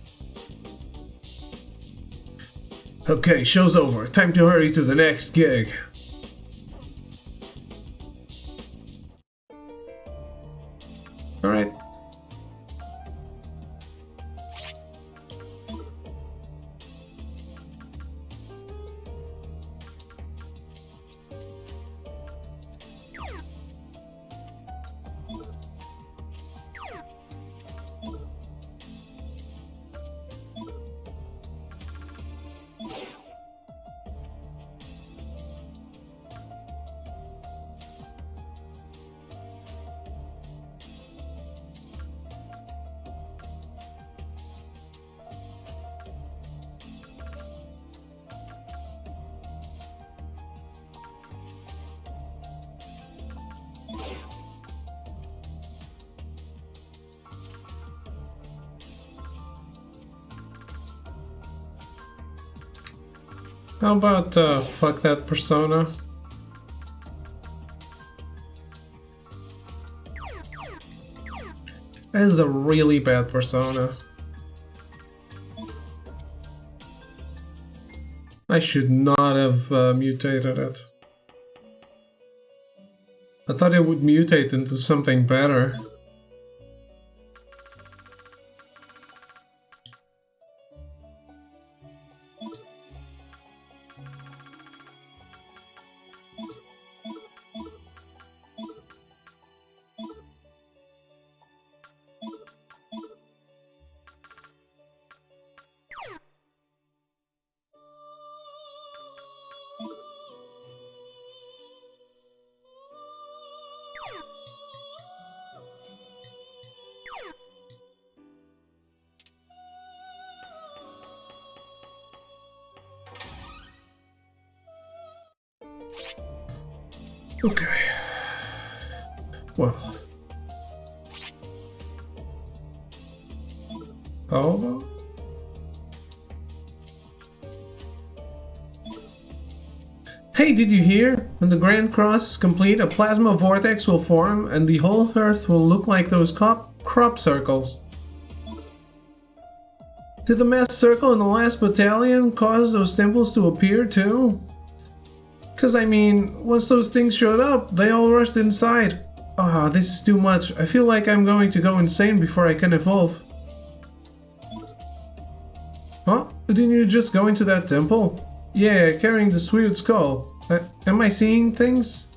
Okay, show's over. Time to hurry to the next gig. Alright. How about, fuck that persona? That is a really bad persona. I should not have mutated it. I thought it would mutate into something better. Okay. Well. How about? Hey, did you hear? When the Grand Cross is complete, a plasma vortex will form and the whole Earth will look like those crop circles. Did the mass circle in the last battalion cause those temples to appear too? Cause I mean, once those things showed up, they all rushed inside. Ah, this is too much. I feel like I'm going to go insane before I can evolve. Huh? Didn't you just go into that temple? Yeah, carrying this weird skull. Am I seeing things?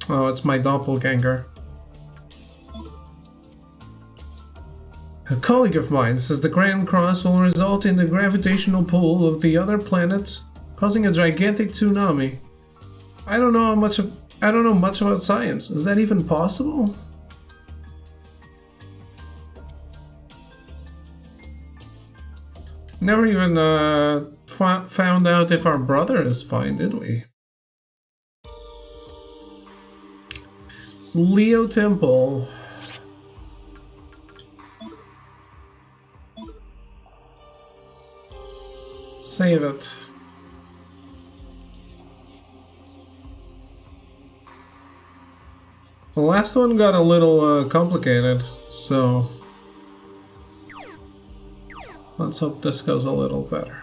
Oh, it's my doppelganger. A colleague of mine says the Grand Cross will result in the gravitational pull of the other planets, causing a gigantic tsunami. I don't know much about science. Is that even possible? Never even found out if our brother is fine, did we? Leo Temple. Save it. The last one got a little complicated, so let's hope this goes a little better.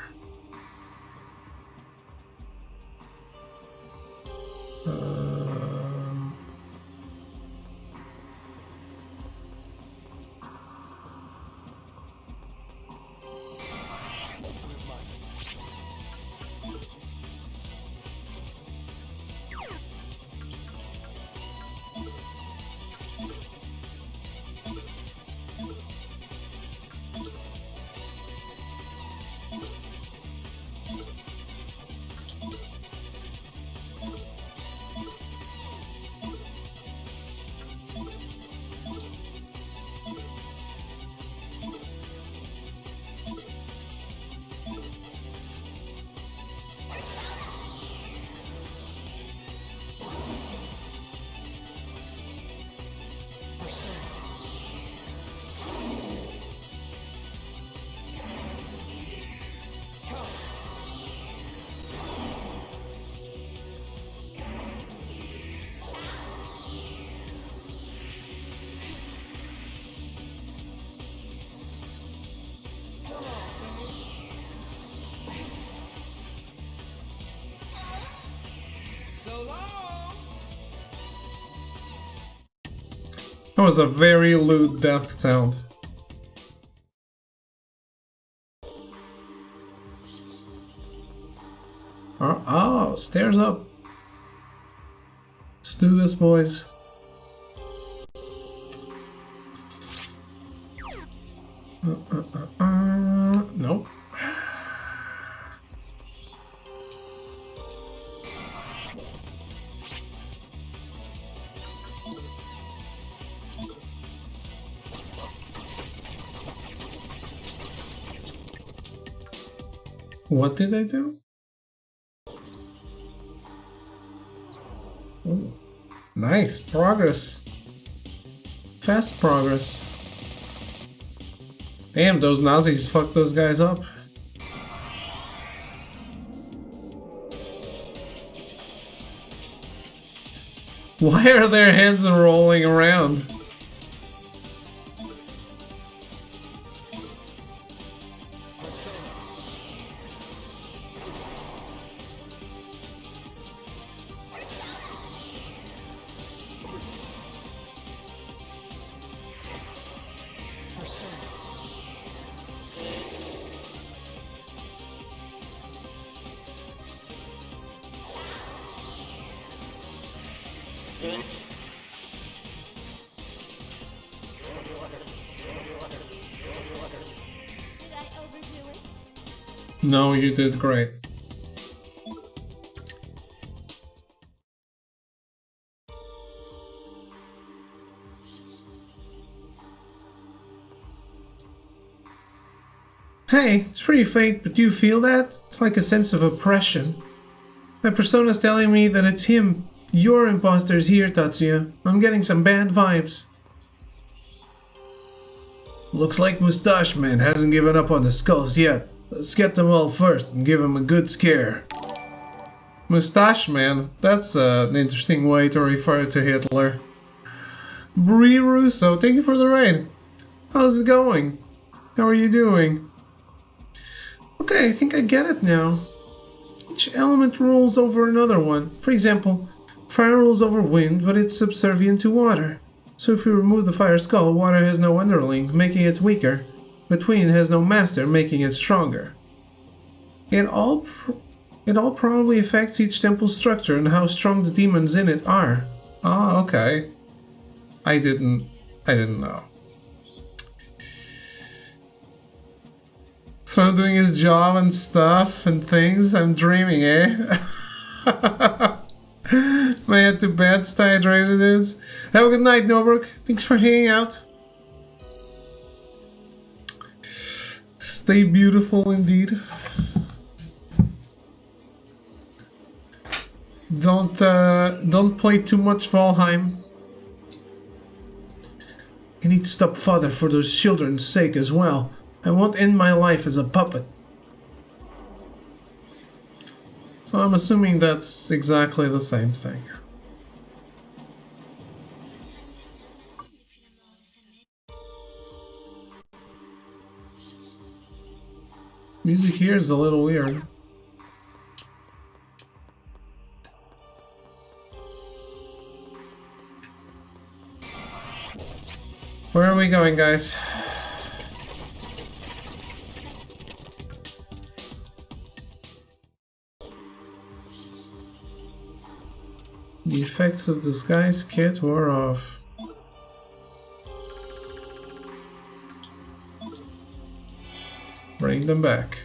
That was a very lewd death sound. Oh, stairs up. Let's do this, boys. Nope. What did I do? Ooh, nice progress. Fast progress. Damn, those Nazis fucked those guys up. Why are their heads rolling around? No, you did great. Hey, it's pretty faint, but do you feel that? It's like a sense of oppression. My persona's telling me that it's him. Your imposter's here, Tatsuya. I'm getting some bad vibes. Looks like Mustache Man hasn't given up on the skulls yet. Let's get them all first and give him a good scare. Mustache Man? That's an interesting way to refer to Hitler. Brie Russo, thank you for the raid. How's it going? How are you doing? Okay, I think I get it now. Each element rules over another one. For example, fire rules over wind, but it's subservient to water. So if you remove the fire skull, water has no underling, making it weaker, but wind has no master, making it stronger. It all probably affects each temple's structure and how strong the demons in it are. Ah, okay. I didn't know. So doing his job and stuff and things, I'm dreaming, eh? My head to bed, stay hydrated is. Have a good night, Norbrook. Thanks for hanging out. Stay beautiful indeed. Don't play too much Valheim. I need to stop father for those children's sake as well. I won't end my life as a puppet. So I'm assuming that's exactly the same thing. Music here is a little weird. Where are we going, guys? The effects of this guy's kit wore off. Bring them back.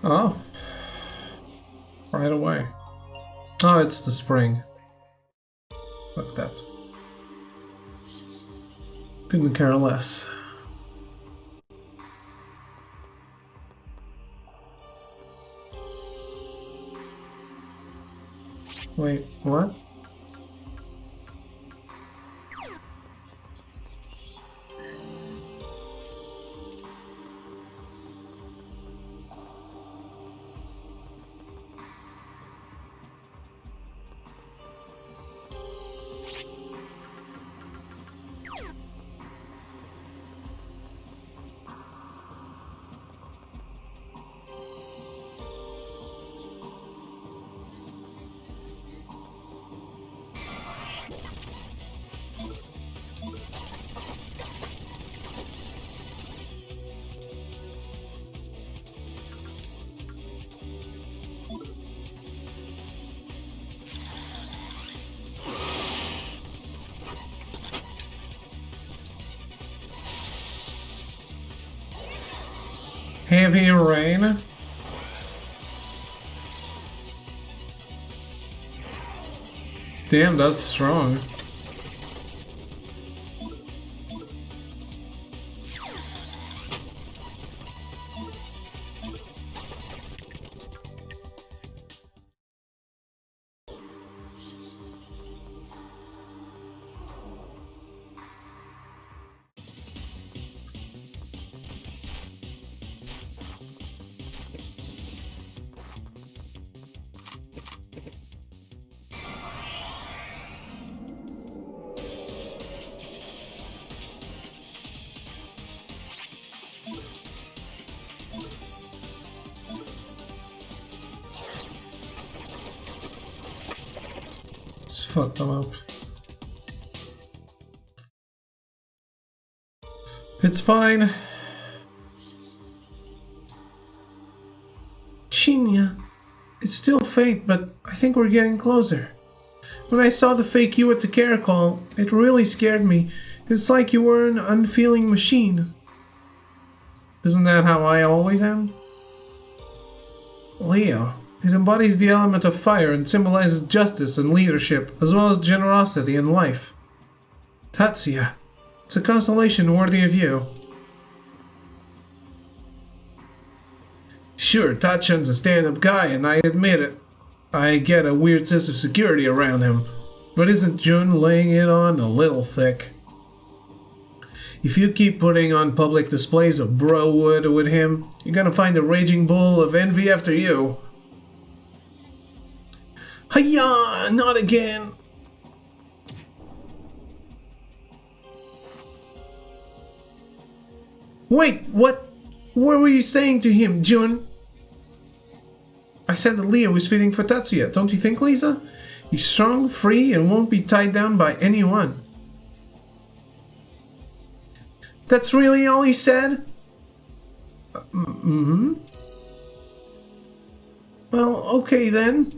Oh. Right away. Oh, it's the spring. Look at that. Couldn't care less. Wait, what? Heavy rain. Damn, that's strong. Just fuck them up. It's fine. Chinya. It's still fate, but I think we're getting closer. When I saw the fake you at the caracol, it really scared me. It's like you were an unfeeling machine. Isn't that how I always am? Leo. It embodies the element of fire and symbolizes justice and leadership, as well as generosity and life. Tatsuya. It's a constellation worthy of you. Sure, Tachan's a stand-up guy, and I admit it. I get a weird sense of security around him. But isn't Jun laying it on a little thick? If you keep putting on public displays of browood with him, you're gonna find a raging bull of envy after you. Hiya! Not again! Wait, what? What were you saying to him, Jun? I said that Leo was fitting for Tatsuya, don't you think, Lisa? He's strong, free, and won't be tied down by anyone. That's really all he said? Mm-hmm. Well, okay then.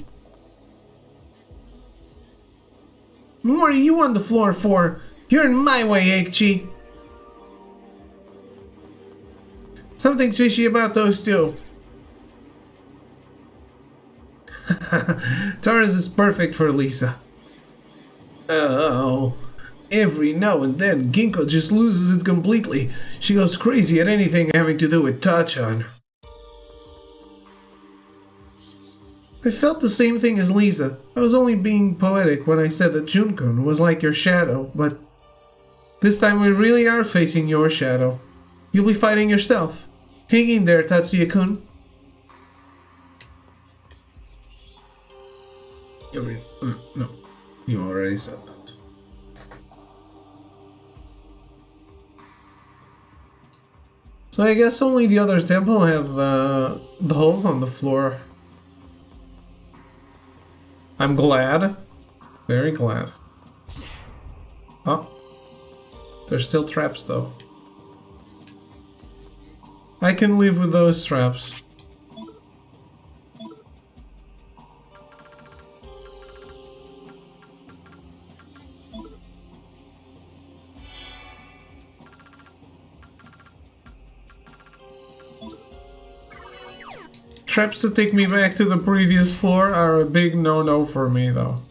What are you on the floor for? You're in my way, Eikichi. Something's fishy about those two. Taurus is perfect for Lisa. Oh, every now and then Ginkgo just loses it completely. She goes crazy at anything having to do with Tachan. I felt the same thing as Lisa. I was only being poetic when I said that Junkun was like your shadow, but this time we really are facing your shadow. You'll be fighting yourself. Hang in there, Tatsuya-kun. No, you already said that. So I guess only the other temple have the holes on the floor. I'm glad. Very glad. Oh. There's still traps though. I can live with those traps. Traps that take me back to the previous floor are a big no-no for me, though.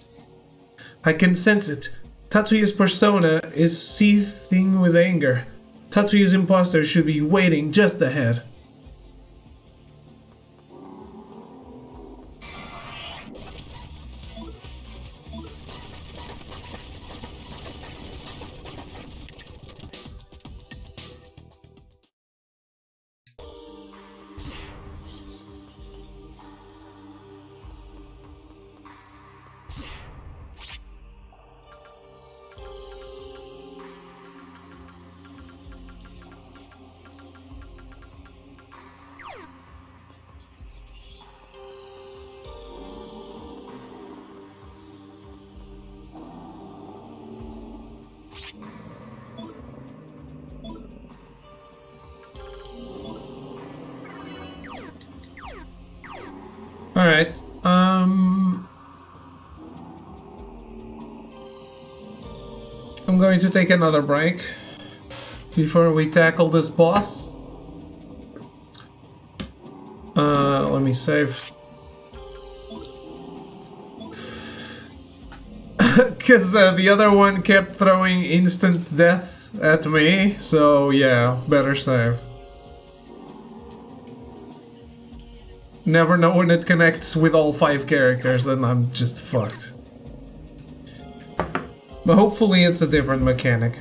I can sense it. Tatsuya's persona is seething with anger. Tatsuya's imposter should be waiting just ahead. Alright, I'm going to take another break before we tackle this boss. Let me save. Because the other one kept throwing instant death at me, so yeah, better save. Never know when it connects with all 5 characters, and I'm just fucked. But hopefully it's a different mechanic.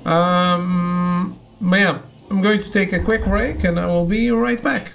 Yeah, I'm going to take a quick break, and I will be right back.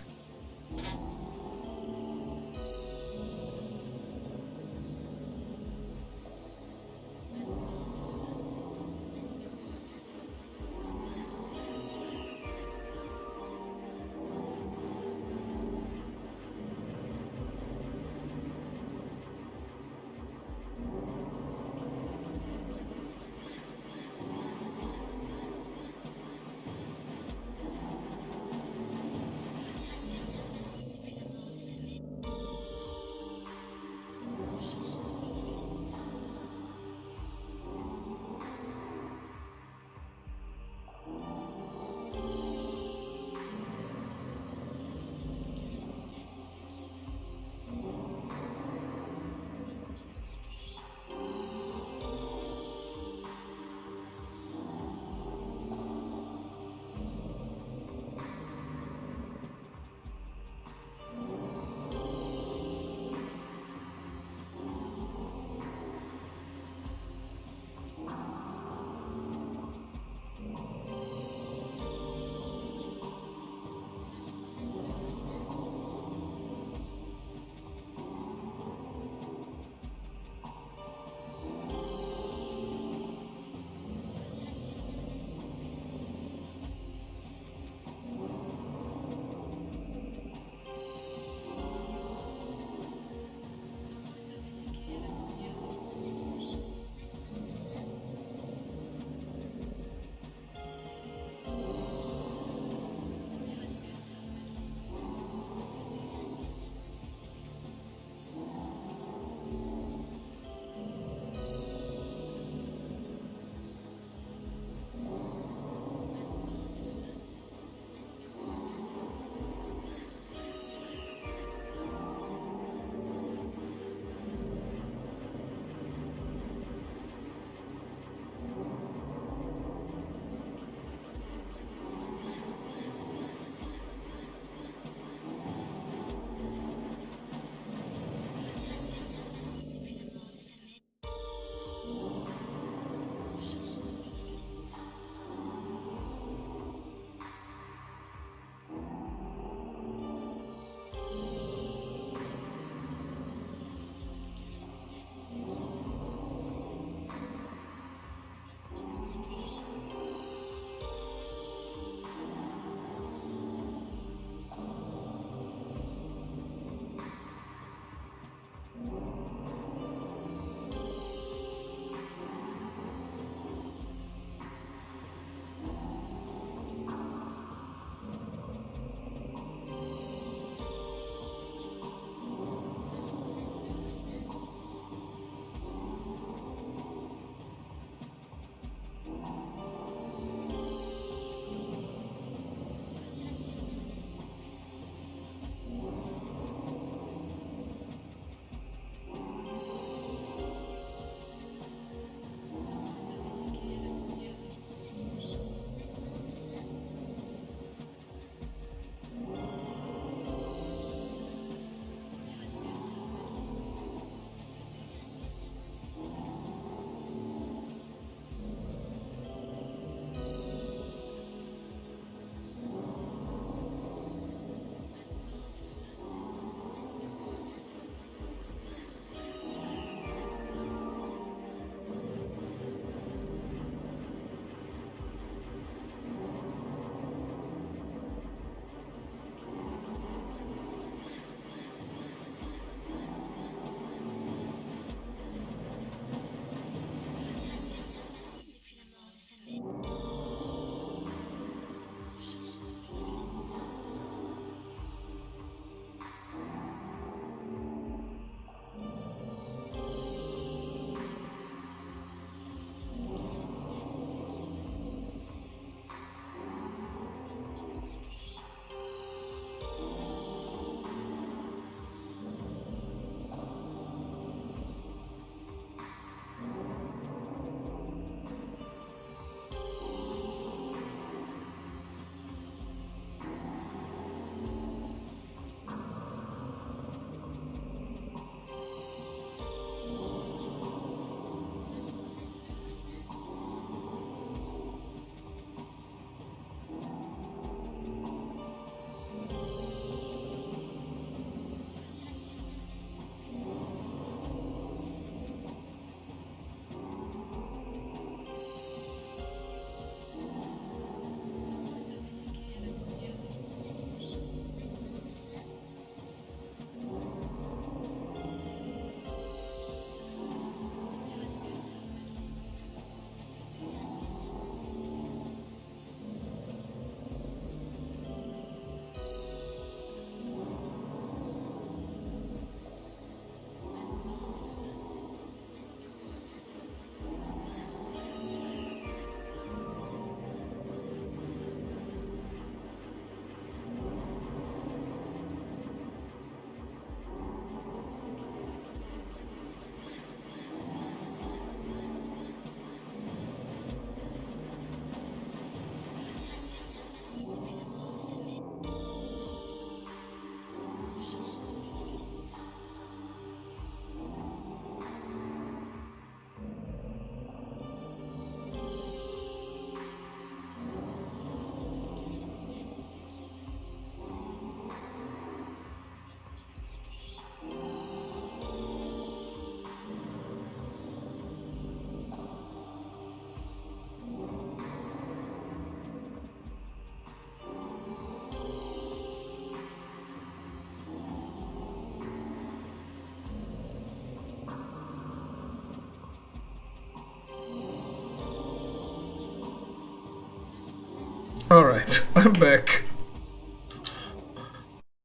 Alright, I'm back.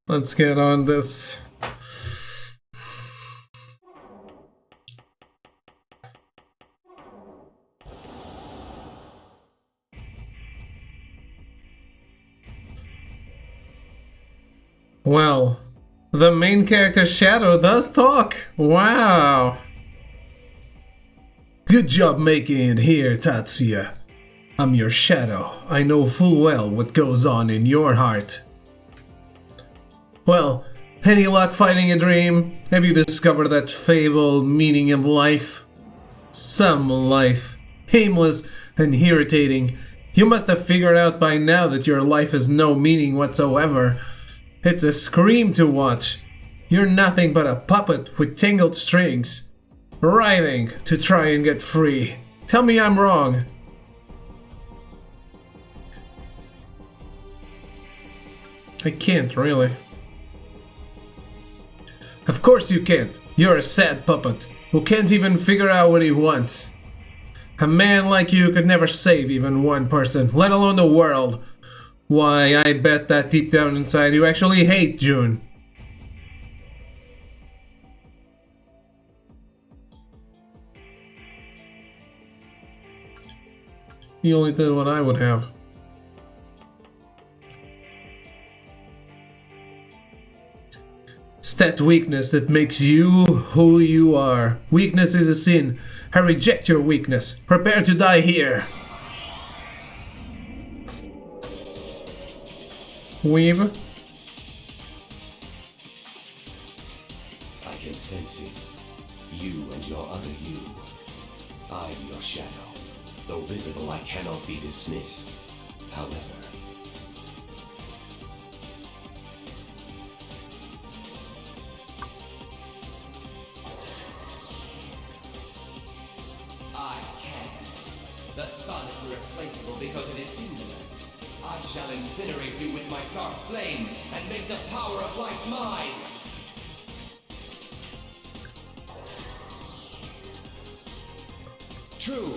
Let's get on this. Well, the main character Shadow does talk. Wow. Good job making it here, Tatsuya. I'm your shadow. I know full well what goes on in your heart. Well, any luck fighting a dream? Have you discovered that fabled meaning of life? Some life. Aimless and irritating. You must have figured out by now that your life has no meaning whatsoever. It's a scream to watch. You're nothing but a puppet with tangled strings, writhing to try and get free. Tell me I'm wrong. I can't, really. Of course you can't. You're a sad puppet who can't even figure out what he wants. A man like you could never save even one person, let alone the world. Why, I bet that deep down inside you actually hate June. You only did what I would have. It's that weakness that makes you who you are. Weakness is a sin. I reject your weakness. Prepare to die here. Weave. I can sense it. You and your other you. I'm your shadow. Though visible, I cannot be dismissed. However, I can. The sun is irreplaceable because it is singular. I shall incinerate you with my dark flame and make the power of life mine. True,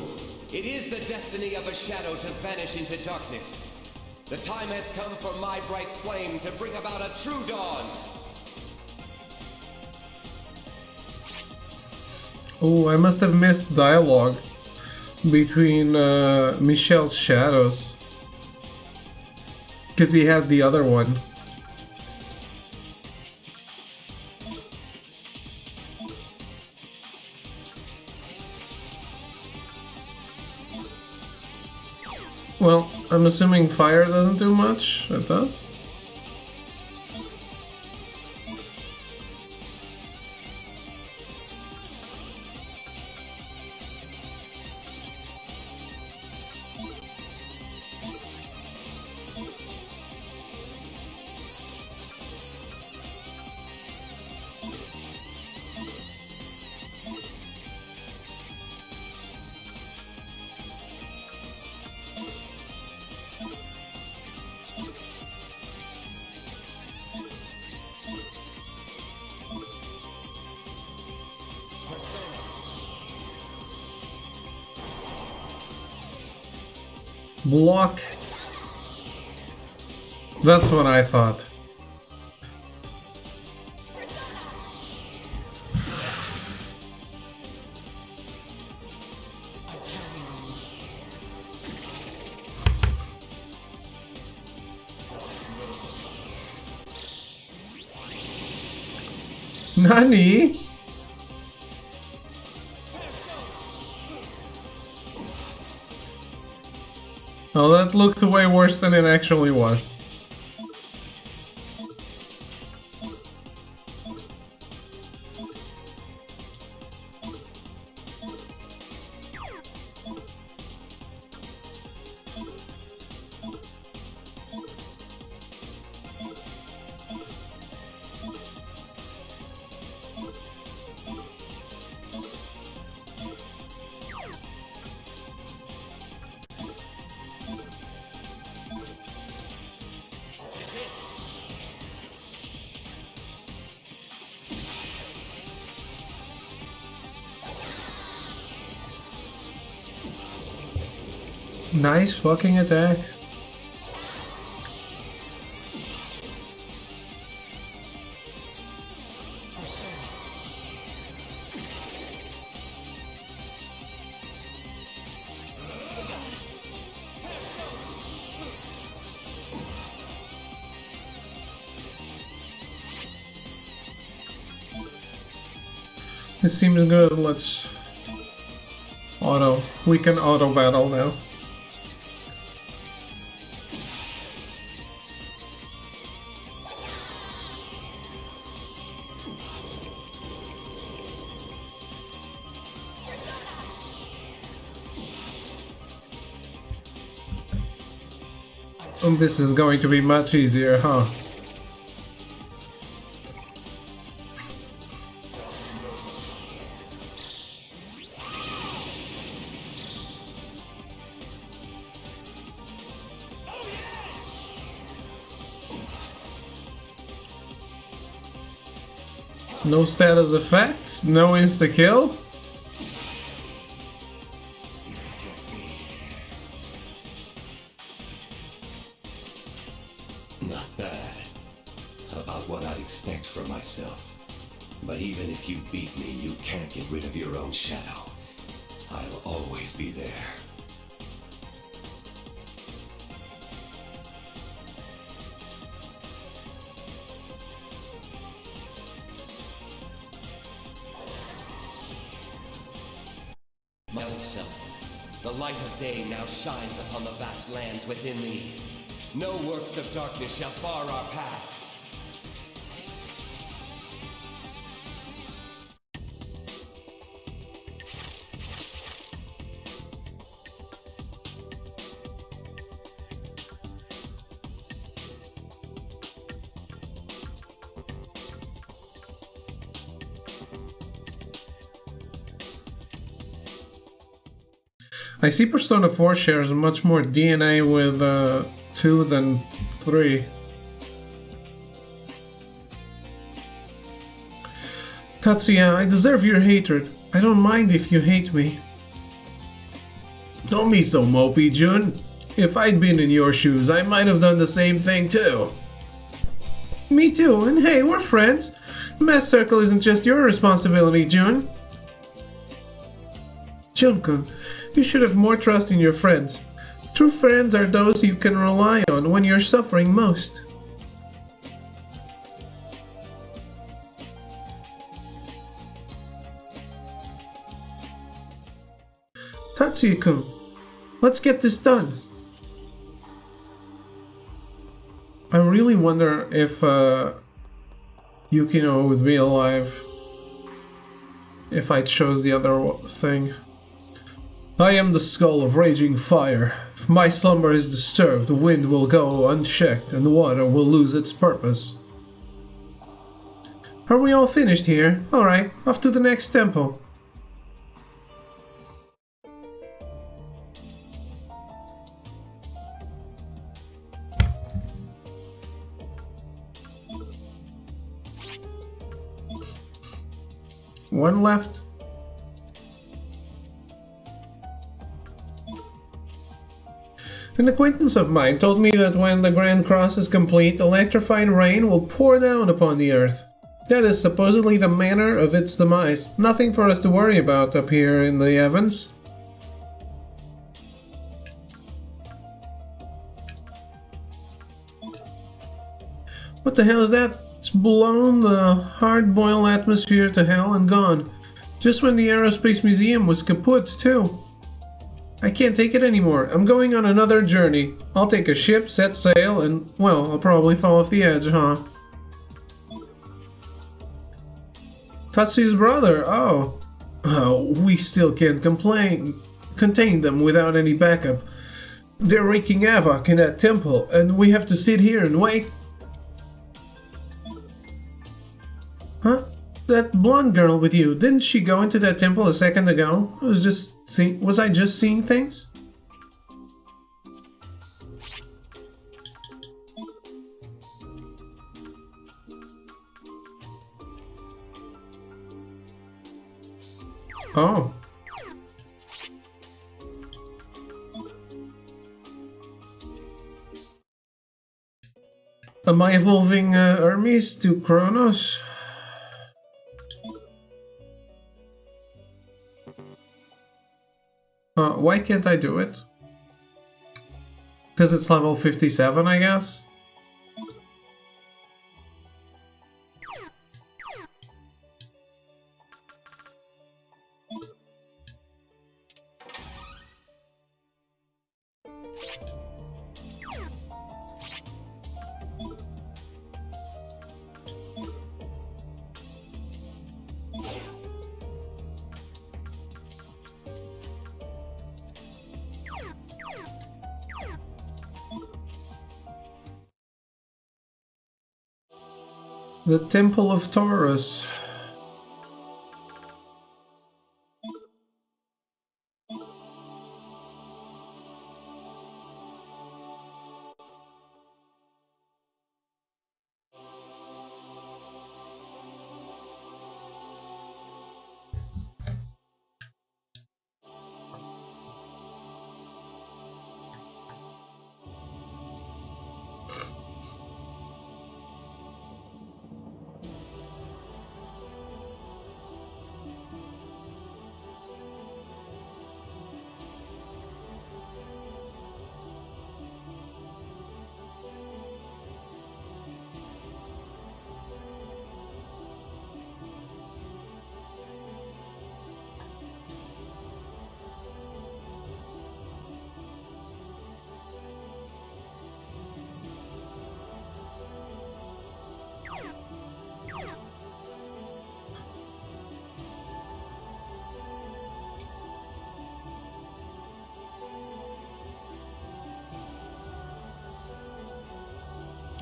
it is the destiny of a shadow to vanish into darkness. The time has come for my bright flame to bring about a true dawn. Oh, I must have missed dialogue between Michelle's shadows. Because he had the other one. Well, I'm assuming fire doesn't do much. It does? Block. That's what I thought. Nani? Oh, that looked way worse than it actually was. Nice fucking attack. This seems good. Let's auto. We can auto battle now. And this is going to be much easier, huh? No status effects, no insta-kill. Not bad. About what I'd expect from myself. But even if you beat me, you can't get rid of your own shadow. I'll always be there. My own self. The light of day now shines upon the vast lands within me. No works of darkness shall bar our path. I see Persona 4 shares much more DNA with 2 than 3. Tatsuya, I deserve your hatred. I don't mind if you hate me. Don't be so mopey, Jun. If I'd been in your shoes, I might have done the same thing too. Me too, and hey, we're friends. The mass circle isn't just your responsibility, Jun. Jun-kun, you should have more trust in your friends. True friends are those you can rely on when you're suffering most. Tatsuya-kun, let's get this done. I really wonder if Yukino would be alive if I chose the other thing. I am the skull of raging fire. If my slumber is disturbed, the wind will go unchecked and the water will lose its purpose. Are we all finished here? Alright, off to the next temple. One left. An acquaintance of mine told me that when the Grand Cross is complete, electrifying rain will pour down upon the earth. That is supposedly the manner of its demise. Nothing for us to worry about up here in the heavens. What the hell is that? It's blown the hard-boiled atmosphere to hell and gone. Just when the Aerospace Museum was kaput, too. I can't take it anymore. I'm going on another journey. I'll take a ship, set sail, and, well, I'll probably fall off the edge, huh? Tatsuya's brother, oh. Oh, we still can't contain them without any backup. They're wreaking havoc in that temple, and we have to sit here and wait. Huh? That blonde girl with you, didn't she go into that temple a second ago? Was I just seeing things? Oh. Am I evolving Hermes to Kronos? Why can't I do it? Because it's level 57, I guess? The Temple of Taurus.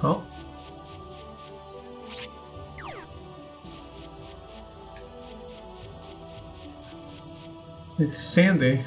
Oh. It's Sandy.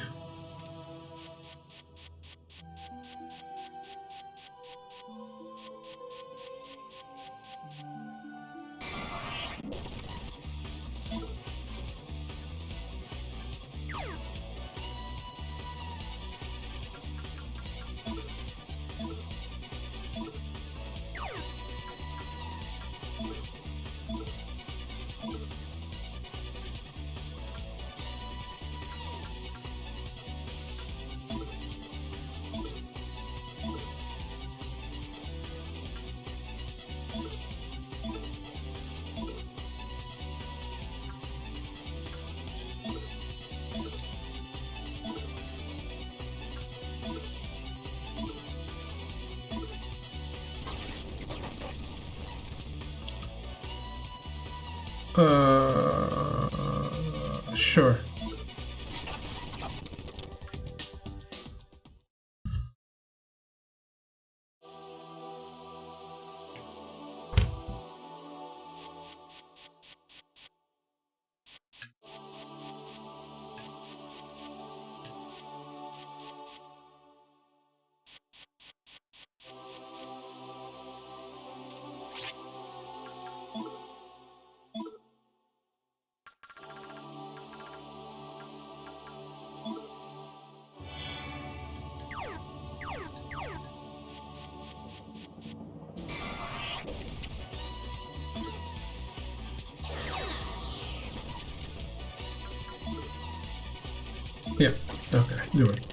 Sure. Yeah, okay, do it.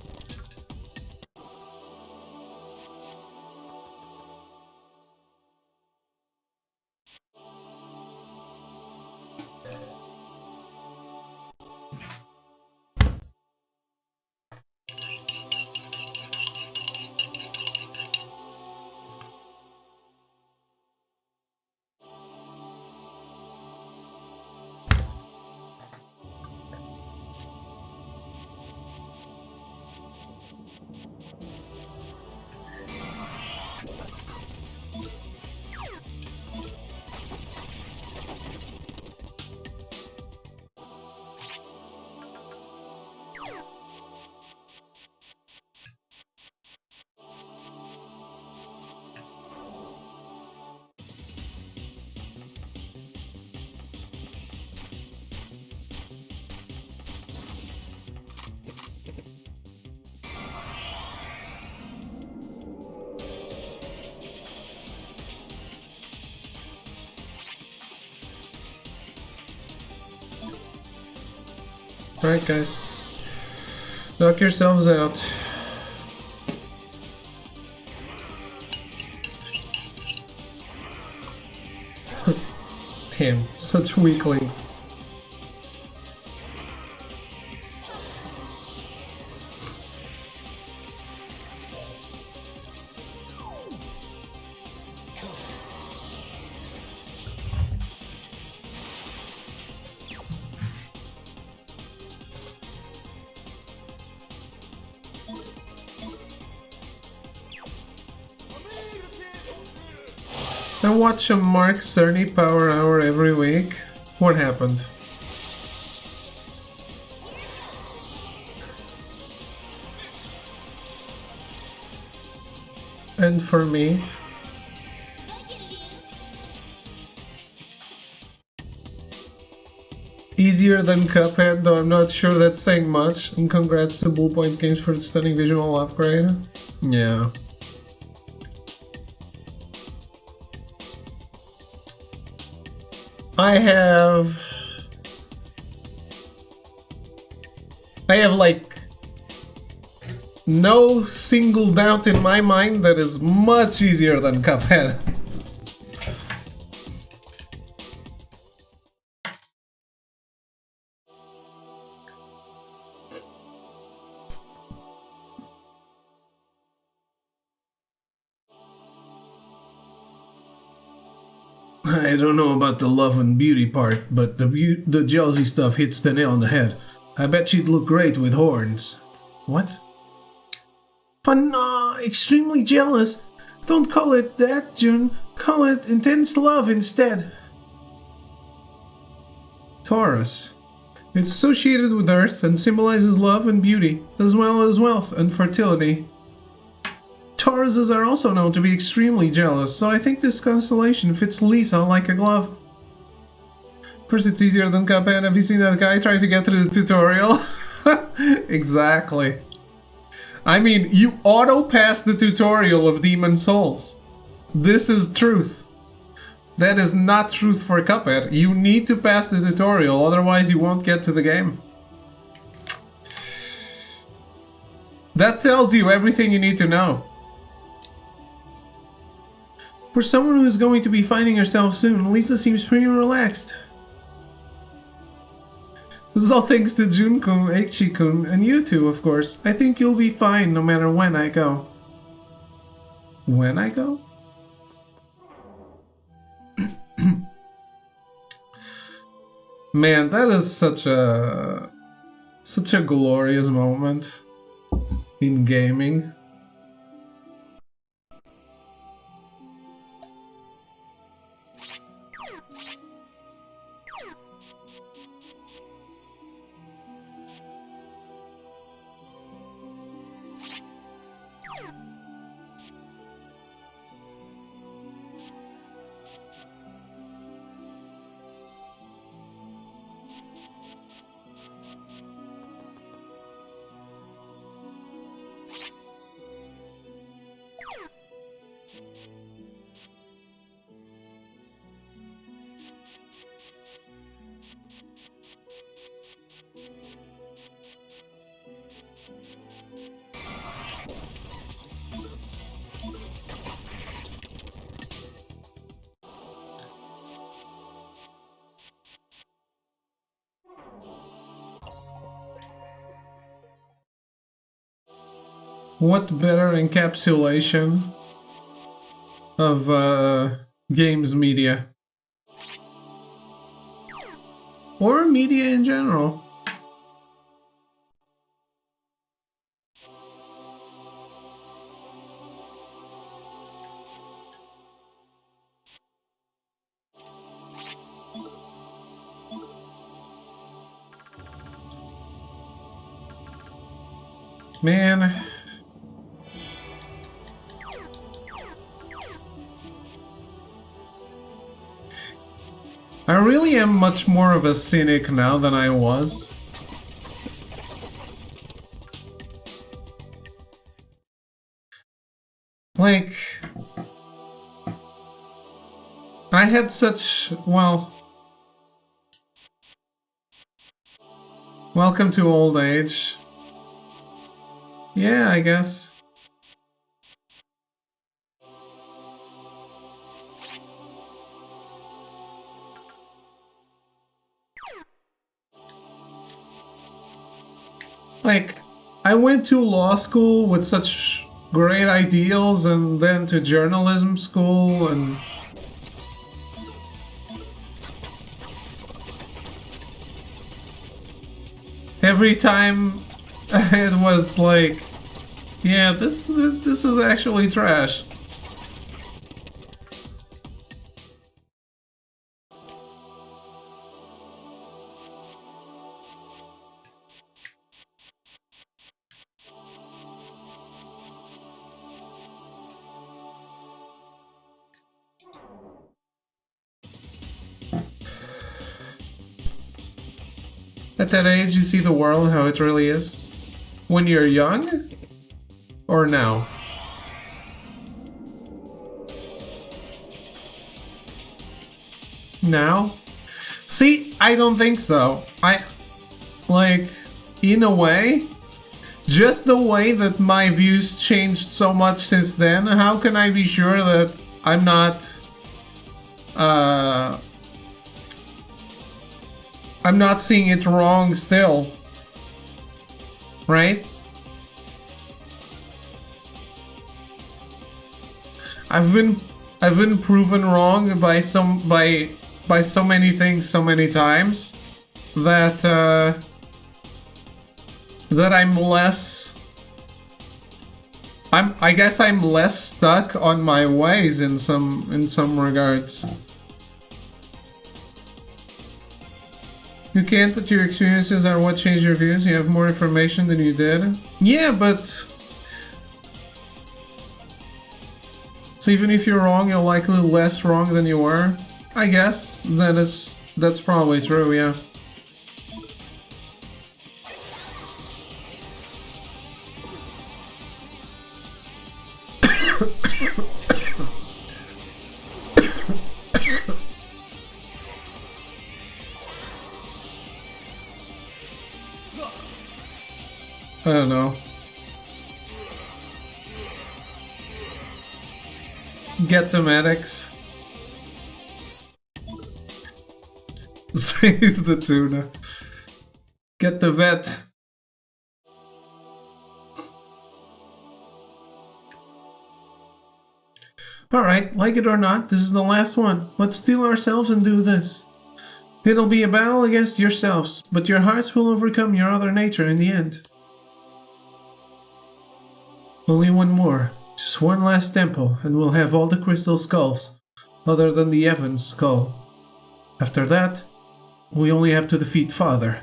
Alright guys, knock yourselves out. Damn, such weaklings. I watch a Mark Cerny Power Hour every week. What happened? And for me, easier than Cuphead, though I'm not sure that's saying much. And congrats to Bluepoint Games for the stunning visual upgrade. Yeah. I have like no single doubt in my mind that is much easier than Cuphead. I don't know about the love and beauty part, but the jealousy stuff hits the nail on the head. I bet she'd look great with horns. What? Fun, extremely jealous. Don't call it that, June. Call it intense love instead. Taurus. It's associated with Earth and symbolizes love and beauty, as well as wealth and fertility. Tauruses are also known to be extremely jealous, so I think this constellation fits Lisa like a glove. First, it's easier than Cuphead. Have you seen that guy trying to get through the tutorial? Exactly. I mean, you auto-pass the tutorial of Demon Souls. This is truth. That is not truth for Cuphead. You need to pass the tutorial, otherwise you won't get to the game. That tells you everything you need to know. For someone who's going to be finding herself soon, Lisa seems pretty relaxed. This is all thanks to Jun-kun, Eiichi-kun, and you two, of course. I think you'll be fine no matter when I go. When I go? Man, that is such a glorious moment in gaming. What better encapsulation of games media? Or media in general. Man. I really am much more of a cynic now than I was. Like, I had such, well, welcome to old age. Yeah, I guess. Like, I went to law school with such great ideals and then to journalism school and... Every time it was like, yeah, this is actually trash. At that age, you see the world how it really is? When you're young? Or now? Now? See, I don't think so. Like, in a way, just the way that my views changed so much since then, how can I be sure that I'm not seeing it wrong still? Right? I've been proven wrong by so many things so many times that that I guess I'm less stuck on my ways in some regards. You can't, but your experiences are what changed your views. You have more information than you did. Yeah, but so even if you're wrong, you're likely less wrong than you were. I guess that's probably true. Yeah. I don't know. Get the medics. Save the tuna. Get the vet. Alright, like it or not, this is the last one. Let's steel ourselves and do this. It'll be a battle against yourselves, but your hearts will overcome your other nature in the end. Only one more. Just one last temple, and we'll have all the crystal skulls, other than the Evans skull. After that, we only have to defeat Father.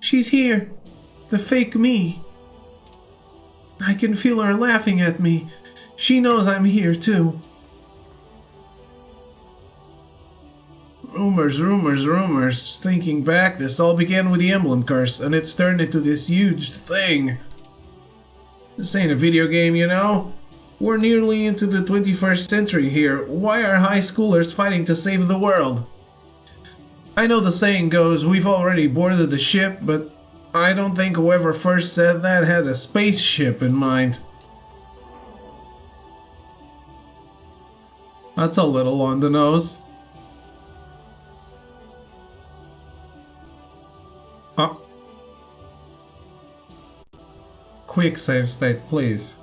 She's here! The fake me! I can feel her laughing at me. She knows I'm here too. Rumors. Thinking back, this all began with the emblem curse, and it's turned into this huge thing. This ain't a video game, you know? We're nearly into the 21st century here. Why are high schoolers fighting to save the world? I know the saying goes, we've already boarded the ship, but I don't think whoever first said that had a spaceship in mind. That's a little on the nose. Oh. Quick save state, please.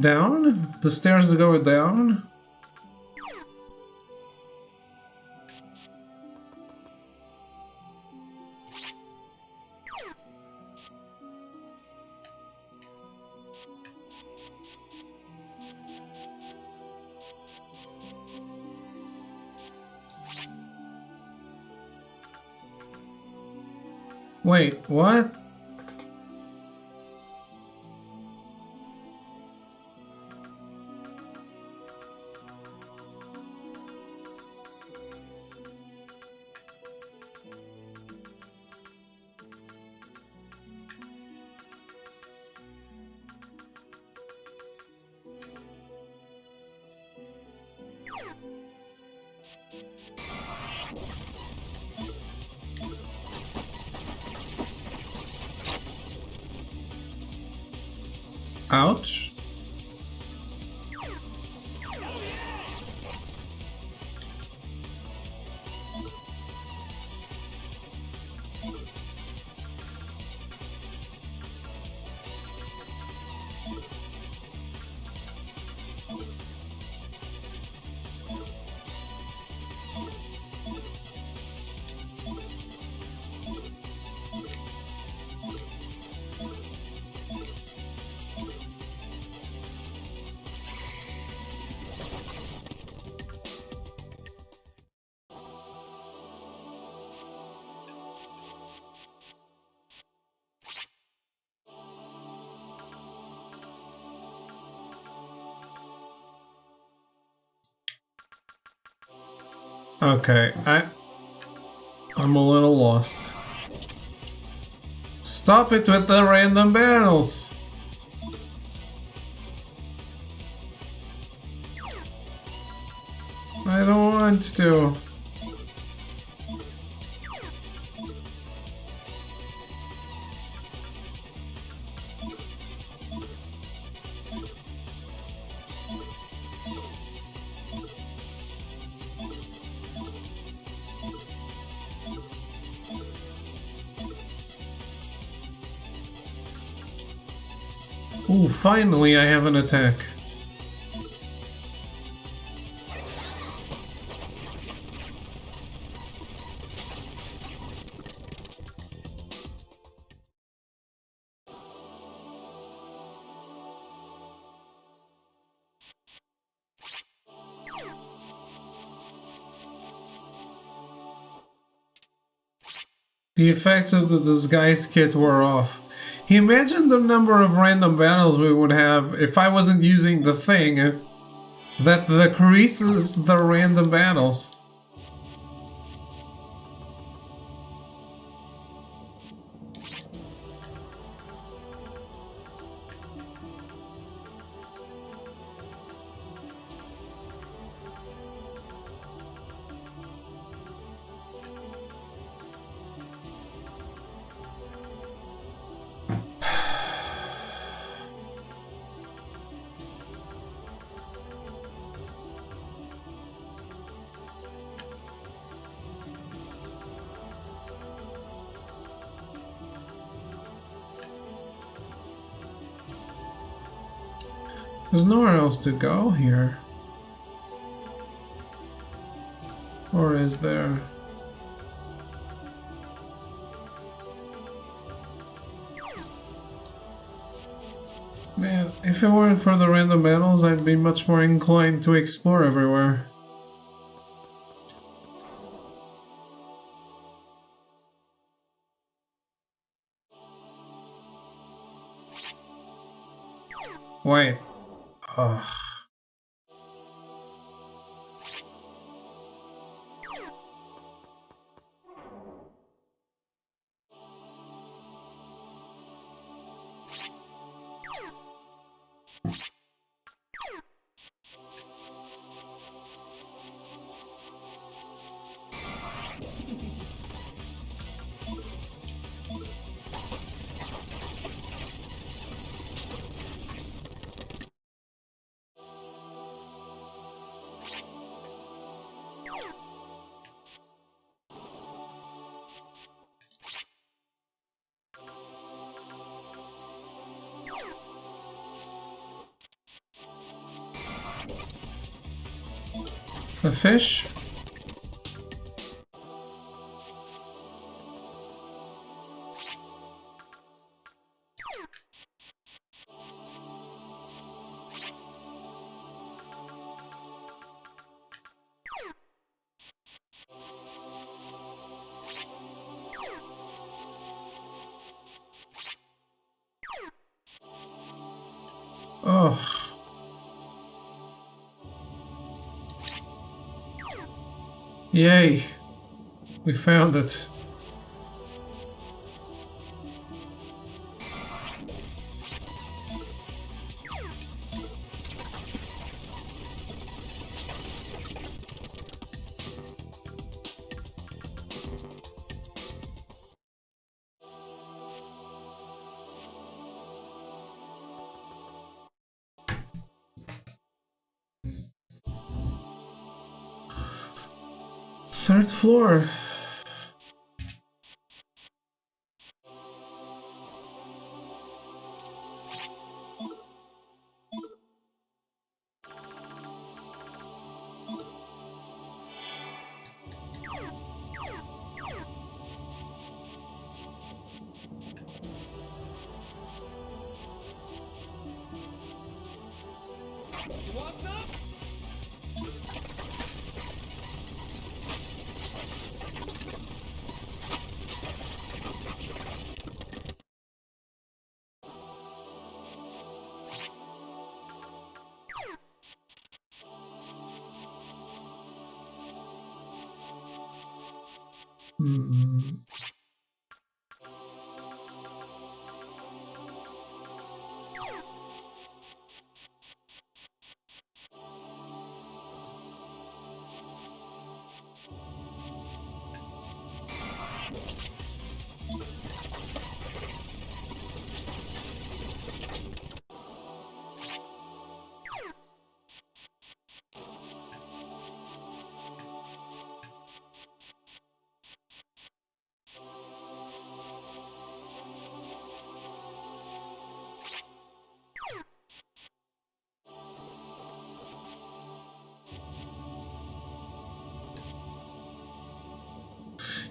Down? The stairs go down? Wait, what? Ouch. Okay, I'm a little lost. Stop it with the random battles! I don't want to. Ooh, finally I have an attack. The effects of the disguise kit wore off. He imagined the number of random battles we would have if I wasn't using the thing that decreases the random battles. There's nowhere else to go here. Or is there? Man, if it weren't for the random battles, I'd be much more inclined to explore everywhere. Wait. Ugh. The fish? Oh. Yay. We found it. Third floor. You want some?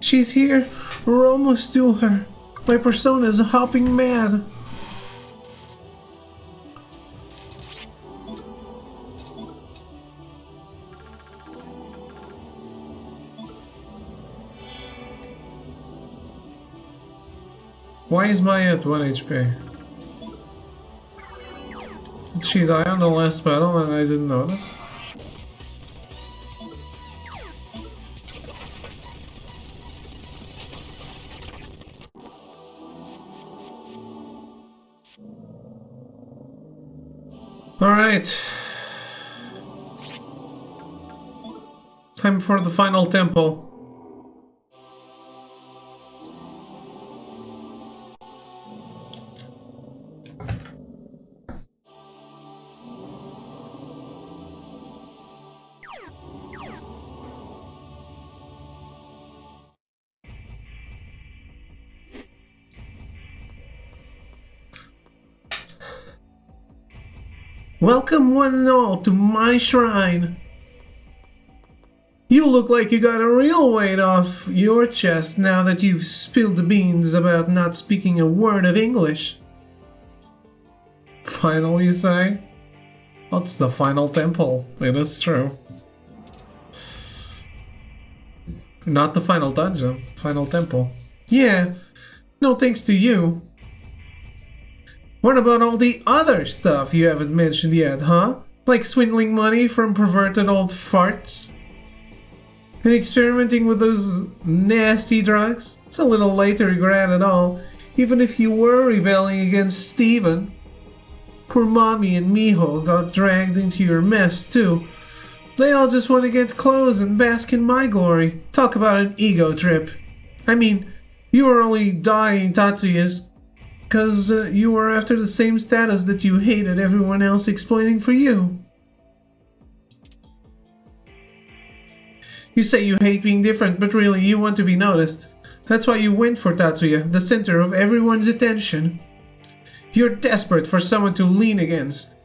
She's here. We're almost to her. My persona's hopping mad. Why is Maya at 1 HP? Did she die on the last battle and I didn't notice? Alright. Time for the final temple. Welcome one and all to my shrine. You look like you got a real weight off your chest now that you've spilled the beans about not speaking a word of English. Final, you say? What's the final temple? It is true. Not the final dungeon, final temple. Yeah, no thanks to you. What about all the other stuff you haven't mentioned yet, huh? Like swindling money from perverted old farts? And experimenting with those nasty drugs? It's a little late to regret it all, even if you were rebelling against Steven. Poor Mommy and Miho got dragged into your mess too. They all just want to get close and bask in my glory. Talk about an ego trip. I mean, you were only dying Tatsuya's because you were after the same status that you hated everyone else exploiting for you. You say you hate being different, but really you want to be noticed. That's why you went for Tatsuya, the center of everyone's attention. You're desperate for someone to lean against,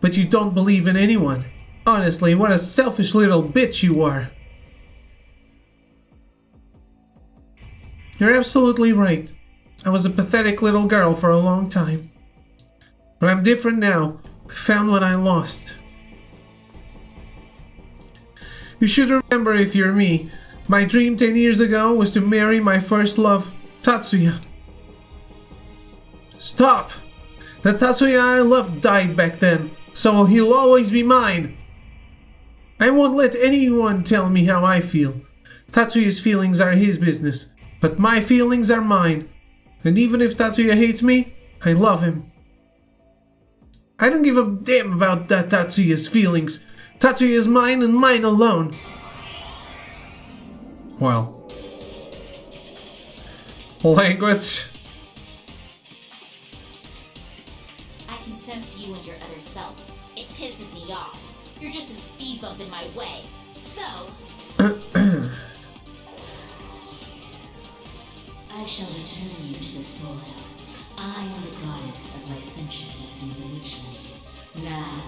but you don't believe in anyone. Honestly, what a selfish little bitch you are. You're absolutely right. I was a pathetic little girl for a long time. But I'm different now. I found what I lost. You should remember, if you're me, my dream 10 years ago was to marry my first love, Tatsuya. Stop! The Tatsuya I loved died back then, so he'll always be mine. I won't let anyone tell me how I feel. Tatsuya's feelings are his business, but my feelings are mine. And even if Tatsuya hates me, I love him. I don't give a damn about that Tatsuya's feelings. Tatsuya is mine and mine alone. Well. Language. I can sense you and your other self. It pisses me off. You're just a speed bump in my way. So... I shall return you to the soil. I am the goddess of licentiousness and bewitchment. Now,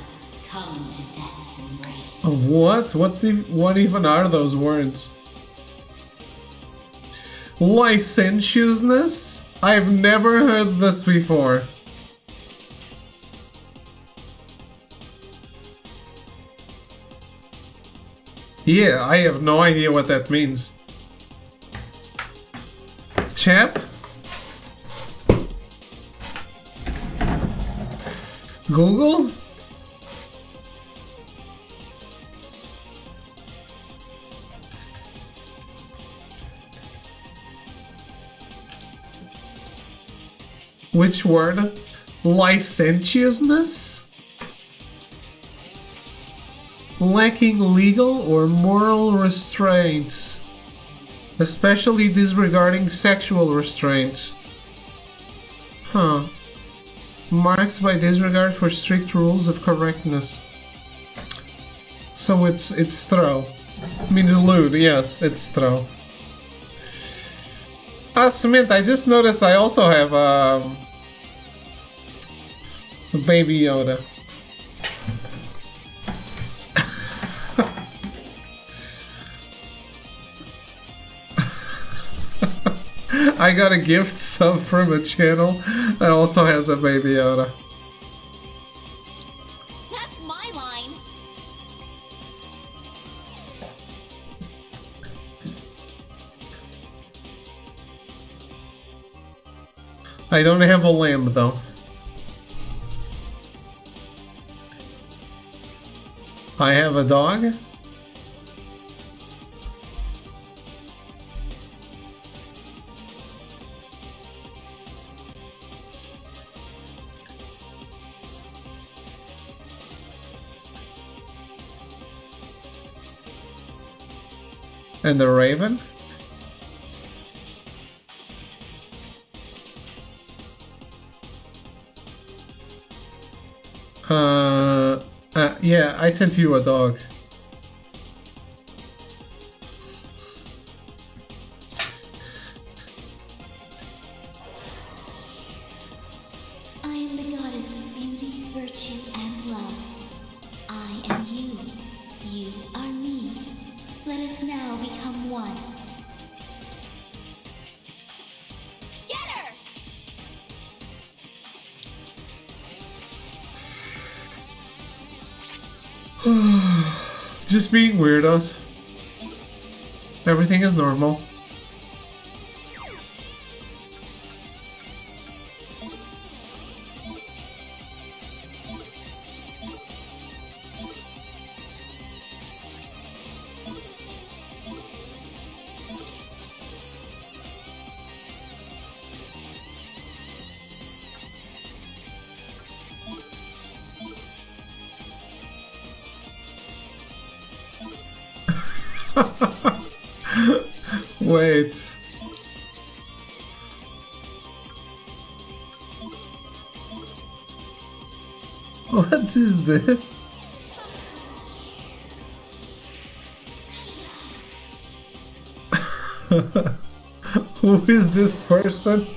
come to death's embrace. What? What even are those words? Licentiousness? I've never heard this before. Yeah, I have no idea what that means. Chat? Google? Which word? Licentiousness? Lacking legal or moral restraints, especially disregarding sexual restraints. Huh. Marked by disregard for strict rules of correctness. So it's throw. Means lewd, yes, it's throw. Smith, I just noticed I also have Baby Yoda. I got a gift sub from a channel that also has a Baby Yoda. That's my line. I don't have a lamb though. I have a dog. And the raven. Yeah, I sent you a dog. I am the goddess of beauty, virtue, and love. I am you. You are me. Let us now become one. Get her! Just being weirdos. Everything is normal. Wait. What is this? Who is this person?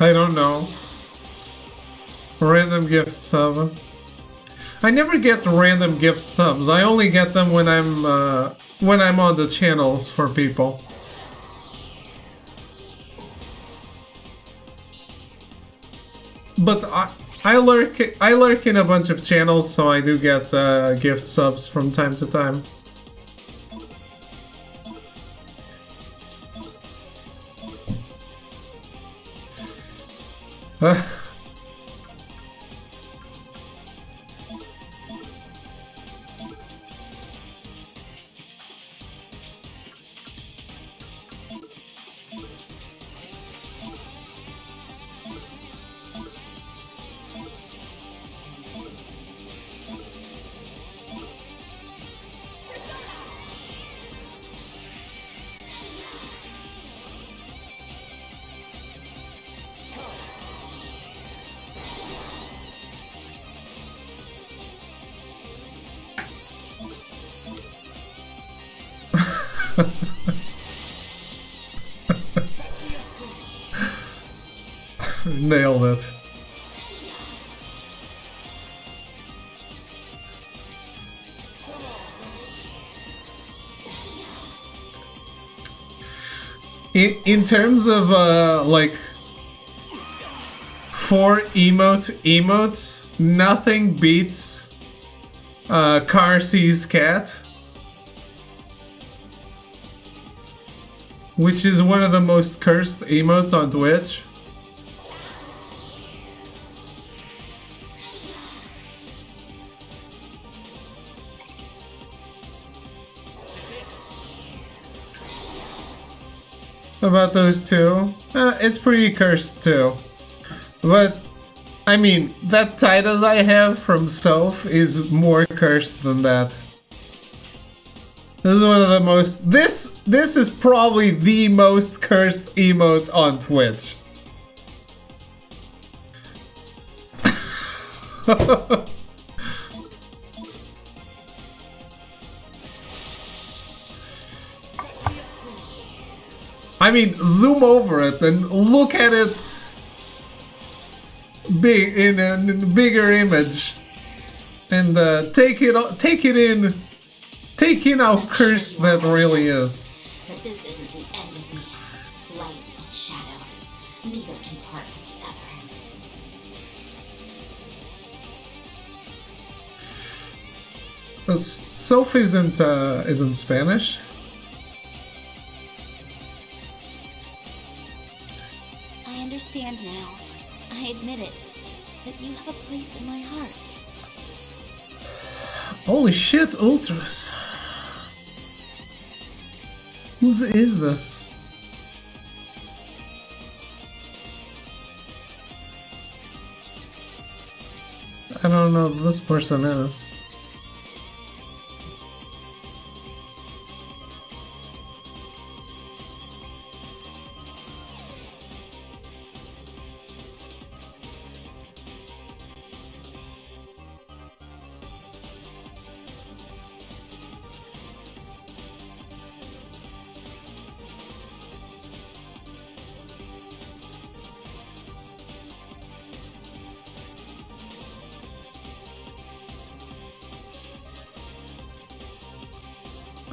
I don't know. Random gift sub. I never get random gift subs. I only get them when I'm on the channels for people. But I lurk in a bunch of channels, so I do get gift subs from time to time. Nailed it. In terms of like 4 emotes, nothing beats Car Sees Cat, which is one of the most cursed emotes on Twitch. about those two. It's pretty cursed too. But, I mean, that Titus I have from Soph is more cursed than that. This is one of the most... This is probably the most cursed emote on Twitch. I mean, zoom over it and look at it big in a bigger image, and take it in how cursed that really is. But this isn't the end of me. Light and shadow, neither can part with the other. Soph isn't Spanish. I understand now. I admit it. That you have a place in my heart. Holy shit, Ultras. Whose is this? I don't know who this person is.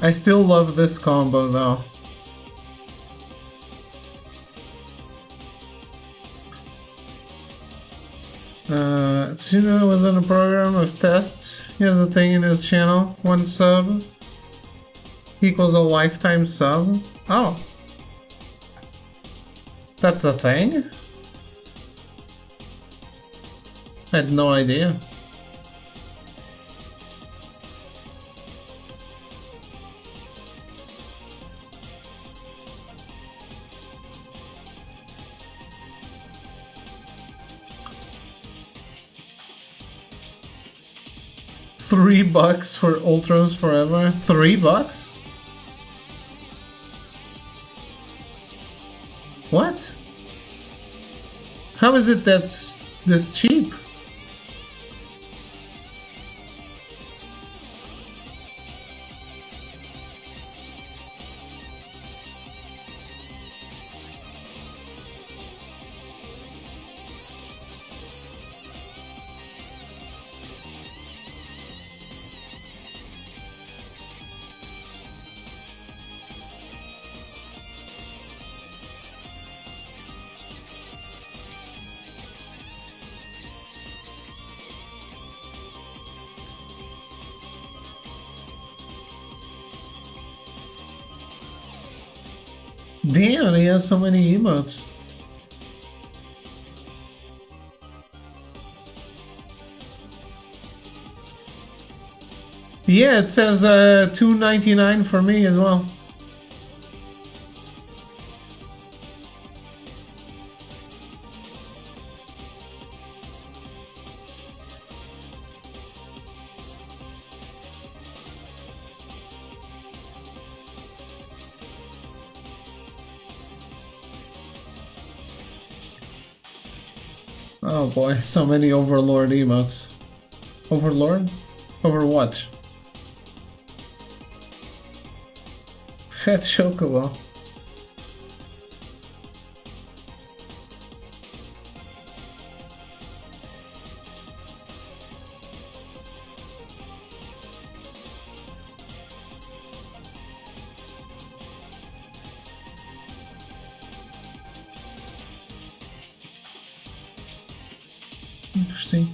I still love this combo though. Tsuno was in a program of tests. He has a thing in his channel. 1 sub equals a lifetime sub. Oh. That's a thing? I had no idea. $3 for Ultros forever? $3? What? How is it that's this cheap? Damn, he has so many emotes. Yeah, it says $2.99 for me as well. Oh boy, so many Overlord emotes. Overlord? Overwatch. Fat Chocobo. Interesting.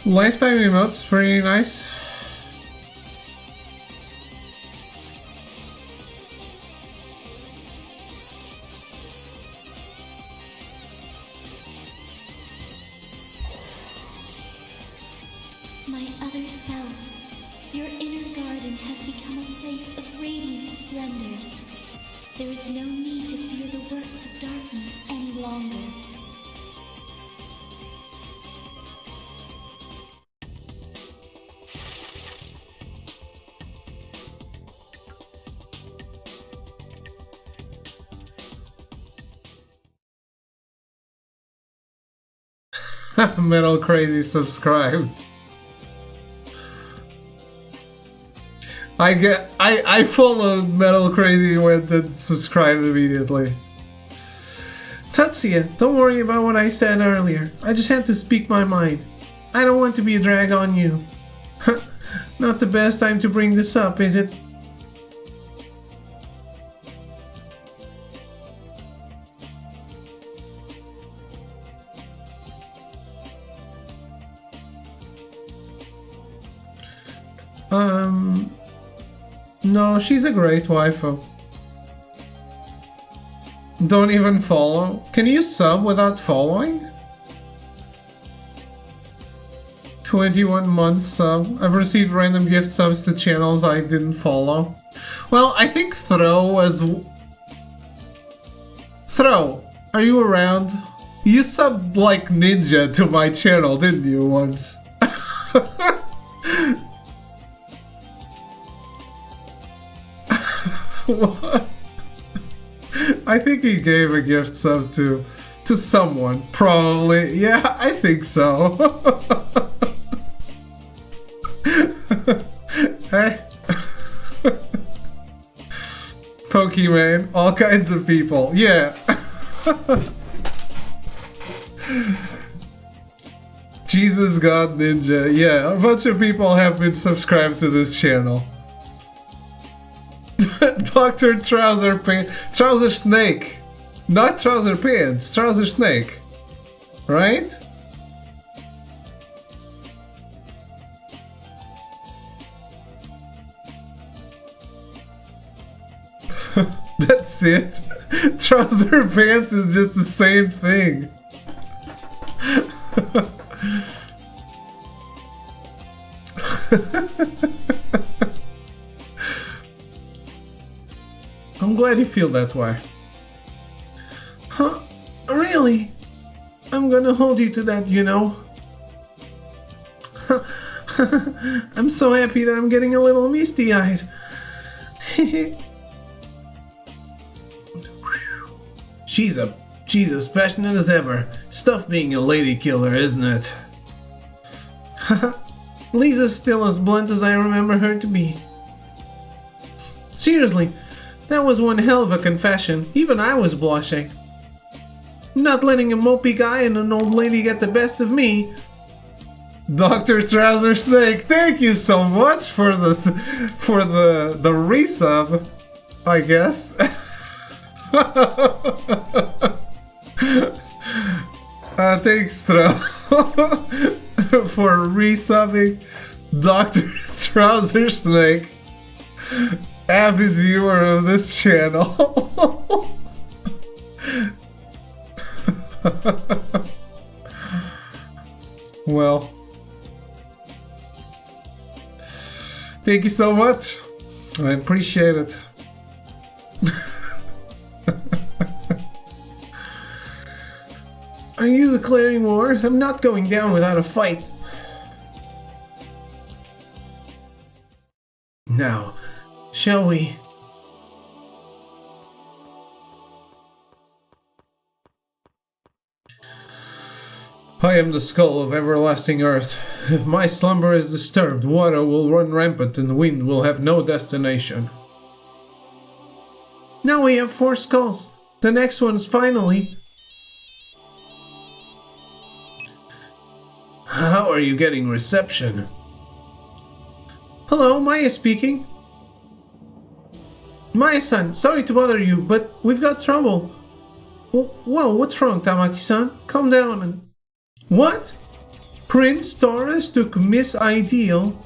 Lifetime emotes, pretty nice. My other self, your inner garden has become a place of radiant splendor. There is no need to fear the works of darkness any longer. Metal Crazy subscribed. I followed Metal Crazy, went and subscribed immediately. Tatsuya, don't worry about what I said earlier. I just had to speak my mind. I don't want to be a drag on you. Not the best time to bring this up, is it? No, she's a great waifu. Don't even follow. Can you sub without following? 21 months sub. I've received random gift subs to channels I didn't follow. Well, I think Throw was... Throw, are you around? You subbed like ninja to my channel, didn't you, once? What? I think he gave a gift sub to someone, probably. Yeah, I think so. Hey. Pokemon, all kinds of people. Yeah. Jesus God Ninja. Yeah, a bunch of people have been subscribed to this channel. Dr. Trouser Snake. Not Trouser Pants, Trouser Snake. Right? That's it. Trouser Pants is just the same thing. I'm glad you feel that way. Huh? Really? I'm gonna hold you to that, you know. I'm so happy that I'm getting a little misty-eyed. She's as passionate as ever. Stuff being a lady killer, isn't it? Lisa's still as blunt as I remember her to be. Seriously, that was one hell of a confession. Even I was blushing. Not letting a mopey guy and an old lady get the best of me. Dr. Trouser Snake, thank you so much for the resub, I guess. Thanks, Tro, for resubbing Dr. Trouser Snake, avid viewer of this channel. Well, thank you so much. I appreciate it. Are you declaring war? I'm not going down without a fight. Now, shall we? I am the skull of everlasting earth. If my slumber is disturbed, water will run rampant and the wind will have no destination. Now we have 4 skulls. The next one's finally... How are you getting reception? Hello, Maya speaking. Maya-san, sorry to bother you, but we've got trouble. Whoa, what's wrong, Tamaki-san? Calm down and... What? Prince Taurus took Miss Ideal.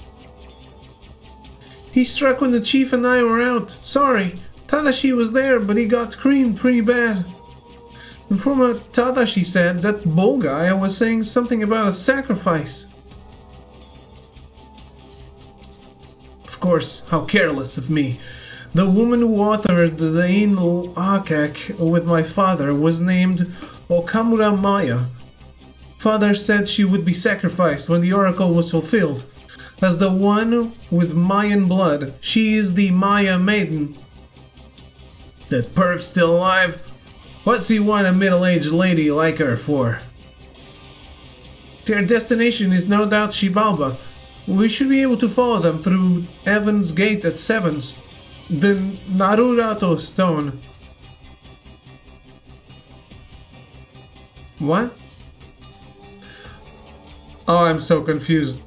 He struck when the chief and I were out. Sorry, Tadashi was there, but he got creamed pretty bad. And from what Tadashi said, that bull guy was saying something about a sacrifice. Of course, how careless of me. The woman who authored the anal akak with my father was named Okamura Maya. Father said she would be sacrificed when the oracle was fulfilled. As the one with Mayan blood, she is the Maya maiden. That perv's still alive? What's he want a middle-aged lady like her for? Their destination is no doubt Shibalba. We should be able to follow them through Evan's Gate at Sevens. The Narurato Stone. What? Oh, I'm so confused.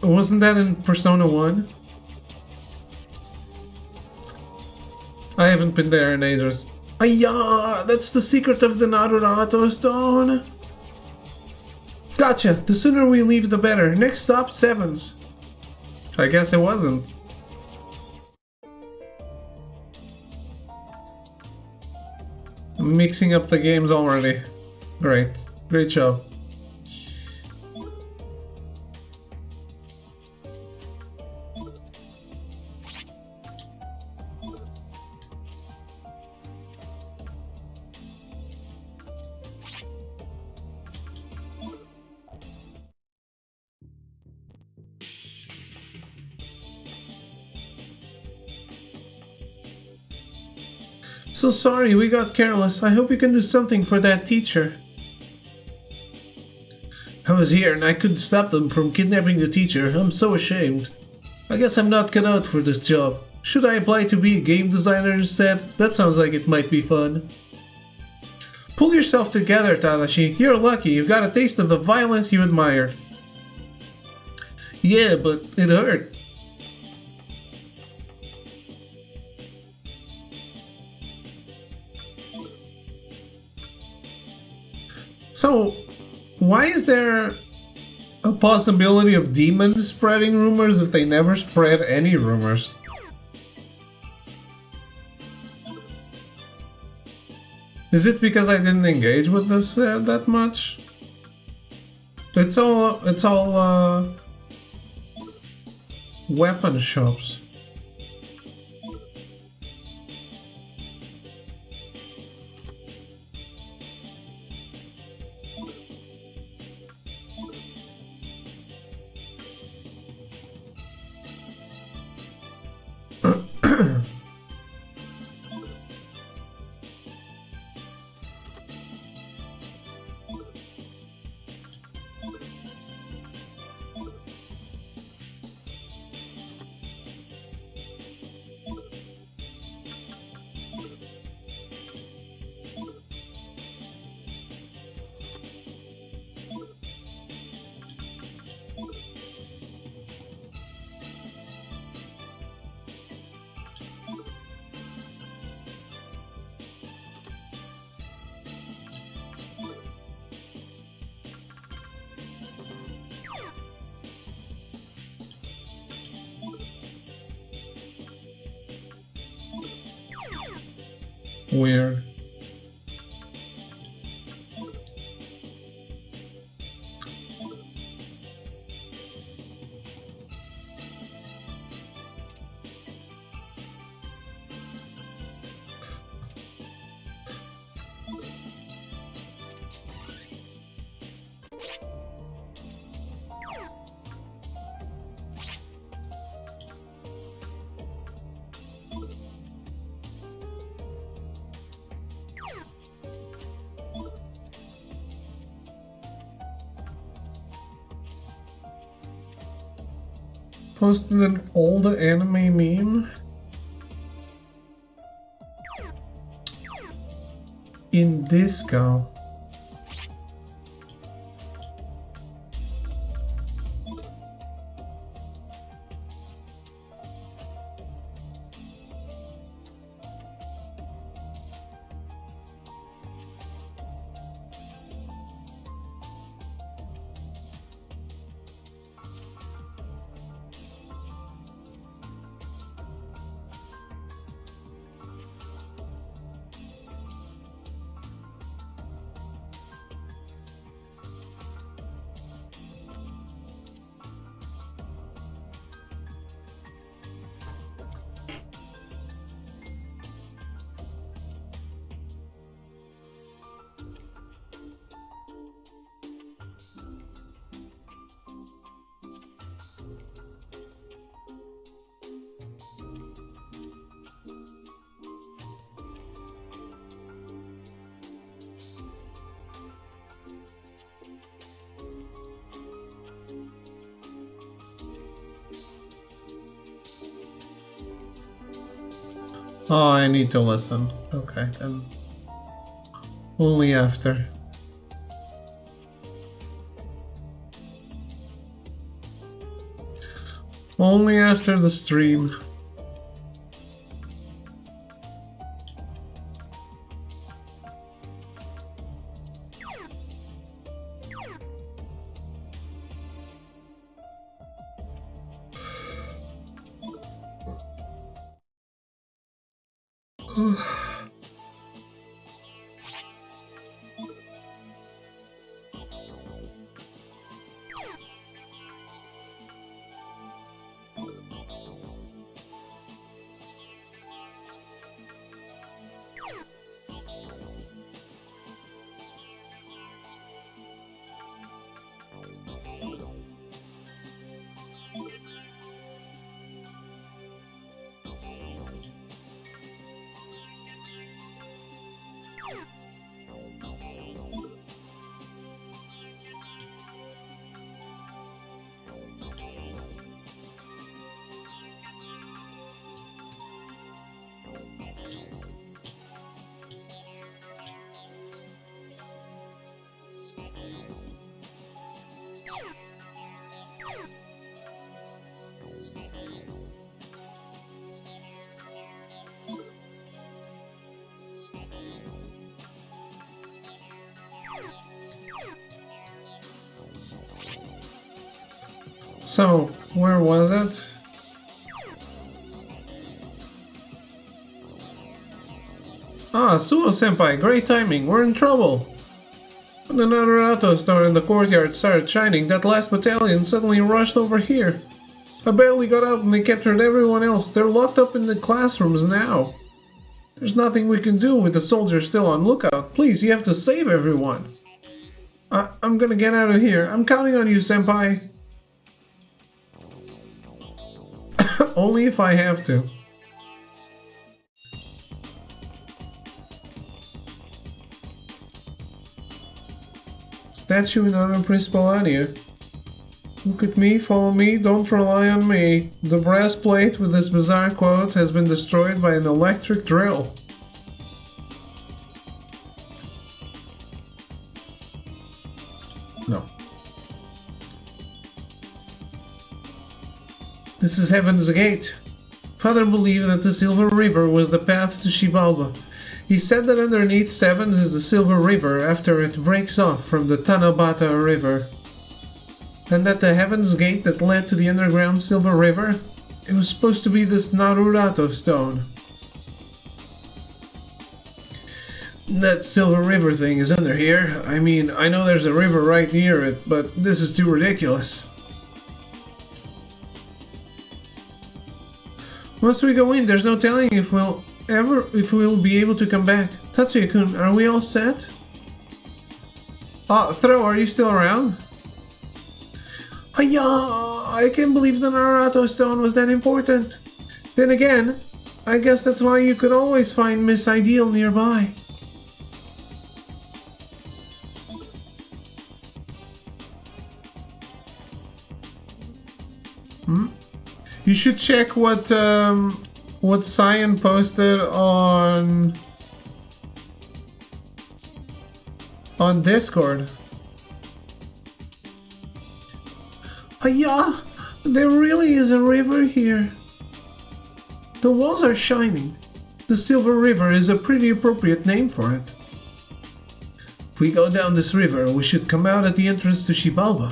Wasn't that in Persona 1? I haven't been there in ages. Ayah! That's the secret of the Narurato Stone! Gotcha! The sooner we leave the better. Next stop, Sevens. I guess it wasn't. I'm mixing up the games already. Great. Great job. So sorry, we got careless. I hope you can do something for that teacher. I was here and I couldn't stop them from kidnapping the teacher. I'm so ashamed. I guess I'm not cut out for this job. Should I apply to be a game designer instead? That sounds like it might be fun. Pull yourself together, Tadashi. You're lucky. You got a taste of the violence you admired. Yeah, but it hurt. So, why is there a possibility of demons spreading rumors if they never spread any rumors? Is it because I didn't engage with this that much? It's all weapon shops. Weird. Posted an old anime meme in disco. Oh, I need to listen. Okay, then. Only after. Only after the stream. So, where was it? Ah, Suo-senpai, great timing, we're in trouble! When the Naruto store in the courtyard started shining, that last battalion suddenly rushed over here. I barely got out and they captured everyone else. They're locked up in the classrooms now. There's nothing we can do with the soldiers still on lookout. Please, you have to save everyone. I'm gonna get out of here. I'm counting on you, senpai. Only if I have to. Statue in honor of Principal Anya. Look at me, follow me, don't rely on me. The brass plate with this bizarre quote has been destroyed by an electric drill. No. This is Heaven's Gate. Father believed that the Silver River was the path to Xibalba. He said that underneath Sevens is the Silver River after it breaks off from the Tanabata River. And that the Heaven's Gate that led to the underground Silver River, it was supposed to be this Narurato stone. That Silver River thing is under here. I mean, I know there's a river right near it, but this is too ridiculous. Once we go in, there's no telling if we'll be able to come back. Tatsuya-kun, are we all set? Throw, are you still around? I can't believe the Naruto stone was that important. Then again, I guess that's why you could always find Miss Ideal nearby. You should check what Cyan posted on Discord. Yeah, there really is a river here. The walls are shining. The Silver River is a pretty appropriate name for it. If we go down this river, we should come out at the entrance to Xibalba.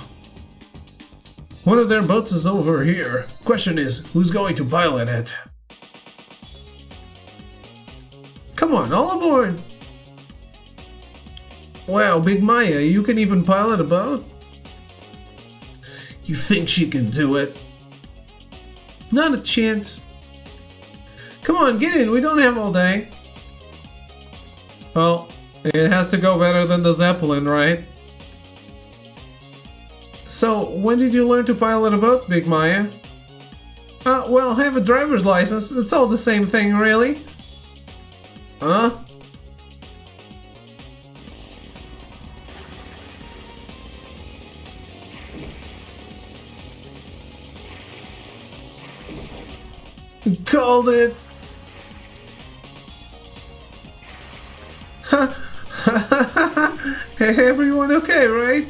One of their boats is over here. Question is, who's going to pilot it? Come on, all aboard! Wow, Big Maya, you can even pilot a boat? You think she can do it? Not a chance. Come on, get in, we don't have all day. Well, it has to go better than the Zeppelin, right? So, when did you learn to pilot a boat, Big Maya? Well, I have a driver's license. It's all the same thing, really. Huh? Called it! Everyone okay, right?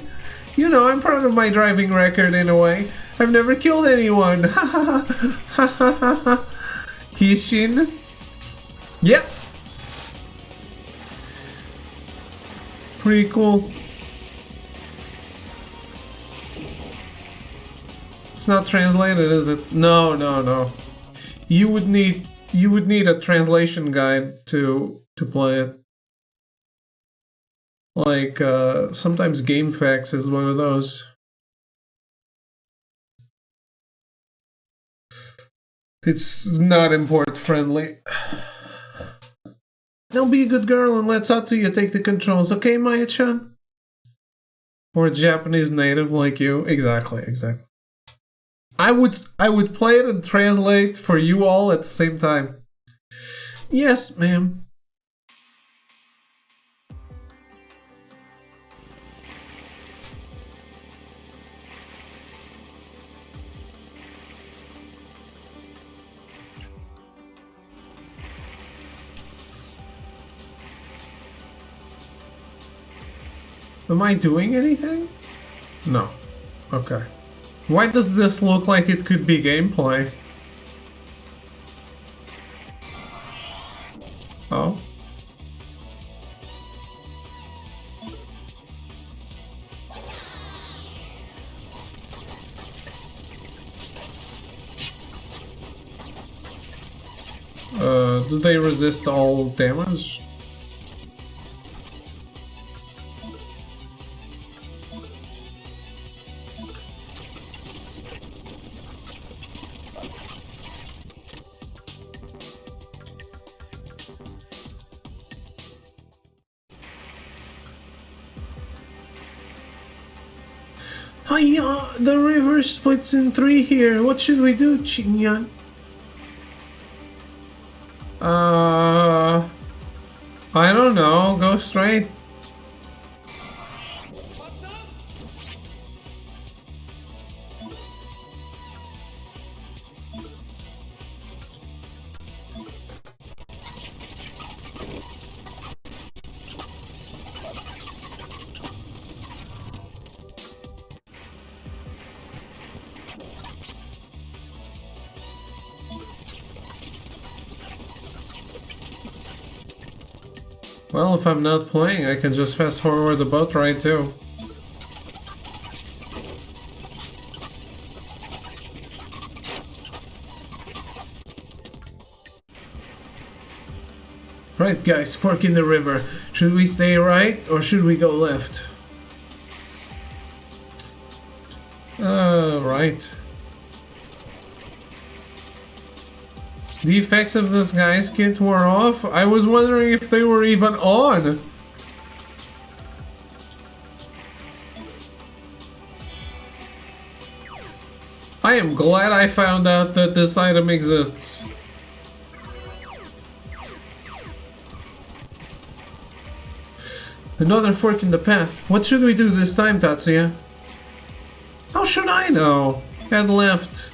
You know, I'm proud of my driving record in a way. I've never killed anyone. Ha ha ha ha ha ha. Hishin? Yep. Pretty cool. It's not translated, is it? No, no, no. You would need a translation guide to play it. Like sometimes GameFAQs is one of those. It's not import friendly. Now be a good girl and let Tatsuya take the controls, okay, Maya-chan? Or a Japanese native like you. Exactly, exactly. I would play it and translate for you all at the same time. Yes, ma'am. Am I doing anything? No. Okay. Why does this look like it could be gameplay? Oh. Do they resist all damage? Hiya, the river splits in 3 here. What should we do, Chinyan? I don't know. Go straight. What's up? Well, if I'm not playing, I can just fast forward the boat ride too. Right, guys, fork in the river. Should we stay right or should we go left? Right. The effects of this guy's kit wore off. I was wondering if they were even on. I am glad I found out that this item exists. Another fork in the path. What should we do this time, Tatsuya? How should I know? Head left.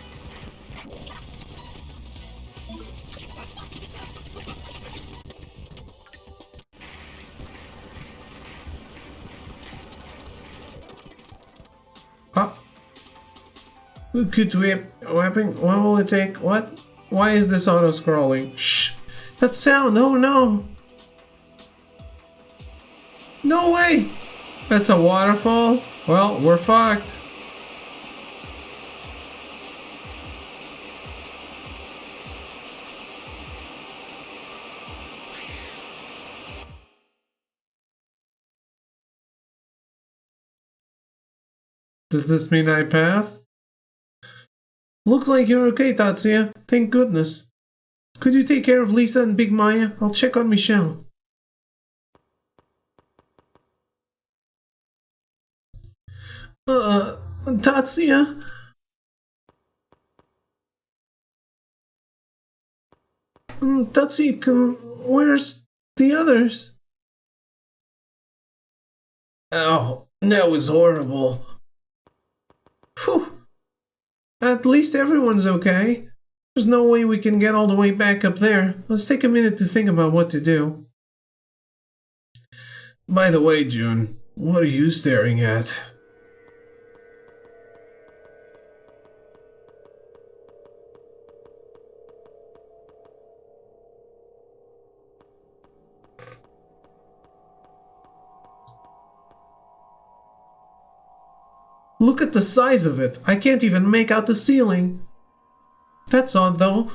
Good weapon. What will it take? What? Why is this auto-scrolling? Shh! That sound! Oh no! No way! That's a waterfall? Well, we're fucked. Does this mean I passed? Looks like you're okay, Tatsuya. Thank goodness. Could you take care of Lisa and Big Maya? I'll check on Michelle. Tatsuya? Tatsuya, where's the others? Oh, that was horrible. Phew. At least everyone's okay. There's no way we can get all the way back up there. Let's take a minute to think about what to do. By the way, June, What are you staring at? Look at the size of it. I can't even make out the ceiling. That's odd, though.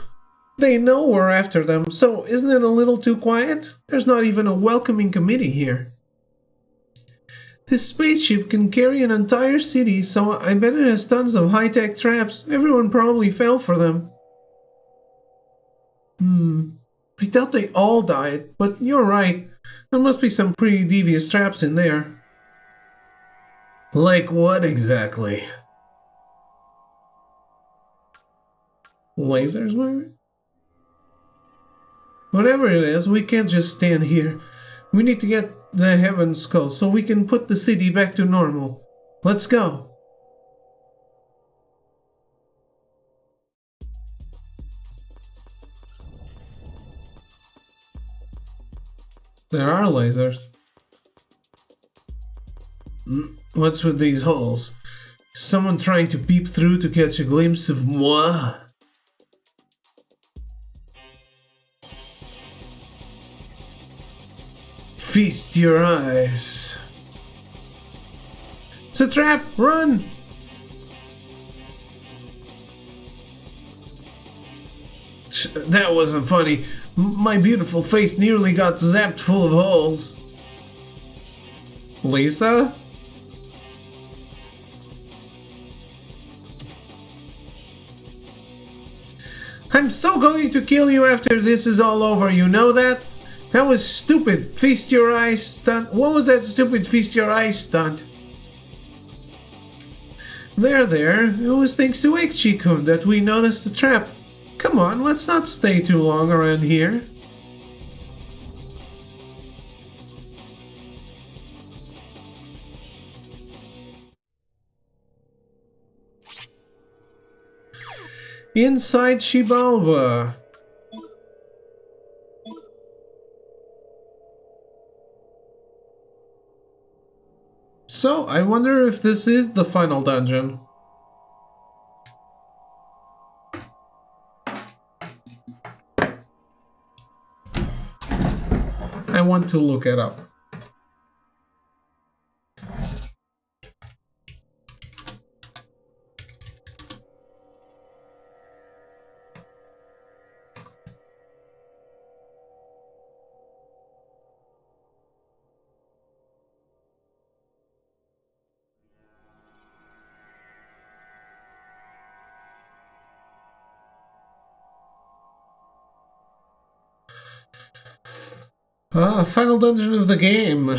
They know we're after them, so isn't it a little too quiet? There's not even a welcoming committee here. This spaceship can carry an entire city, so I bet it has tons of high-tech traps. Everyone probably fell for them. I doubt they all died, but you're right. There must be some pretty devious traps in there. Like what exactly? Lasers, maybe? Whatever it is, we can't just stand here. We need to get the Heaven Skull so we can put the city back to normal. Let's go. There are lasers. What's with these holes? Someone trying to peep through to catch a glimpse of moi? Feast your eyes. It's a trap! Run! That wasn't funny. My beautiful face nearly got zapped full of holes. Lisa? I'm so going to kill you after this is all over, you know that? That was stupid. Feast your eyes stunt. What was that stupid feast your eyes stunt? There. It was thanks to Ikchi-kun that we noticed the trap. Come on, let's not stay too long around here. Inside Shibalba. So, I wonder if this is the final dungeon. I want to look it up. Final dungeon of the game.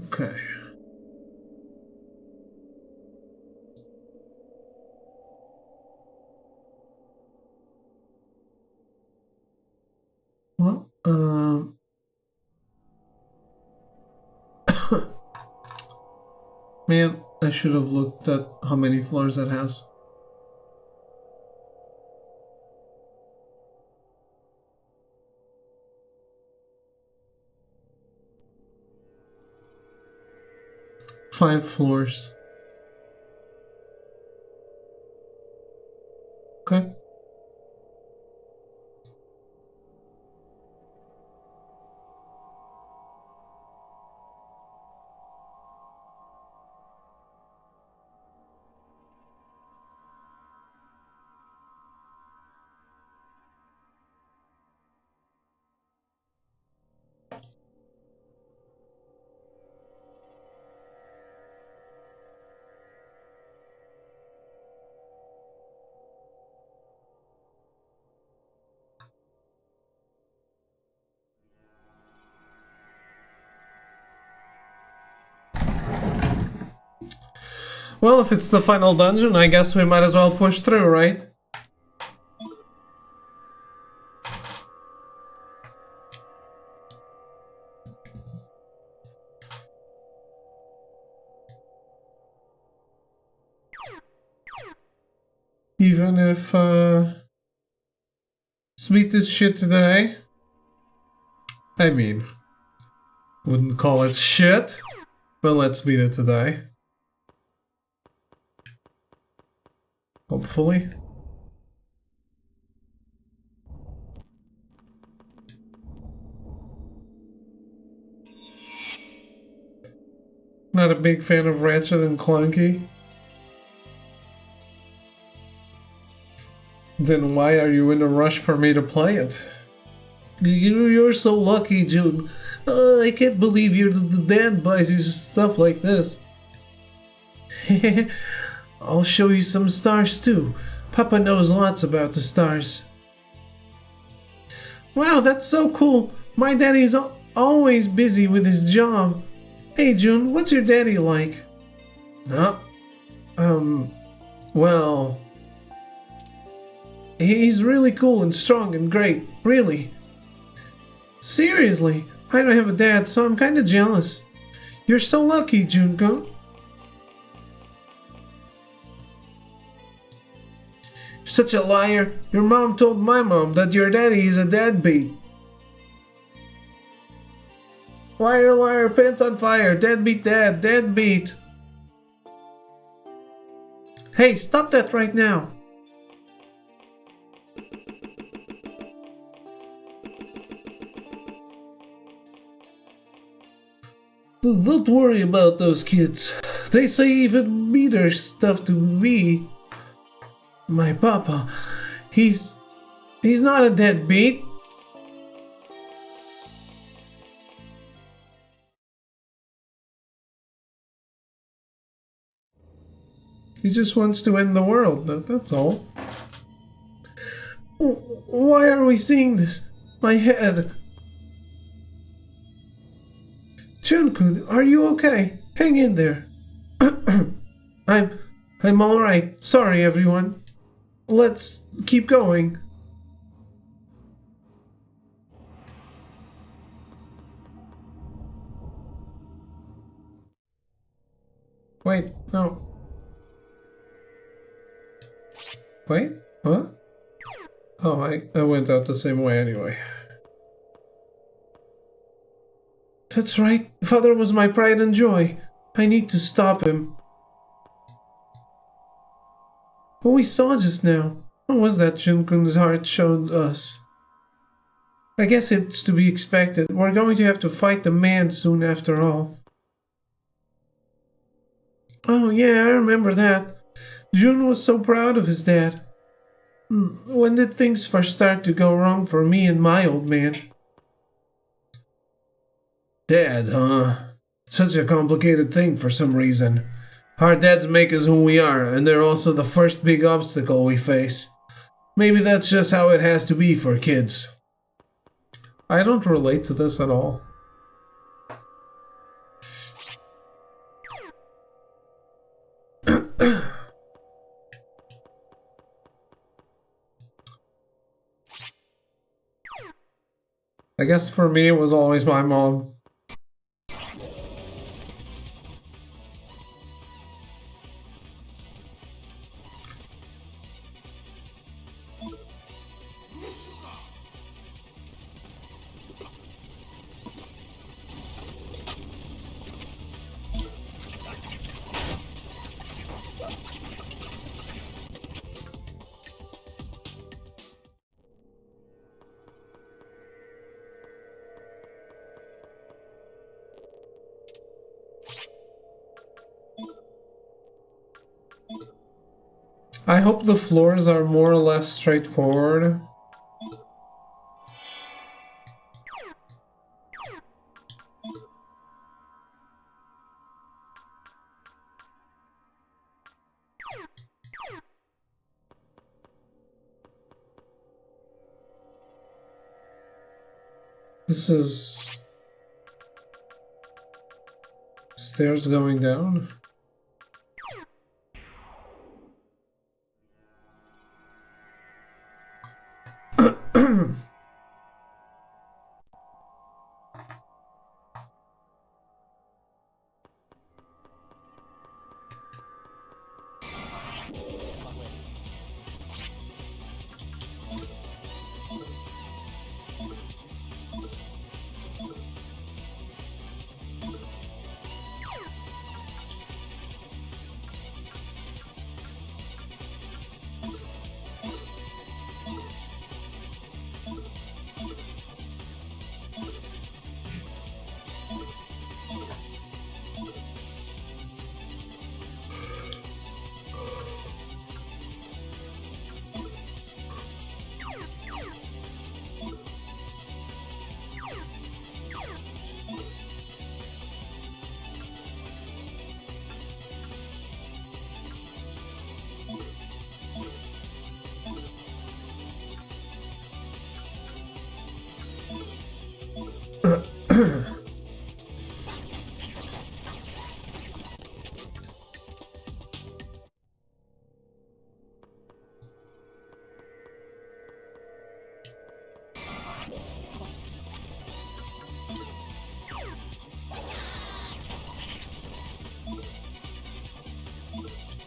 Okay. Well, man, I should have looked at how many floors it has. Five floors. Okay. Well, if it's the final dungeon, I guess we might as well push through, right? Even if, sweet this shit today. I mean, wouldn't call it shit, but let's beat it today. Hopefully. Not a big fan of Ratchet and Clunky. Then why are you in a rush for me to play it? You're so lucky, June. I can't believe the dad buys you stuff like this. I'll show you some stars too. Papa knows lots about the stars. Wow, that's so cool. My daddy's always busy with his job. Hey June, what's your daddy like? Well... He's really cool and strong and great, really. Seriously, I don't have a dad, so I'm kinda jealous. You're so lucky, Junko. Such a liar. Your mom told my mom that your daddy is a deadbeat. Liar, liar, pants on fire, deadbeat dad, deadbeat. Hey, stop that right now. Don't worry about those kids. They say even meaner stuff to me. My papa, he's not a deadbeat. He just wants to end the world, that's all. Why are we seeing this? My head. Junkun, are you okay? Hang in there. I'm alright. Sorry, everyone. Let's keep going. Wait, no. Wait, huh? Oh, I went out the same way anyway. That's right. Father was my pride and joy. I need to stop him. What we saw just now, what was that Junkun's heart showed us? I guess it's to be expected. We're going to have to fight the man soon after all. Oh yeah, I remember that. Jun was so proud of his dad. When did things first start to go wrong for me and my old man? Dad, huh? Such a complicated thing for some reason. Our dads make us who we are, and they're also the first big obstacle we face. Maybe that's just how it has to be for kids. I don't relate to this at all. I guess for me it was always my mom. I hope the floors are more or less straightforward. This is stairs going down.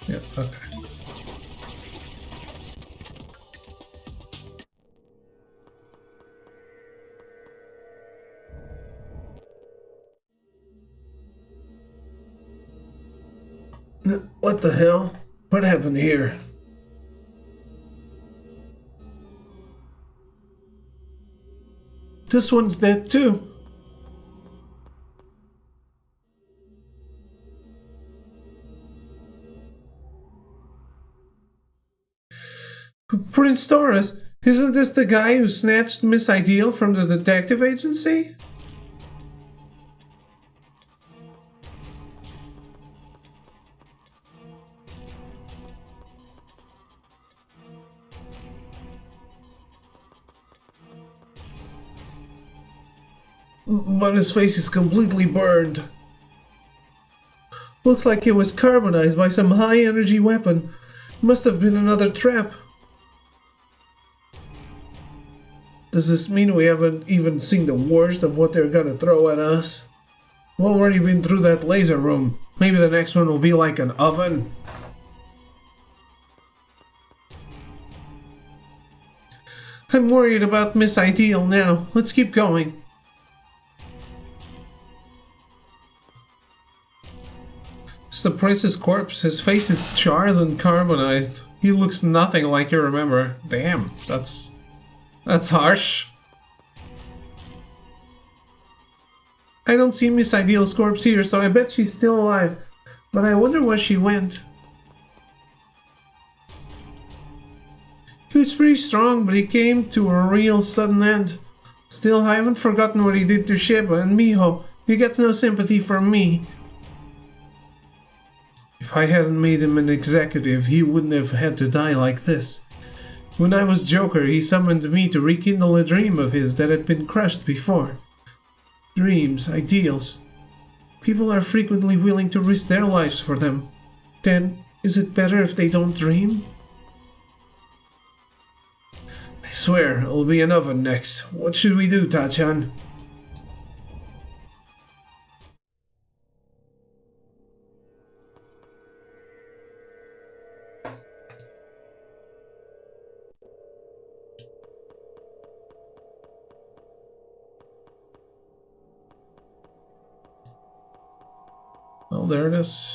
Yeah, okay. What the hell? What happened here? This one's dead too. Prince Taurus, isn't this the guy who snatched Miss Ideal from the detective agency? But his face is completely burned. Looks like it was carbonized by some high-energy weapon. Must have been another trap. Does this mean we haven't even seen the worst of what they're gonna throw at us? We've already been through that laser room. Maybe the next one will be like an oven. I'm worried about Miss Ideal now. Let's keep going. It's the prince's corpse. His face is charred and carbonized. He looks nothing like you remember. Damn, that's harsh. I don't see Miss Ideal's corpse here, so I bet she's still alive. But I wonder where she went. He was pretty strong, but he came to a real sudden end. Still, I haven't forgotten what he did to Sheba and Miho. He gets no sympathy from me. If I hadn't made him an executive, he wouldn't have had to die like this. When I was Joker, he summoned me to rekindle a dream of his that had been crushed before. Dreams, ideals. People are frequently willing to risk their lives for them. Then, is it better if they don't dream? I swear, it'll be an oven next. What should we do, Tachan? Oh, there it is.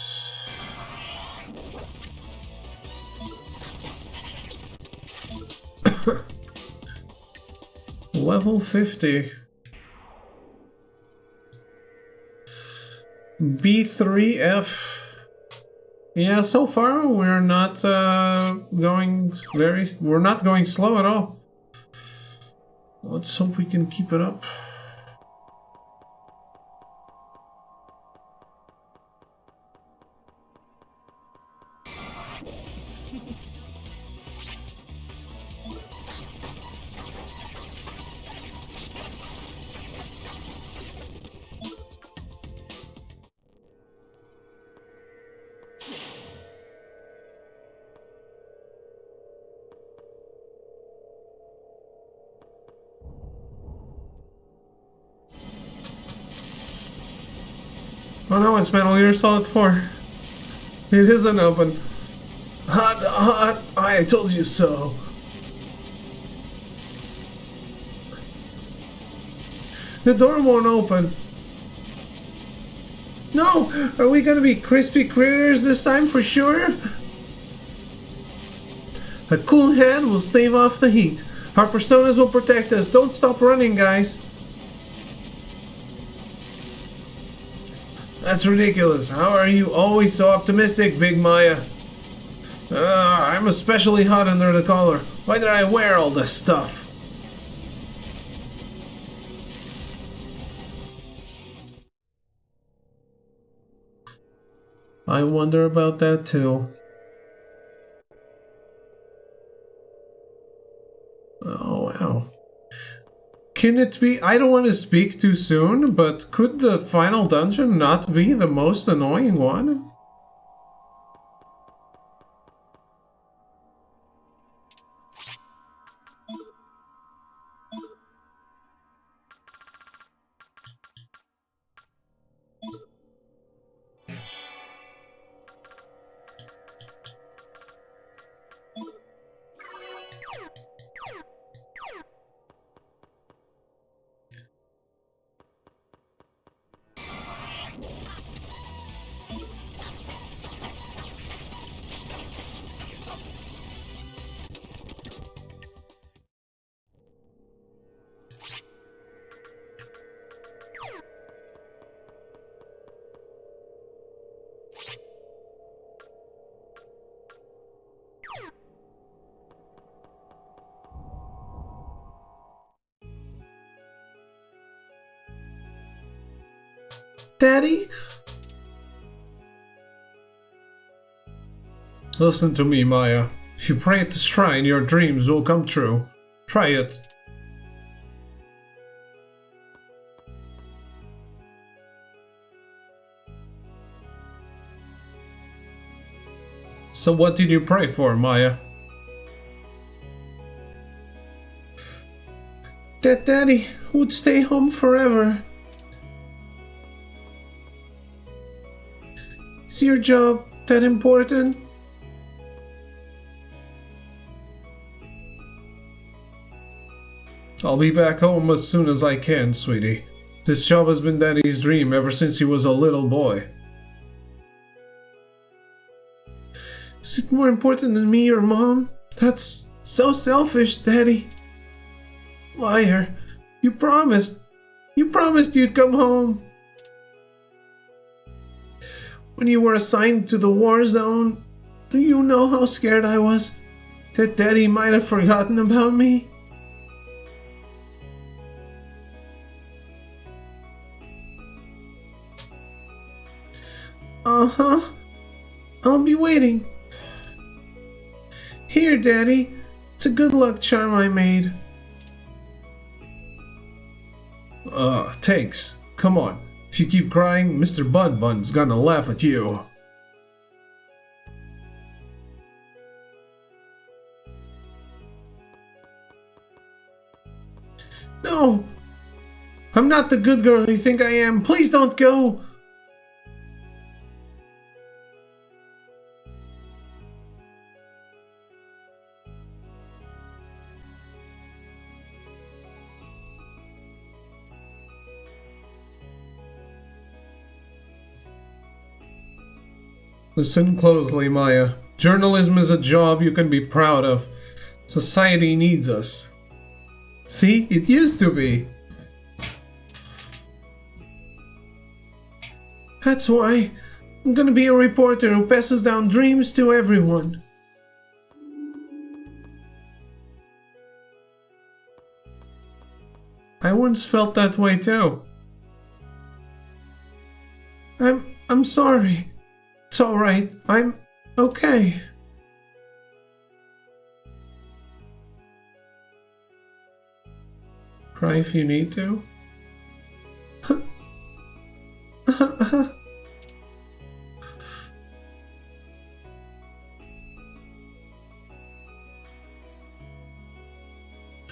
Level 50. B3F. Yeah, so far we're not we're not going slow at all. Let's hope we can keep it up. Oh no, it's Metal Gear Solid 4. It isn't open. Hot, I told you so. The door won't open. No! Are we gonna be crispy critters this time for sure? A cool hand will stave off the heat. Our personas will protect us. Don't stop running, guys. That's ridiculous. How are you always so optimistic, Big Maya? I'm especially hot under the collar. Why did I wear all this stuff? I wonder about that too. Oh, wow. Can it be... I don't want to speak too soon, but could the final dungeon not be the most annoying one? Daddy? Listen to me, Maya. If you pray at the shrine, your dreams will come true. Try it. So what did you pray for, Maya? That Daddy would stay home forever. Is your job that important? I'll be back home as soon as I can, sweetie. This job has been Daddy's dream ever since he was a little boy. Is it more important than me or Mom? That's so selfish, Daddy. Liar. You promised. You promised you'd come home. When you were assigned to the war zone, do you know how scared I was? That Daddy might have forgotten about me? Uh-huh. I'll be waiting. Here, Daddy. It's a good luck charm I made. Thanks. Come on. If you keep crying, Mr. Bun Bun's gonna laugh at you. No! I'm not the good girl you think I am. Please don't go! Listen closely, Maya. Journalism is a job you can be proud of. Society needs us. See, it used to be. That's why I'm gonna be a reporter who passes down dreams to everyone. I once felt that way too. I'm sorry. It's alright. I'm okay. Cry if you need to. I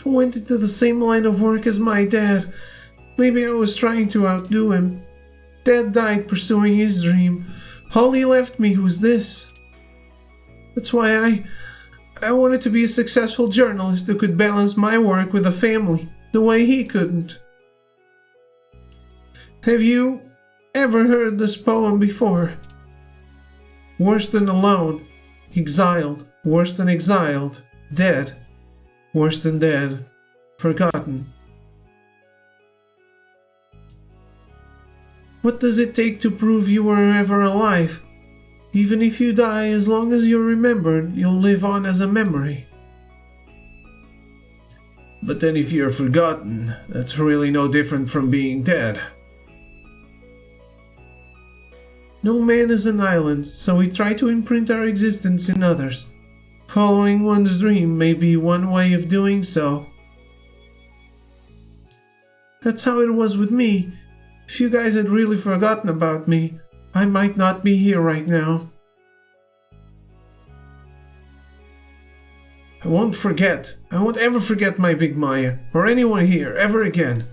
went into the same line of work as my dad. Maybe I was trying to outdo him. Dad died pursuing his dream. All he left me was this. That's why I wanted to be a successful journalist who could balance my work with a family the way he couldn't. Have you ever heard this poem before? Worse than alone, exiled, worse than exiled, dead, worse than dead, forgotten. What does it take to prove you were ever alive? Even if you die, as long as you're remembered, you'll live on as a memory. But then if you're forgotten, that's really no different from being dead. No man is an island, so we try to imprint our existence in others. Following one's dream may be one way of doing so. That's how it was with me. If you guys had really forgotten about me, I might not be here right now. I won't forget. I won't ever forget my big Maya, or anyone here, ever again.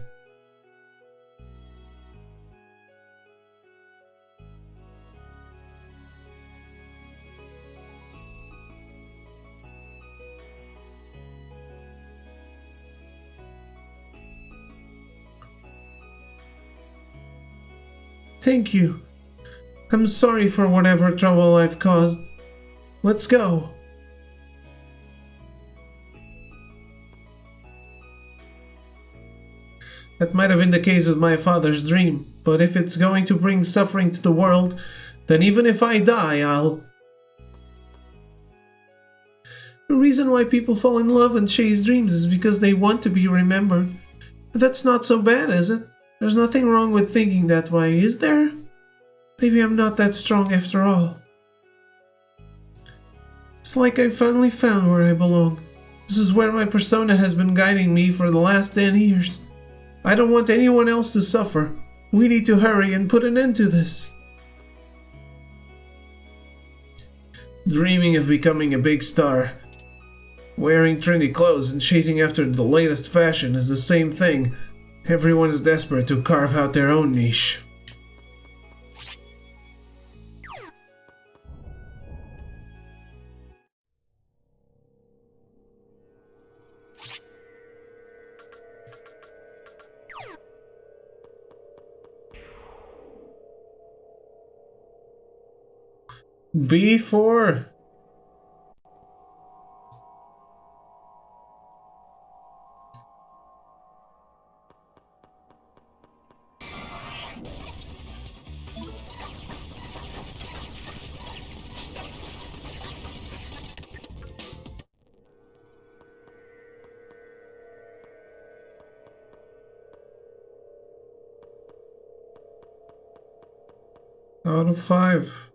Thank you. I'm sorry for whatever trouble I've caused. Let's go. That might have been the case with my father's dream, but if it's going to bring suffering to the world, then even if I die, I'll... The reason why people fall in love and chase dreams is because they want to be remembered. That's not so bad, is it? There's nothing wrong with thinking that way, is there? Maybe I'm not that strong after all. It's like I finally found where I belong. This is where my persona has been guiding me for the last 10 years. I don't want anyone else to suffer. We need to hurry and put an end to this. Dreaming of becoming a big star, wearing trendy clothes and chasing after the latest fashion is the same thing. Everyone is desperate to carve out their own niche. B4. Out of 5.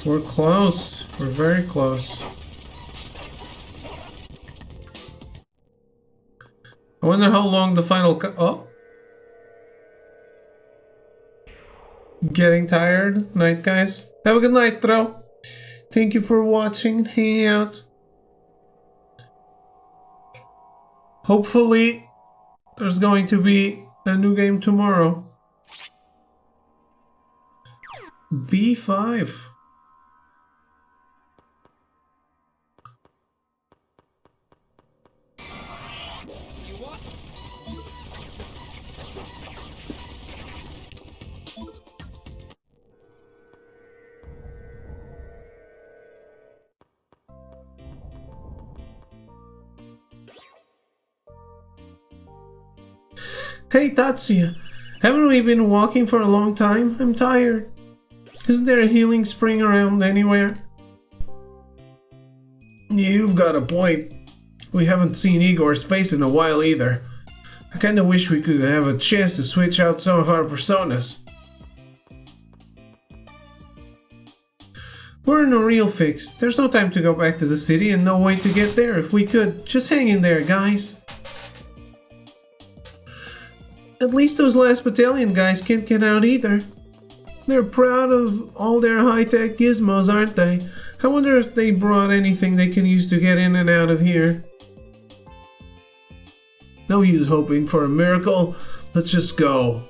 We're close. We're very close. I wonder how long the final oh. Getting tired? Night, guys. Have a good night, Throw. Thank you for watching and hanging out. Hopefully, there's going to be a new game tomorrow. B5. Hey Tatsuya, haven't we been walking for a long time? I'm tired. Isn't there a healing spring around anywhere? You've got a point. We haven't seen Igor's face in a while either. I kinda wish we could have a chance to switch out some of our personas. We're in a real fix. There's no time to go back to the city and no way to get there if we could. Just hang in there, guys. At least those last battalion guys can't get out either. They're proud of all their high-tech gizmos, aren't they? I wonder if they brought anything they can use to get in and out of here. No use hoping for a miracle. Let's just go.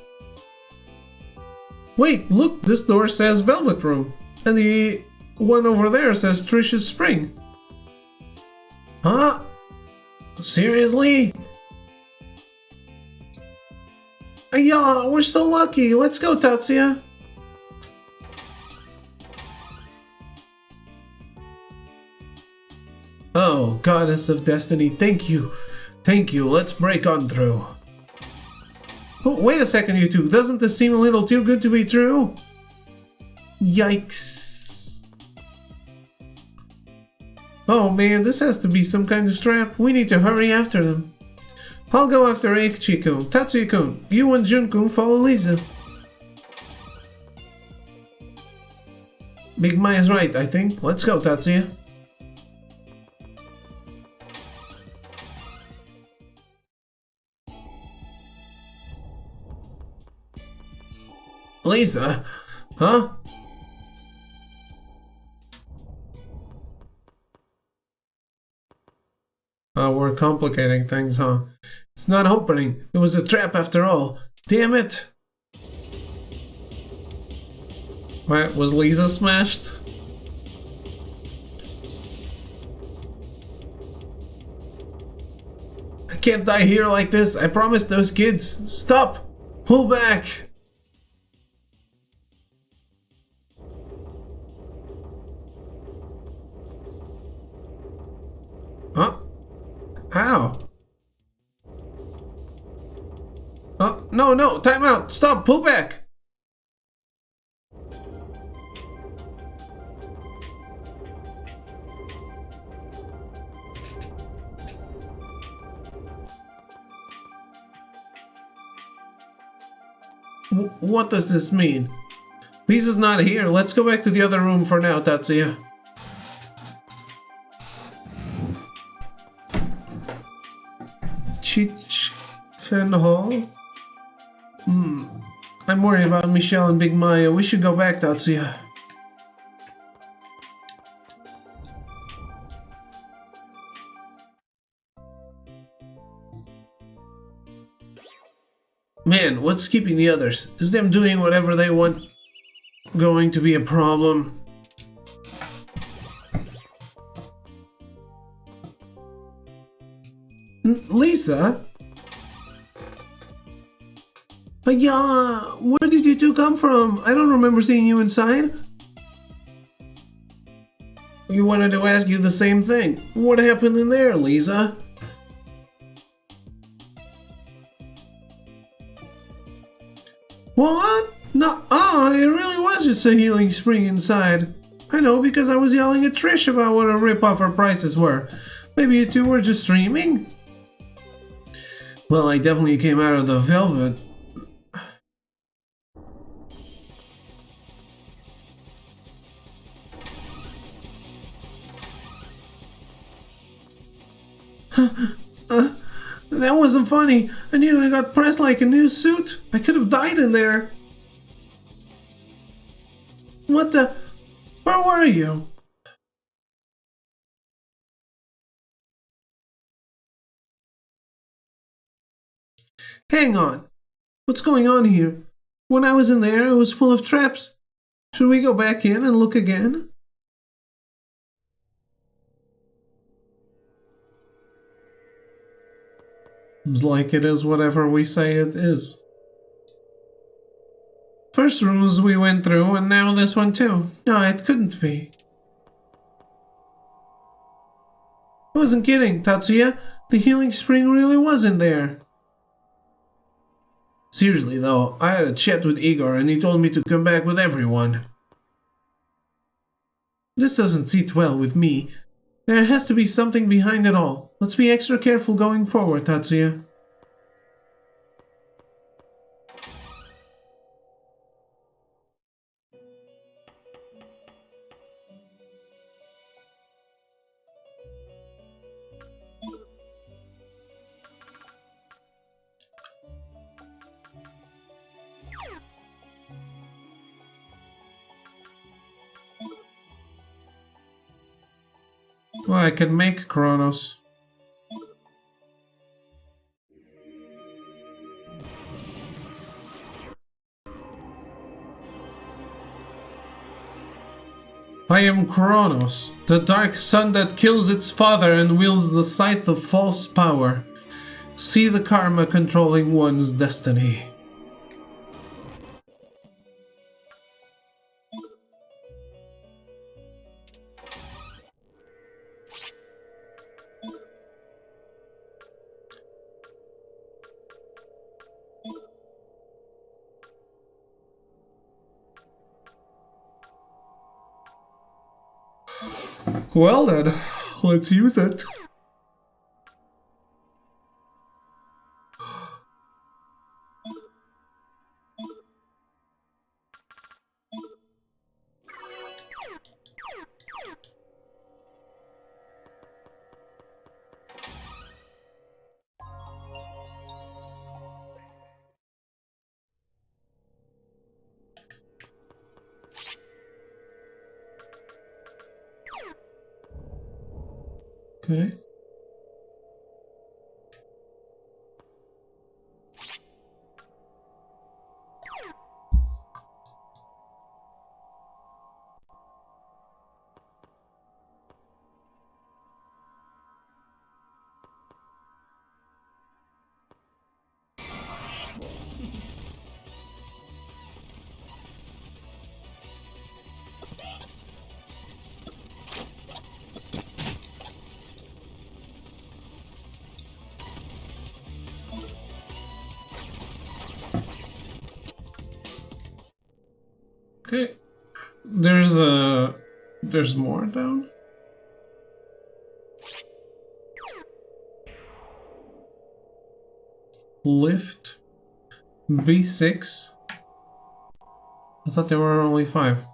Wait, look, this door says Velvet Room. And the one over there says Trish's Spring. Huh? Seriously? Yeah, we're so lucky. Let's go, Tatsuya. Oh, Goddess of Destiny, thank you. Thank you. Let's break on through. Oh, wait a second, you two. Doesn't this seem a little too good to be true? Yikes. Oh man, this has to be some kind of trap. We need to hurry after them. I'll go after Eiichi-kun. Tatsuya-kun, you and Jun-kun follow Lisa. Big Mai is right, I think. Let's go, Tatsuya. Lisa? Huh? We're complicating things, huh? It's not opening. It was a trap after all. Damn it! What, was Lisa smashed? I can't die here like this. I promised those kids. Stop! Pull back! Huh? How? Oh, no, no, time out! Stop! Pull back! What does this mean? Lisa's not here. Let's go back to the other room for now, Tatsuya. Chichen Hall? I'm worried about Michelle and Big Maya. We should go back, Tatsuya. Man, what's keeping the others? Is them doing whatever they want going to be a problem? Lisa? Yeah, where did you two come from? I don't remember seeing you inside. We wanted to ask you the same thing. What happened in there, Lisa? What? No, it really was just a healing spring inside. I know, because I was yelling at Trish about what a rip-off her prices were. Maybe you two were just dreaming? Well, I definitely came out of the velvet. That wasn't funny. I nearly got pressed like a new suit. I could have died in there. What the? Where were you? Hang on. What's going on here? When I was in there, it was full of traps. Should we go back in and look again? Seems like it is whatever we say it is. First rooms we went through, and now this one too. No, it couldn't be. I wasn't kidding, Tatsuya. The healing spring really wasn't there. Seriously though, I had a chat with Igor and he told me to come back with everyone. This doesn't sit well with me. There has to be something behind it all. Let's be extra careful going forward, Tatsuya. Well, I can make Kronos. I am Kronos, the dark sun that kills its father and wields the scythe of false power. See the karma controlling one's destiny. Well then, let's use it. Okay. Okay. There's more down. Lift B6. I thought there were only 5.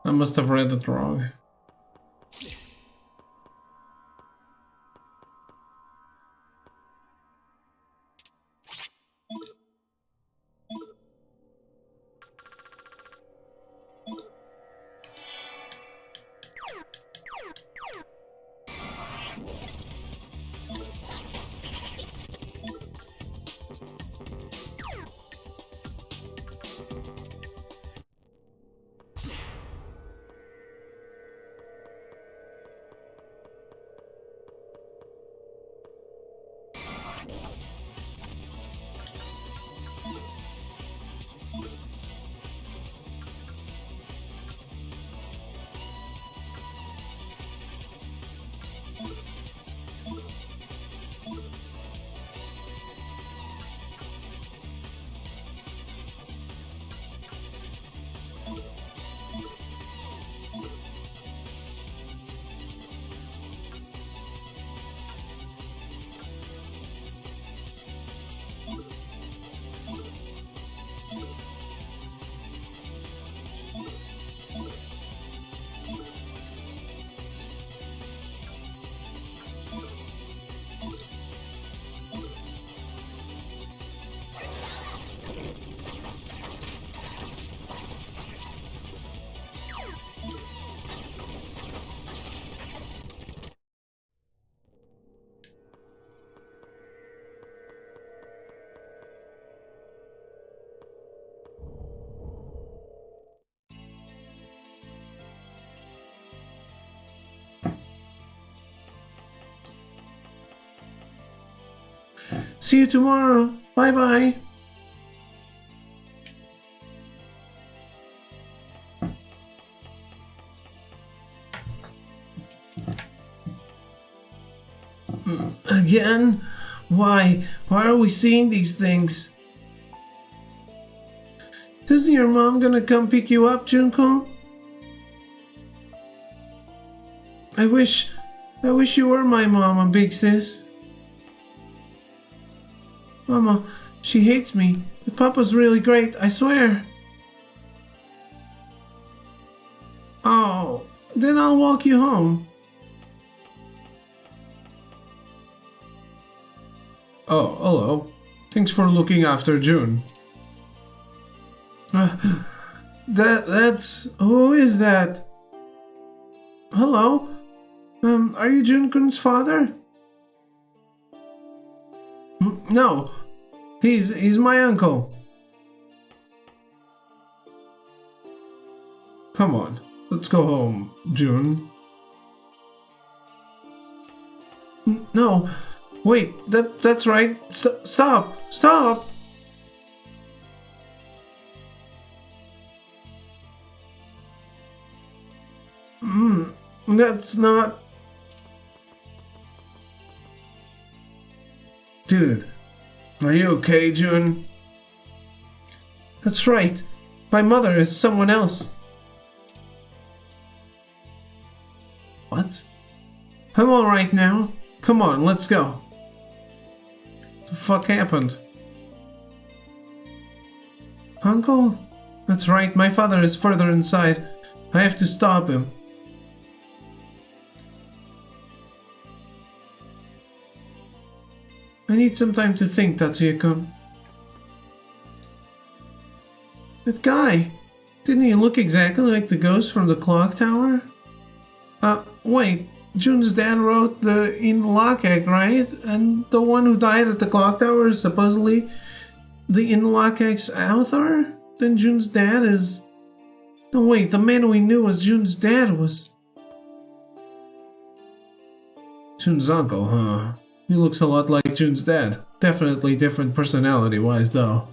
I must have read it wrong. See you tomorrow. Bye bye. Again? Why? Why are we seeing these things? Isn't your mom gonna come pick you up, Junko? I wish you were my mama, big sis. Mama, she hates me, but Papa's really great, I swear. Oh, then I'll walk you home. Oh, hello. Thanks for looking after June. That's... Who is that? Hello? Are you Jun-kun's father? No. He's my uncle. Come on. Let's go home, June. No. Wait, that's right. Stop! Stop! That's not... Dude, are you okay, June? That's right. My mother is someone else. What? I'm alright now. Come on, let's go. The fuck happened? Uncle? That's right, my father is further inside. I have to stop him. I need some time to think, Tatsuya-kun. That guy! Didn't he look exactly like the ghost from the clock tower? Wait. June's dad wrote the In Lockegg, right? And the one who died at the clock tower is supposedly the In Lockegg's author? Then June's dad is... No, wait, the man we knew as June's dad was... June's uncle, huh? He looks a lot like June's dad. Definitely different personality-wise, though.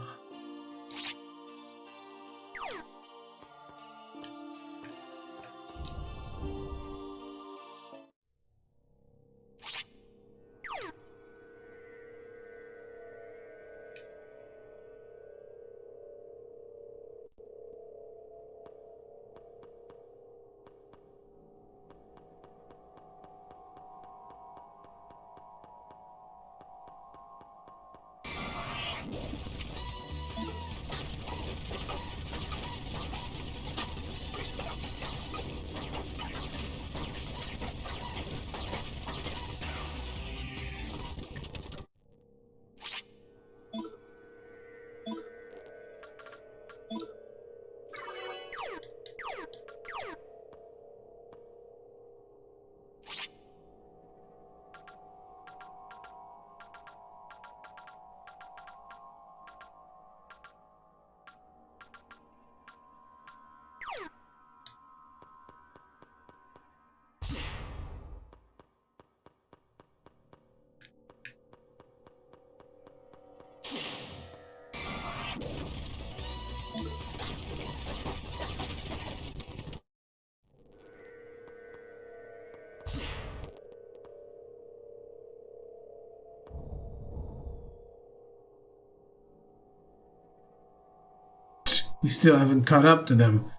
We still haven't caught up to them.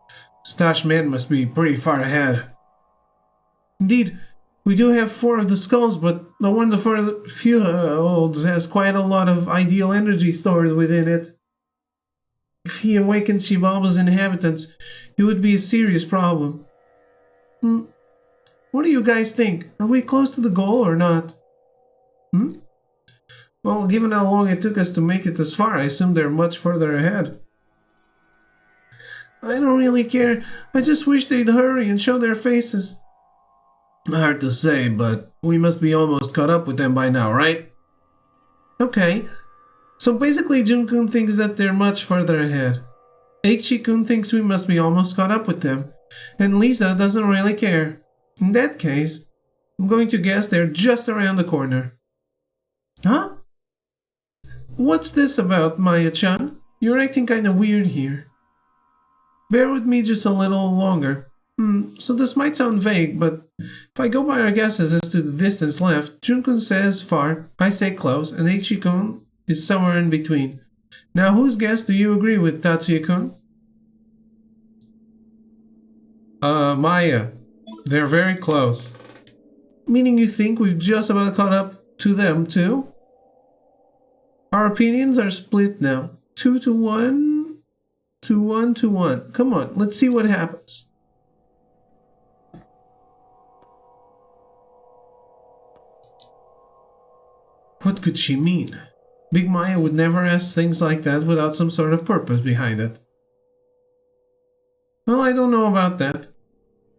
Stash Man must be pretty far ahead. Indeed, we do have 4 of the skulls, but the one for the few holds has quite a lot of ideal energy stored within it. If he awakens Shibaba's inhabitants, it would be a serious problem. What do you guys think? Are we close to the goal or not? Well, given how long it took us to make it this far, I assume they're much further ahead. I don't really care. I just wish they'd hurry and show their faces. Hard to say, but we must be almost caught up with them by now, right? Okay. So basically, Jun-kun thinks that they're much further ahead. Eiichi-kun thinks we must be almost caught up with them. And Lisa doesn't really care. In that case, I'm going to guess they're just around the corner. Huh? What's this about, Maya-chan? You're acting kinda weird here. Bear with me just a little longer. So this might sound vague, but if I go by our guesses as to the distance left, Jun-kun says far, I say close, and Eiichi-kun is somewhere in between. Now, whose guess do you agree with, Tatsuya-kun? Maya. They're very close. Meaning you think we've just about caught up to them, too? Our opinions are split now. 2-1, 2-1. Come on, let's see what happens. What could she mean? Big Maya would never ask things like that without some sort of purpose behind it. Well, I don't know about that.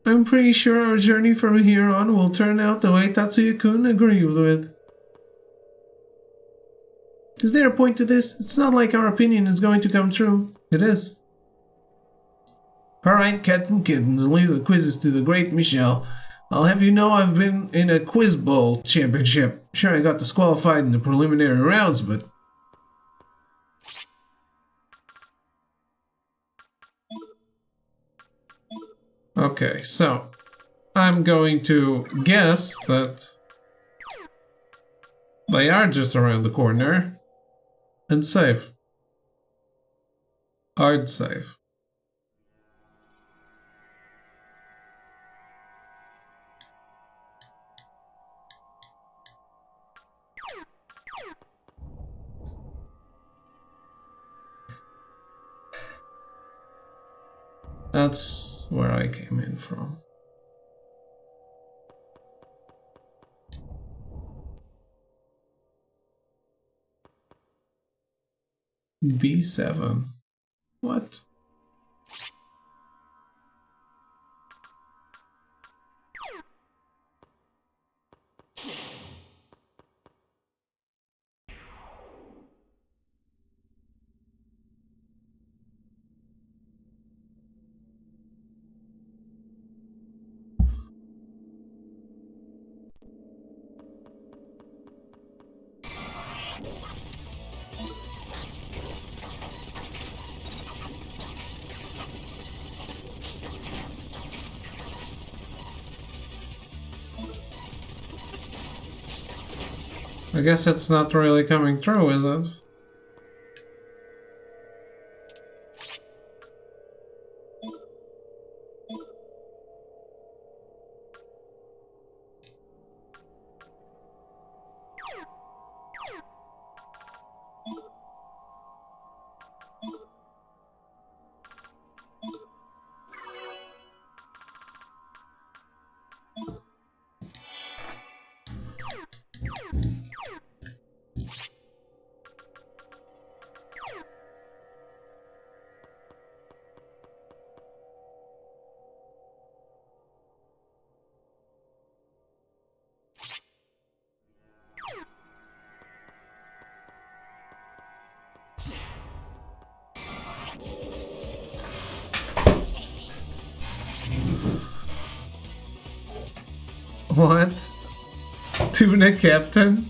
I'm pretty sure our journey from here on will turn out the way Tatsuya-kun agreed with. Is there a point to this? It's not like our opinion is going to come true. It is. Alright, cats and kittens, leave the quizzes to the great Michelle. I'll have you know I've been in a quiz bowl championship. Sure, I got disqualified in the preliminary rounds, but... Okay, so... I'm going to guess that... they are just around the corner. And safe. Hard safe. That's where I came in from. B7. What? I guess it's not really coming true, is it? What? Tuna Captain?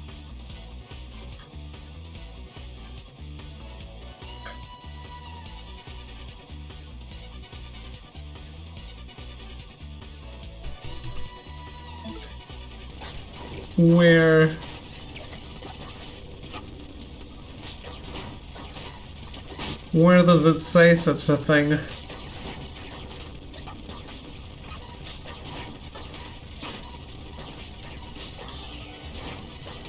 Where? Where does it say such a thing?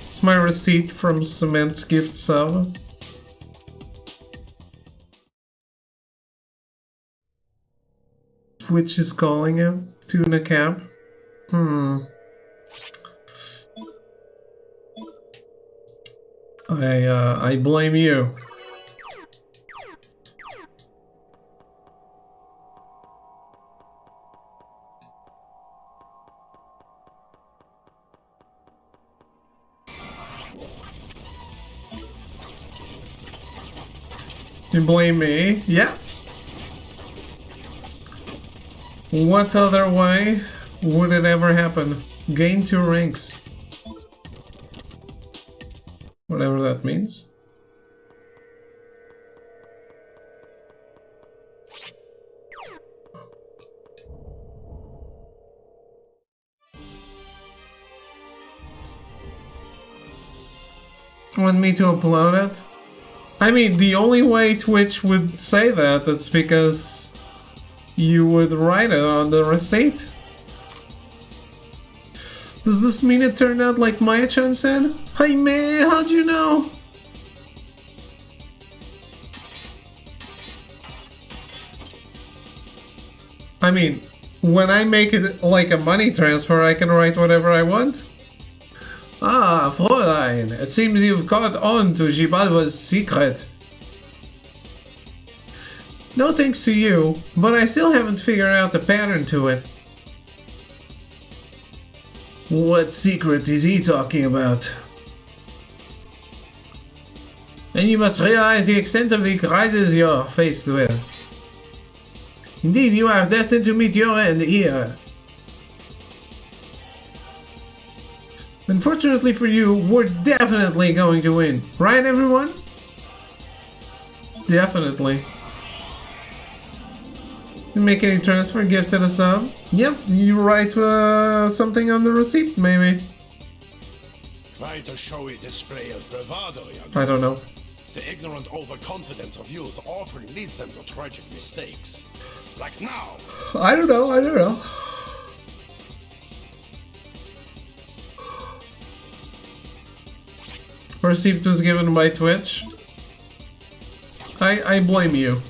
It's my receipt from Cement's gift sub. Twitch is calling him. Tuna cap. I blame you. You blame me? Yeah. What other way would it ever happen? Gain 2 ranks. Whatever that means. Want me to upload it? I mean, the only way Twitch would say that, that's because you would write it on the receipt. Does this mean it turned out like Maya-chan said? Hey man, how'd you know? I mean, when I make it like a money transfer, I can write whatever I want. Ah, Fräulein, it seems you've caught on to Jibalba's secret. No thanks to you, but I still haven't figured out the pattern to it. What secret is he talking about? And you must realize the extent of the crisis you're faced with. Indeed, you are destined to meet your end here. Unfortunately for you, we're definitely going to win. Right, everyone? Definitely. You make any transfer, gifted a sub? Yep, you write something on the receipt, maybe. Quite a showy display of bravado, young I don't know. The ignorant overconfidence of youth often leads them to tragic mistakes. Like now. I don't know. Receipt was given by Twitch. I blame you.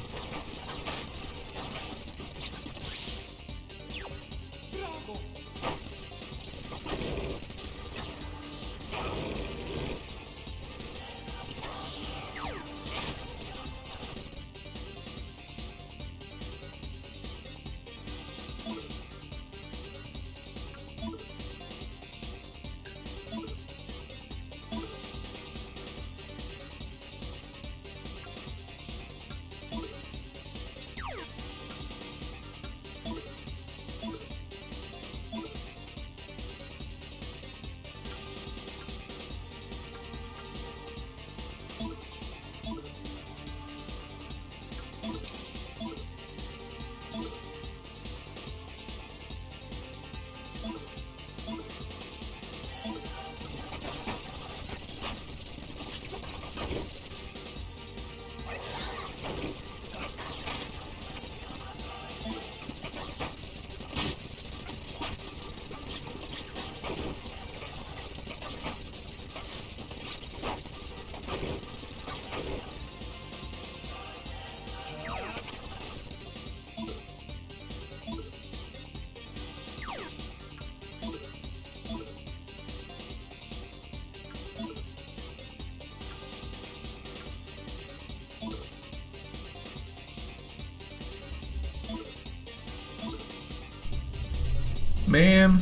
Man.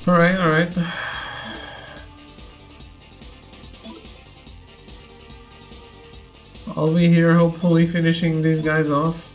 Alright. I'll be here hopefully finishing these guys off.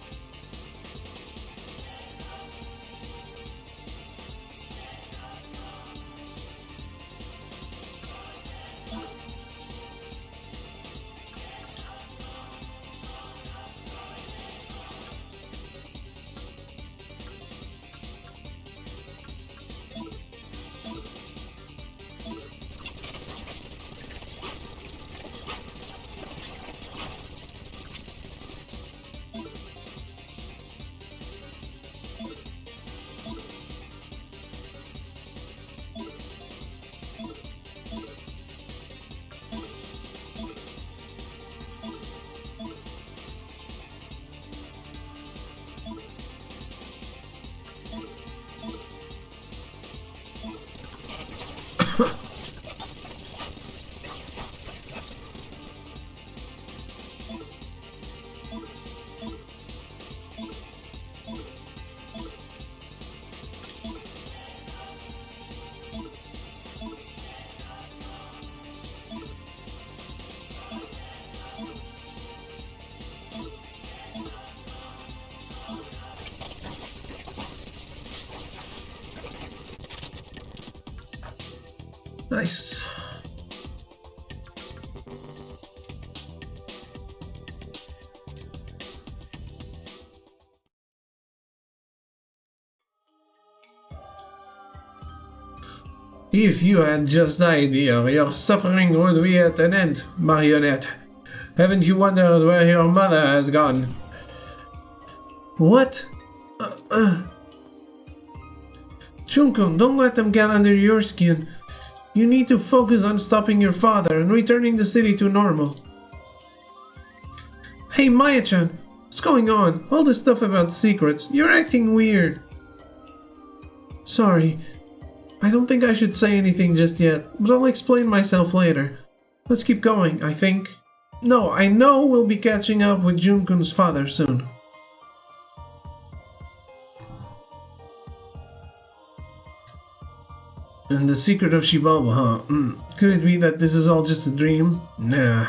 Nice. If you had just the idea, your suffering would be at an end, Marionette. Haven't you wondered where your mother has gone? What? Junkun, don't let them get under your skin. You need to focus on stopping your father and returning the city to normal. Hey Maya-chan, what's going on? All this stuff about secrets, you're acting weird. Sorry, I don't think I should say anything just yet, but I'll explain myself later. Let's keep going, I think. No, I know we'll be catching up with Junkun's father soon. And the secret of Shibalba, huh? Could it be that this is all just a dream? Nah.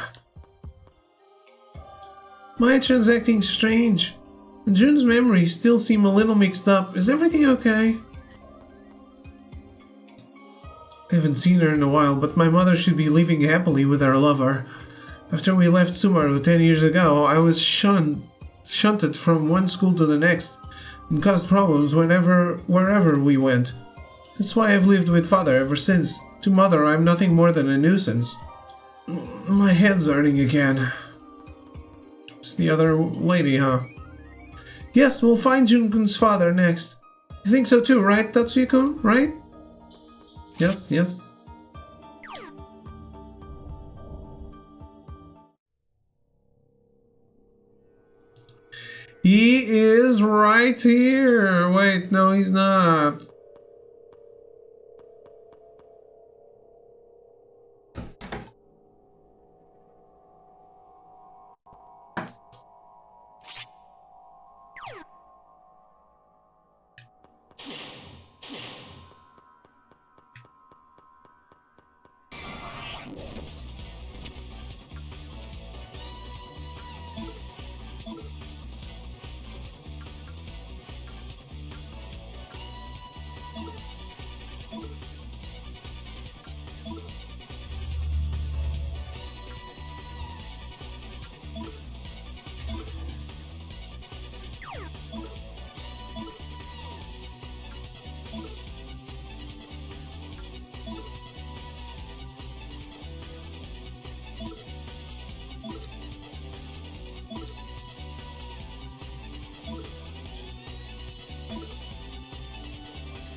Maya-chan's acting strange. Jun's memories still seem a little mixed up. Is everything okay? I haven't seen her in a while, but my mother should be living happily with her lover. After we left Sumaru 10 years ago, I was shunted from one school to the next, and caused problems wherever we went. That's why I've lived with father ever since. To mother, I'm nothing more than a nuisance. My head's hurting again. It's the other lady, huh? Yes, we'll find Junkun's father next. You think so too, right, Tatsuya-kun? Right? Yes, yes. He is right here. Wait, no, he's not.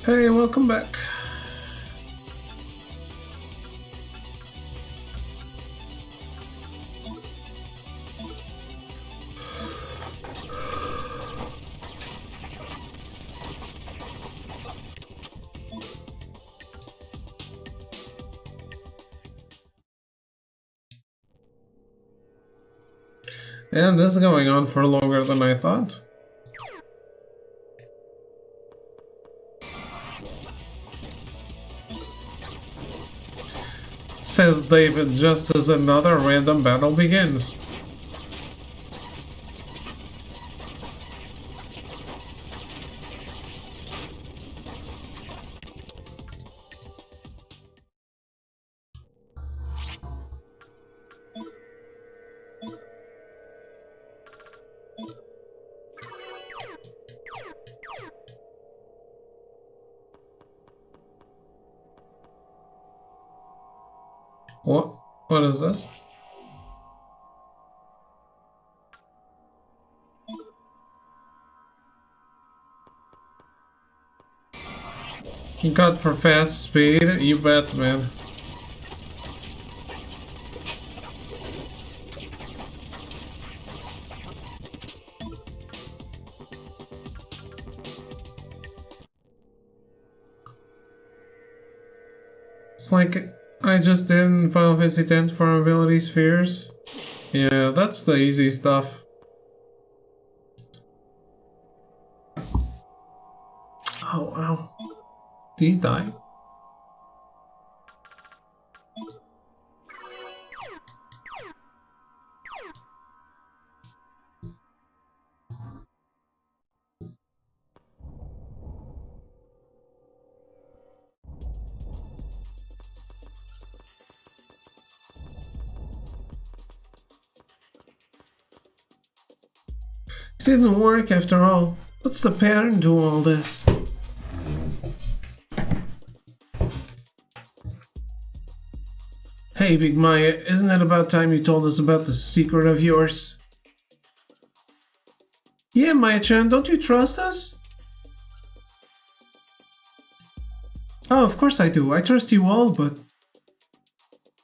Hey, welcome back. And this is going on for longer than I thought. Says David just as another random battle begins. What is this? You got for fast speed? You bet, man. It's like I just did in Final Fantasy X for ability spheres. Yeah, that's the easy stuff. Oh, ow. Did he die? It didn't work after all. What's the pattern to all this? Hey, Big Maya, isn't it about time you told us about the secret of yours? Yeah, Maya-chan, don't you trust us? Oh, of course I do. I trust you all, but...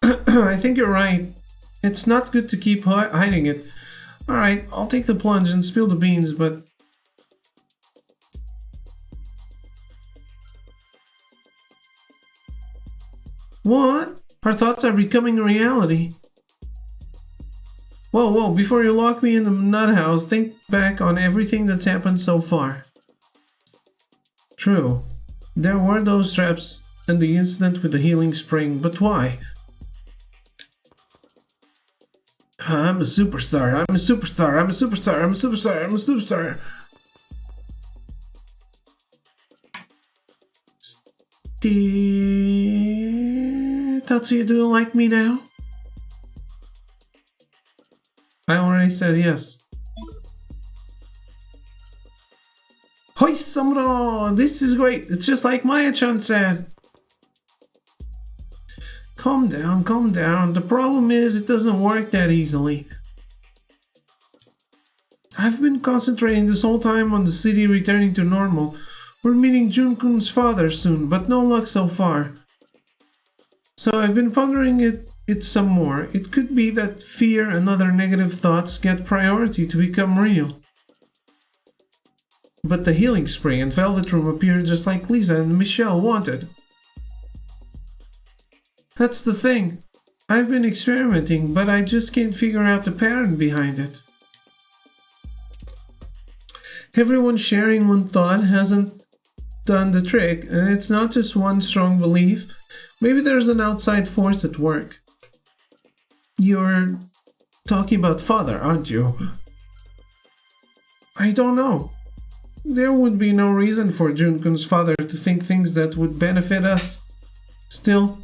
I think you're right. It's not good to keep hiding it. Alright, I'll take the plunge and spill the beans, but... What? Our thoughts are becoming reality. Whoa, whoa, before you lock me in the nut house, think back on everything that's happened so far. True. There were those traps and the incident with the healing spring, but why? I'm a superstar, I'm a superstar, I'm a superstar, I'm a superstar, I'm a superstar. Tatsuya, do you like me now? I already said yes. Hoi Samuro! This is great! It's just like Maya-chan said! Calm down, calm down. The problem is it doesn't work that easily. I've been concentrating this whole time on the city returning to normal. We're meeting Jun-kun's father soon, but no luck so far. So I've been pondering it some more. It could be that fear and other negative thoughts get priority to become real. But the healing spring and velvet room appear just like Lisa and Michelle wanted. That's the thing. I've been experimenting, but I just can't figure out the pattern behind it. Everyone sharing one thought hasn't done the trick, and it's not just one strong belief. Maybe there's an outside force at work. You're talking about father, aren't you? I don't know. There would be no reason for Jun-kun's father to think things that would benefit us. Still,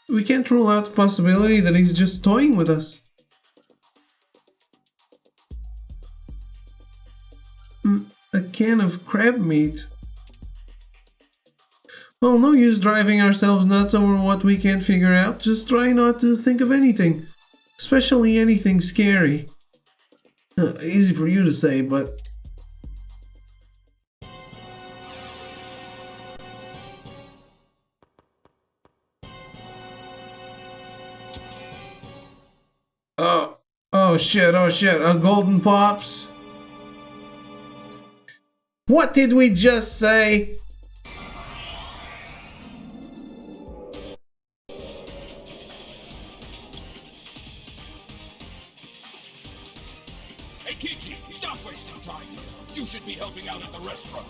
we can't rule out the possibility that he's just toying with us. A can of crab meat. Well, no use driving ourselves nuts over what we can't figure out. Just try not to think of anything. Especially anything scary. Easy for you to say, but... Oh shit, Golden Pops? What did we just say? Hey, Kichi, stop wasting time. You should be helping out at the restaurant.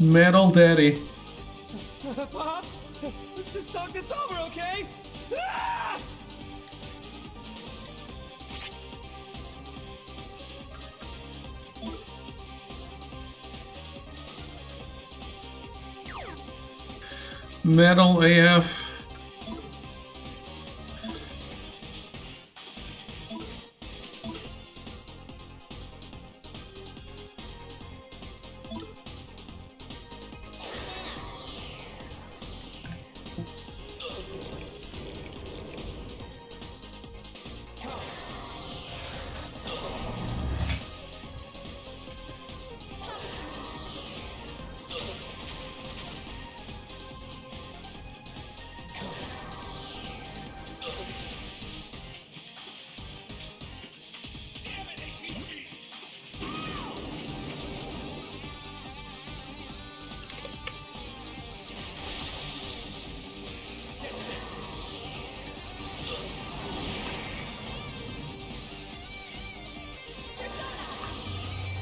Metal Daddy. Pops, let's just talk this over, okay? Ah! Metal AF.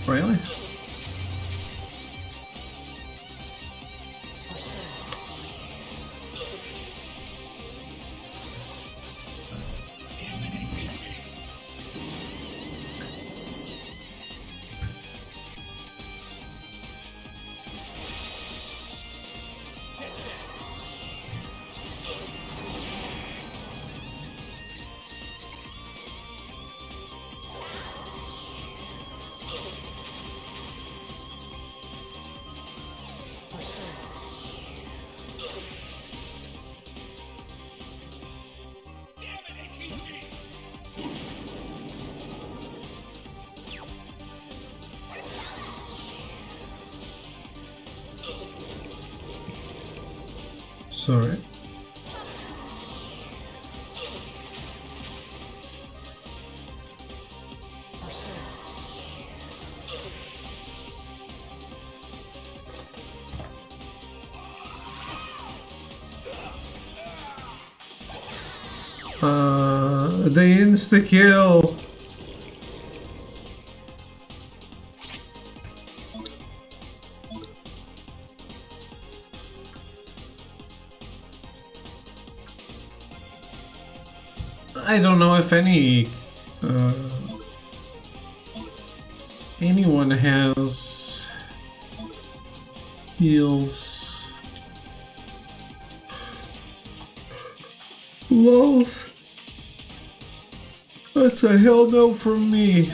Really? Sorry. The insta-kill. I don't know if anyone has heals. Lols. That's a hell no from me.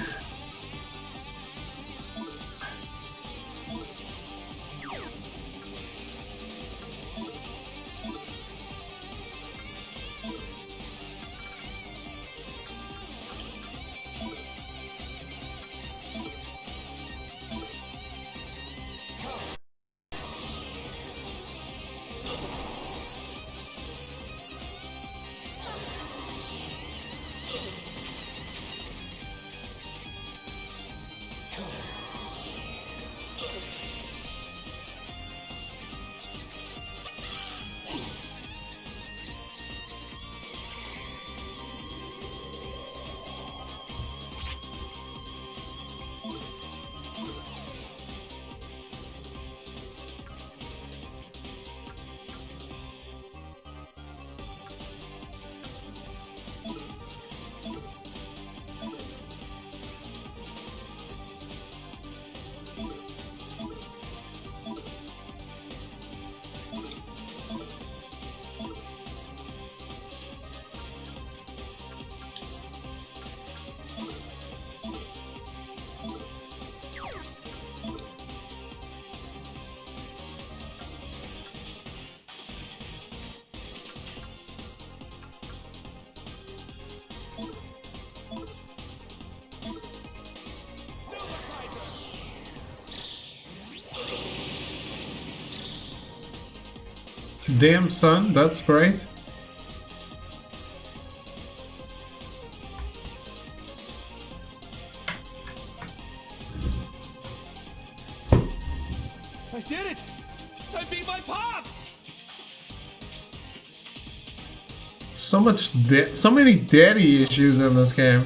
Damn son, that's great. I did it! I beat my pops! So many daddy issues in this game.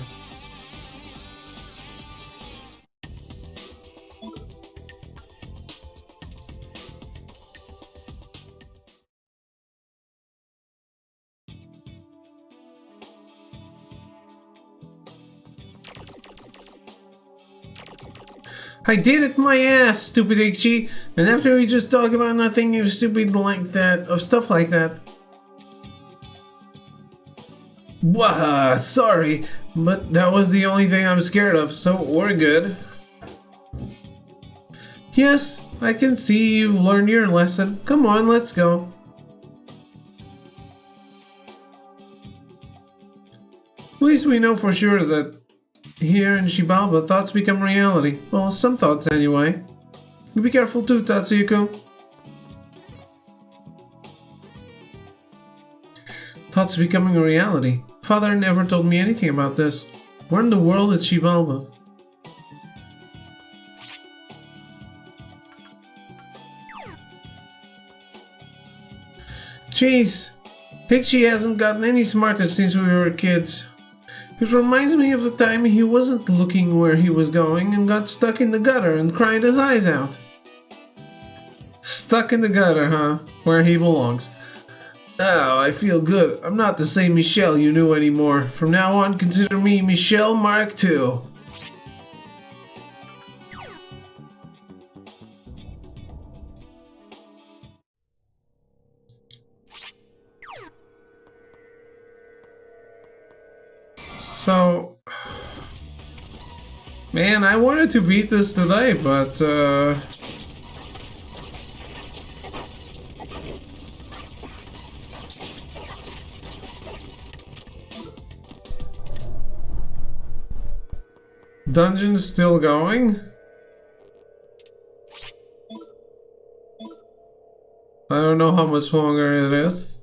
I did it my ass, stupid Ichi. And after we just talk about nothing you stupid like that, of stuff like that. Wah, sorry, but that was the only thing I'm scared of, so we're good. Yes, I can see you've learned your lesson. Come on, let's go. At least we know for sure that here in Shibalba, thoughts become reality. Well, some thoughts anyway. You be careful too, Tatsuko. Thoughts becoming a reality. Father never told me anything about this. Where in the world is Shibalba? Jeez, Pixie hasn't gotten any smarter since we were kids. It reminds me of the time he wasn't looking where he was going and got stuck in the gutter and cried his eyes out. Stuck in the gutter, huh? Where he belongs. Oh, I feel good. I'm not the same Michelle you knew anymore. From now on, consider me Michelle Mark II. So, man, I wanted to beat this today, but dungeon's still going? I don't know how much longer it is.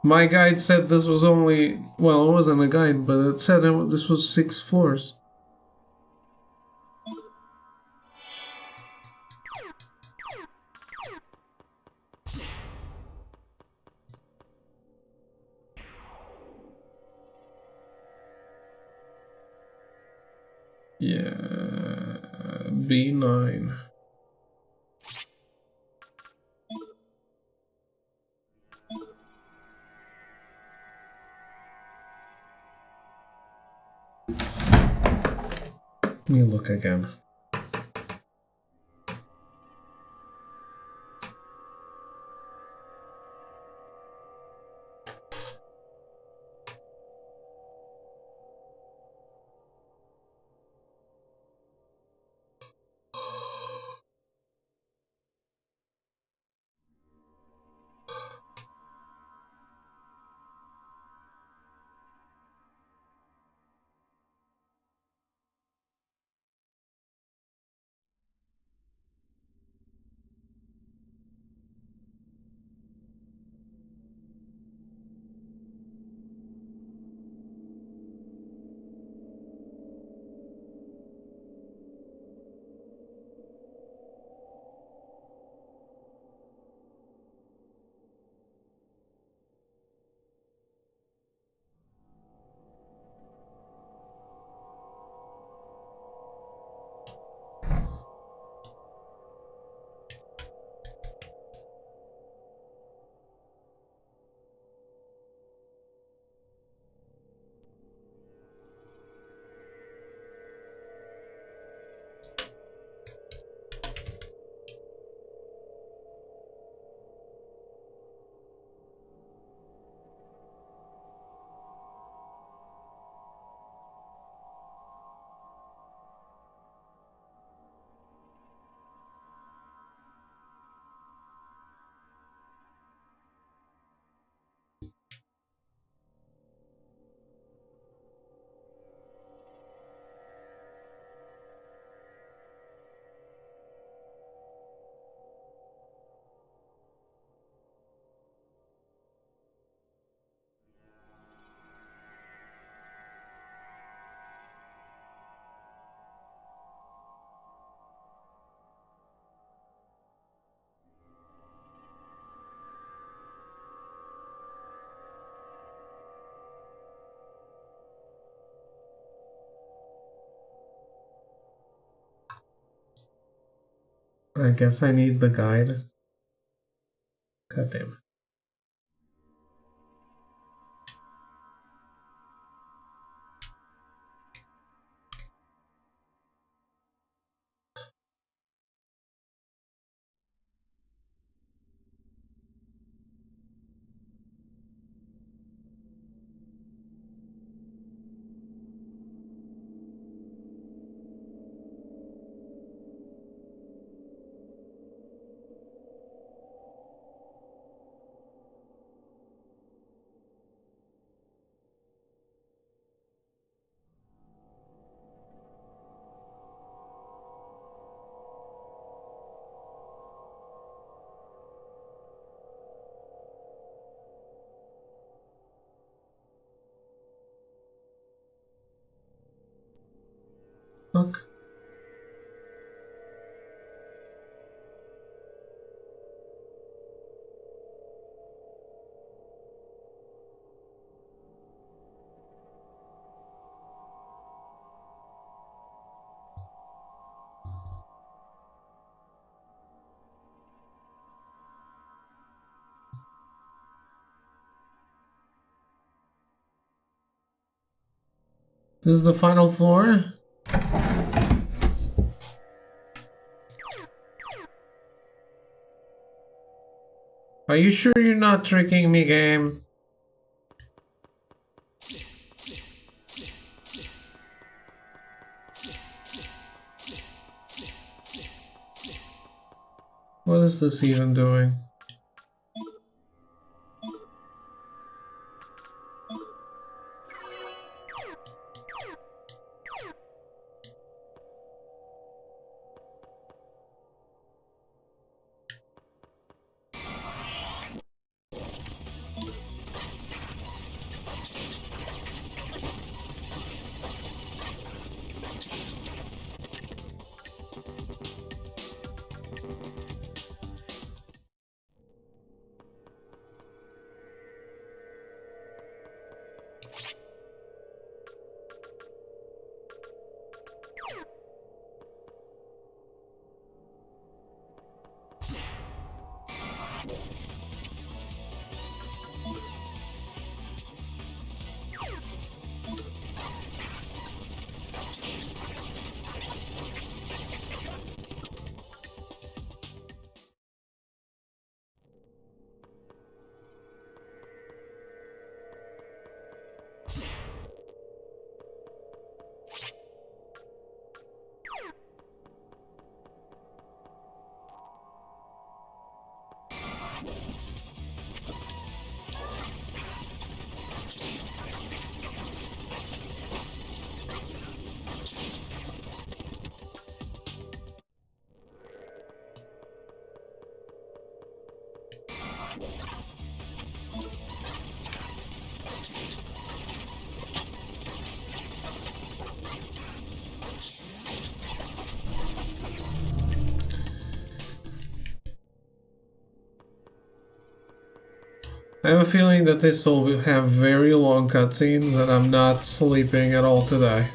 My guide said this was only, well, it wasn't a guide, but it said this was 6 floors. Yeah, B9. Let me look again. I guess I need the guide. God damn it. This is the final floor. Are you sure you're not tricking me, game? What is this even doing? I have a feeling that this will have very long cutscenes and I'm not sleeping at all today.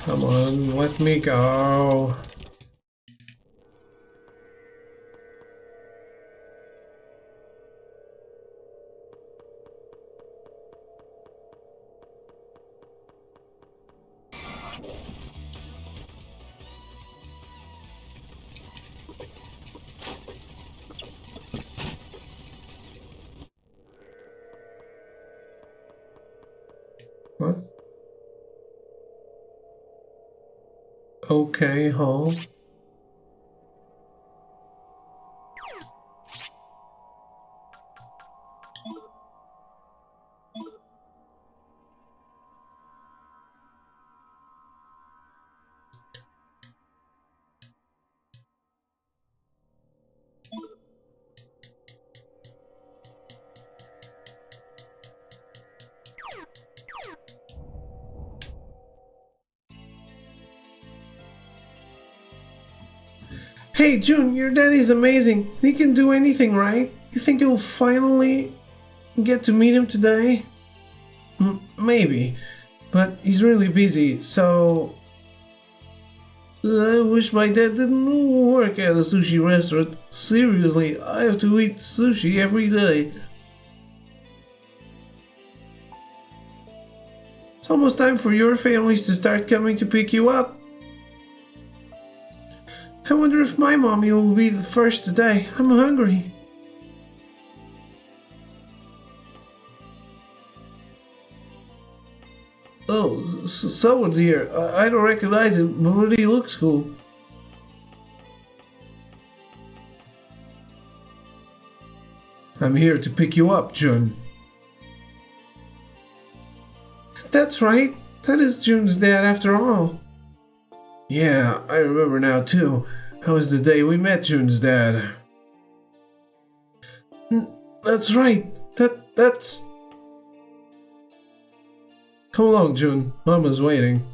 Come on, let me go. What? Okay, Hall. Hey, June, your daddy's amazing. He can do anything, right? You think you'll finally get to meet him today? Maybe, but he's really busy, so... I wish my dad didn't work at a sushi restaurant. Seriously, I have to eat sushi every day. It's almost time for your families to start coming to pick you up. I wonder if my mommy will be the first today. I'm hungry. Oh, someone's here. I don't recognize him, but he looks cool. I'm here to pick you up, Jun. That's right. That is Jun's dad after all. Yeah, I remember now too. That was the day we met Jun's dad. That's right. That's... Come along, Jun. Mama's waiting.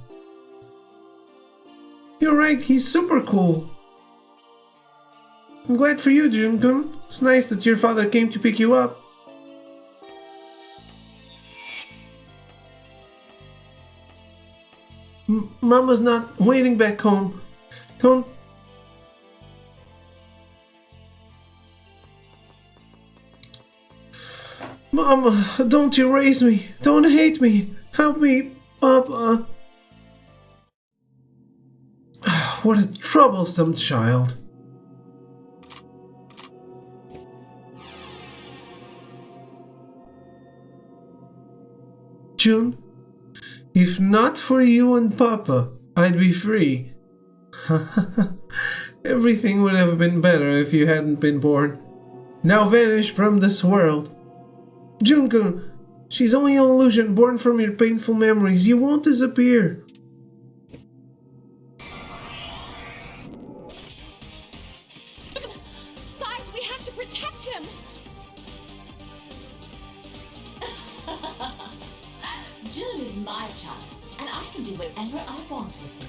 You're right, he's super cool. I'm glad for you, Jun-kun. It's nice that your father came to pick you up. Mama's not waiting back home. Don't... Mama, don't erase me. Don't hate me. Help me, Papa. What a troublesome child. Jun, if not for you and Papa, I'd be free. Everything would have been better if you hadn't been born. Now vanish from this world. Jun-kun, she's only an illusion born from your painful memories. You won't disappear. Guys, we have to protect him. Jun is my child, and I can do whatever I want with him.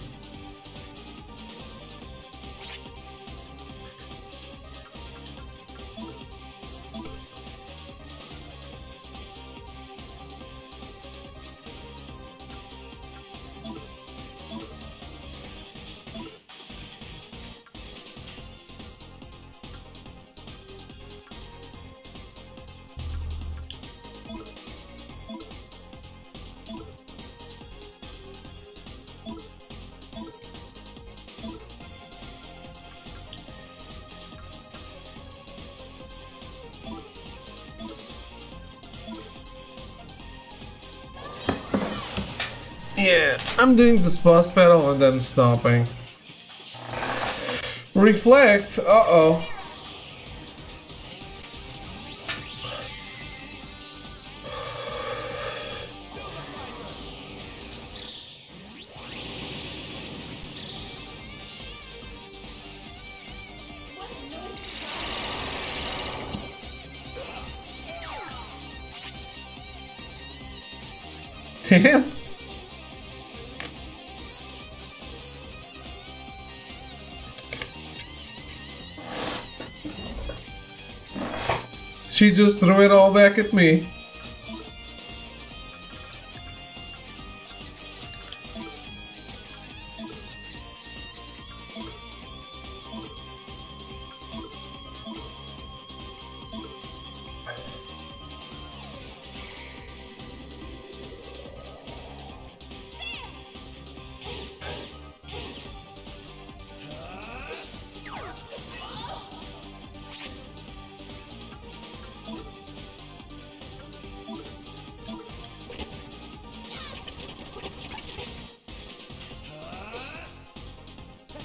Yeah, I'm doing this boss battle and then stopping. Reflect, uh-oh. Damn. She just threw it all back at me.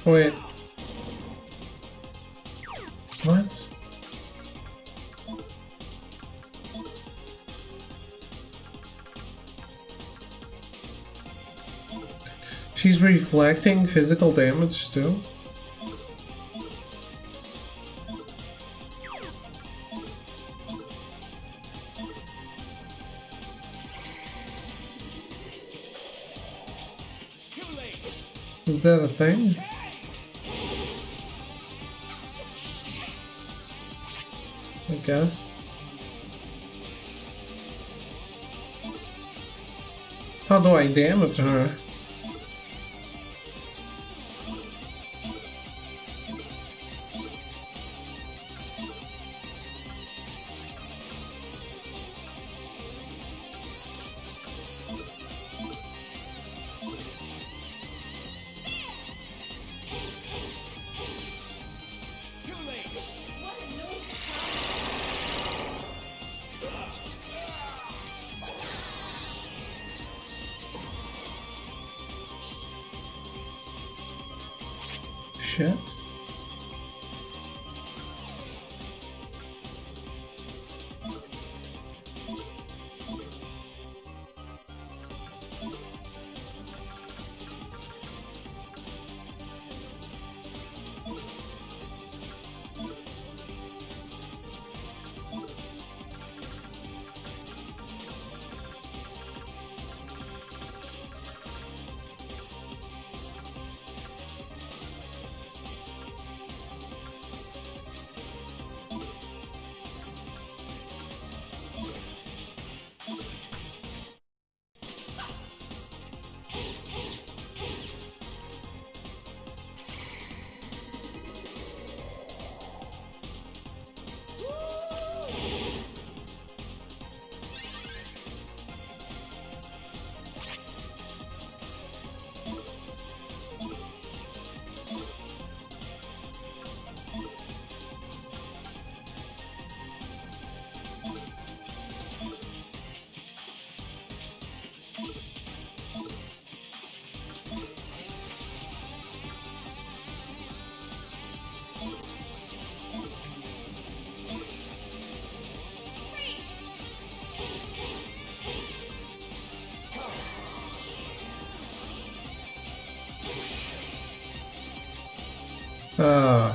Wait. What? She's reflecting physical damage too? Is that a thing? I guess. How do I damage her? Shit. Uh,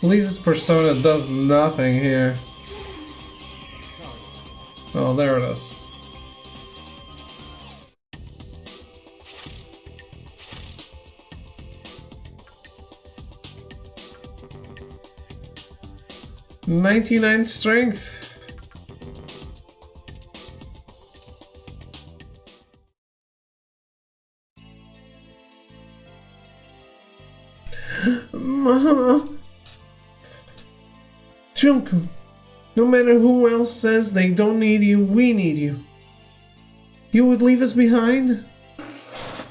Lisa's persona does nothing here. Oh, there it is. "99 strength." Mama. Junko, no matter who else says they don't need you, we need you. You would leave us behind?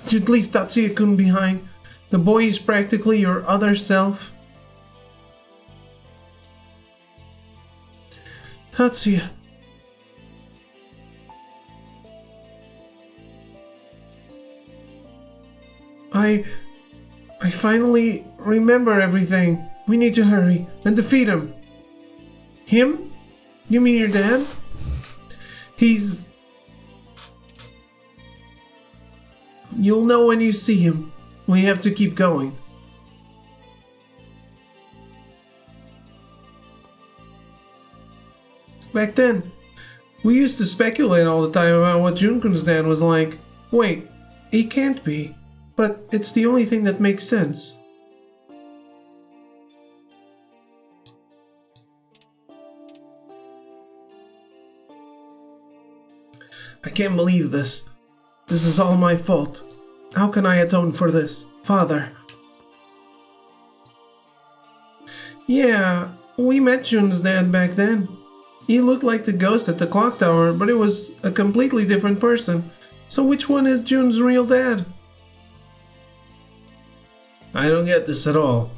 You'd leave Tatsuya-kun behind. The boy is practically your other self. Tatsuya. I finally remember everything. We need to hurry and defeat him. Him? You mean your dad? He's... You'll know when you see him. We have to keep going. Back then, we used to speculate all the time about what Junkun's dad was like. Wait, he can't be. But it's the only thing that makes sense. I can't believe this. This is all my fault. How can I atone for this? Father. Yeah, we met Jun's dad back then. He looked like the ghost at the clock tower, but it was a completely different person. So which one is Jun's real dad? I don't get this at all.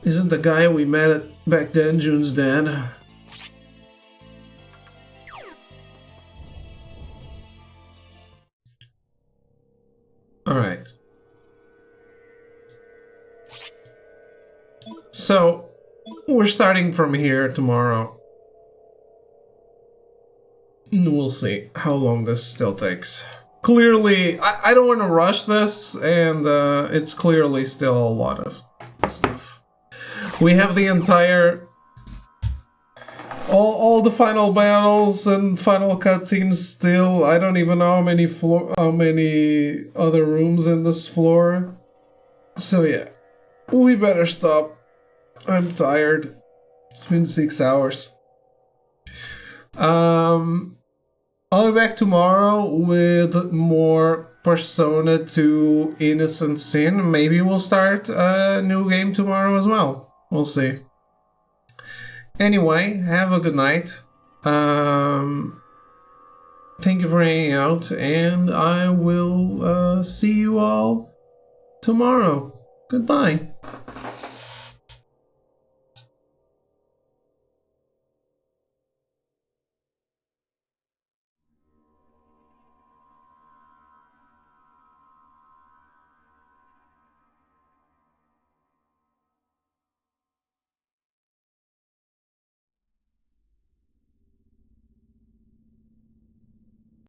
Isn't the guy we met back then Jun's dad? Alright. So, we're starting from here tomorrow. We'll see how long this still takes. Clearly, I don't want to rush this, and it's clearly still a lot of stuff. We have the entire... All the final battles and final cutscenes still. I don't even know how many other rooms in this floor. So yeah, we better stop. I'm tired. It's been 6 hours. I'll be back tomorrow with more Persona 2 Innocent Sin. Maybe we'll start a new game tomorrow as well. We'll see. Anyway, have a good night. Thank you for hanging out, and I will see you all tomorrow. Goodbye.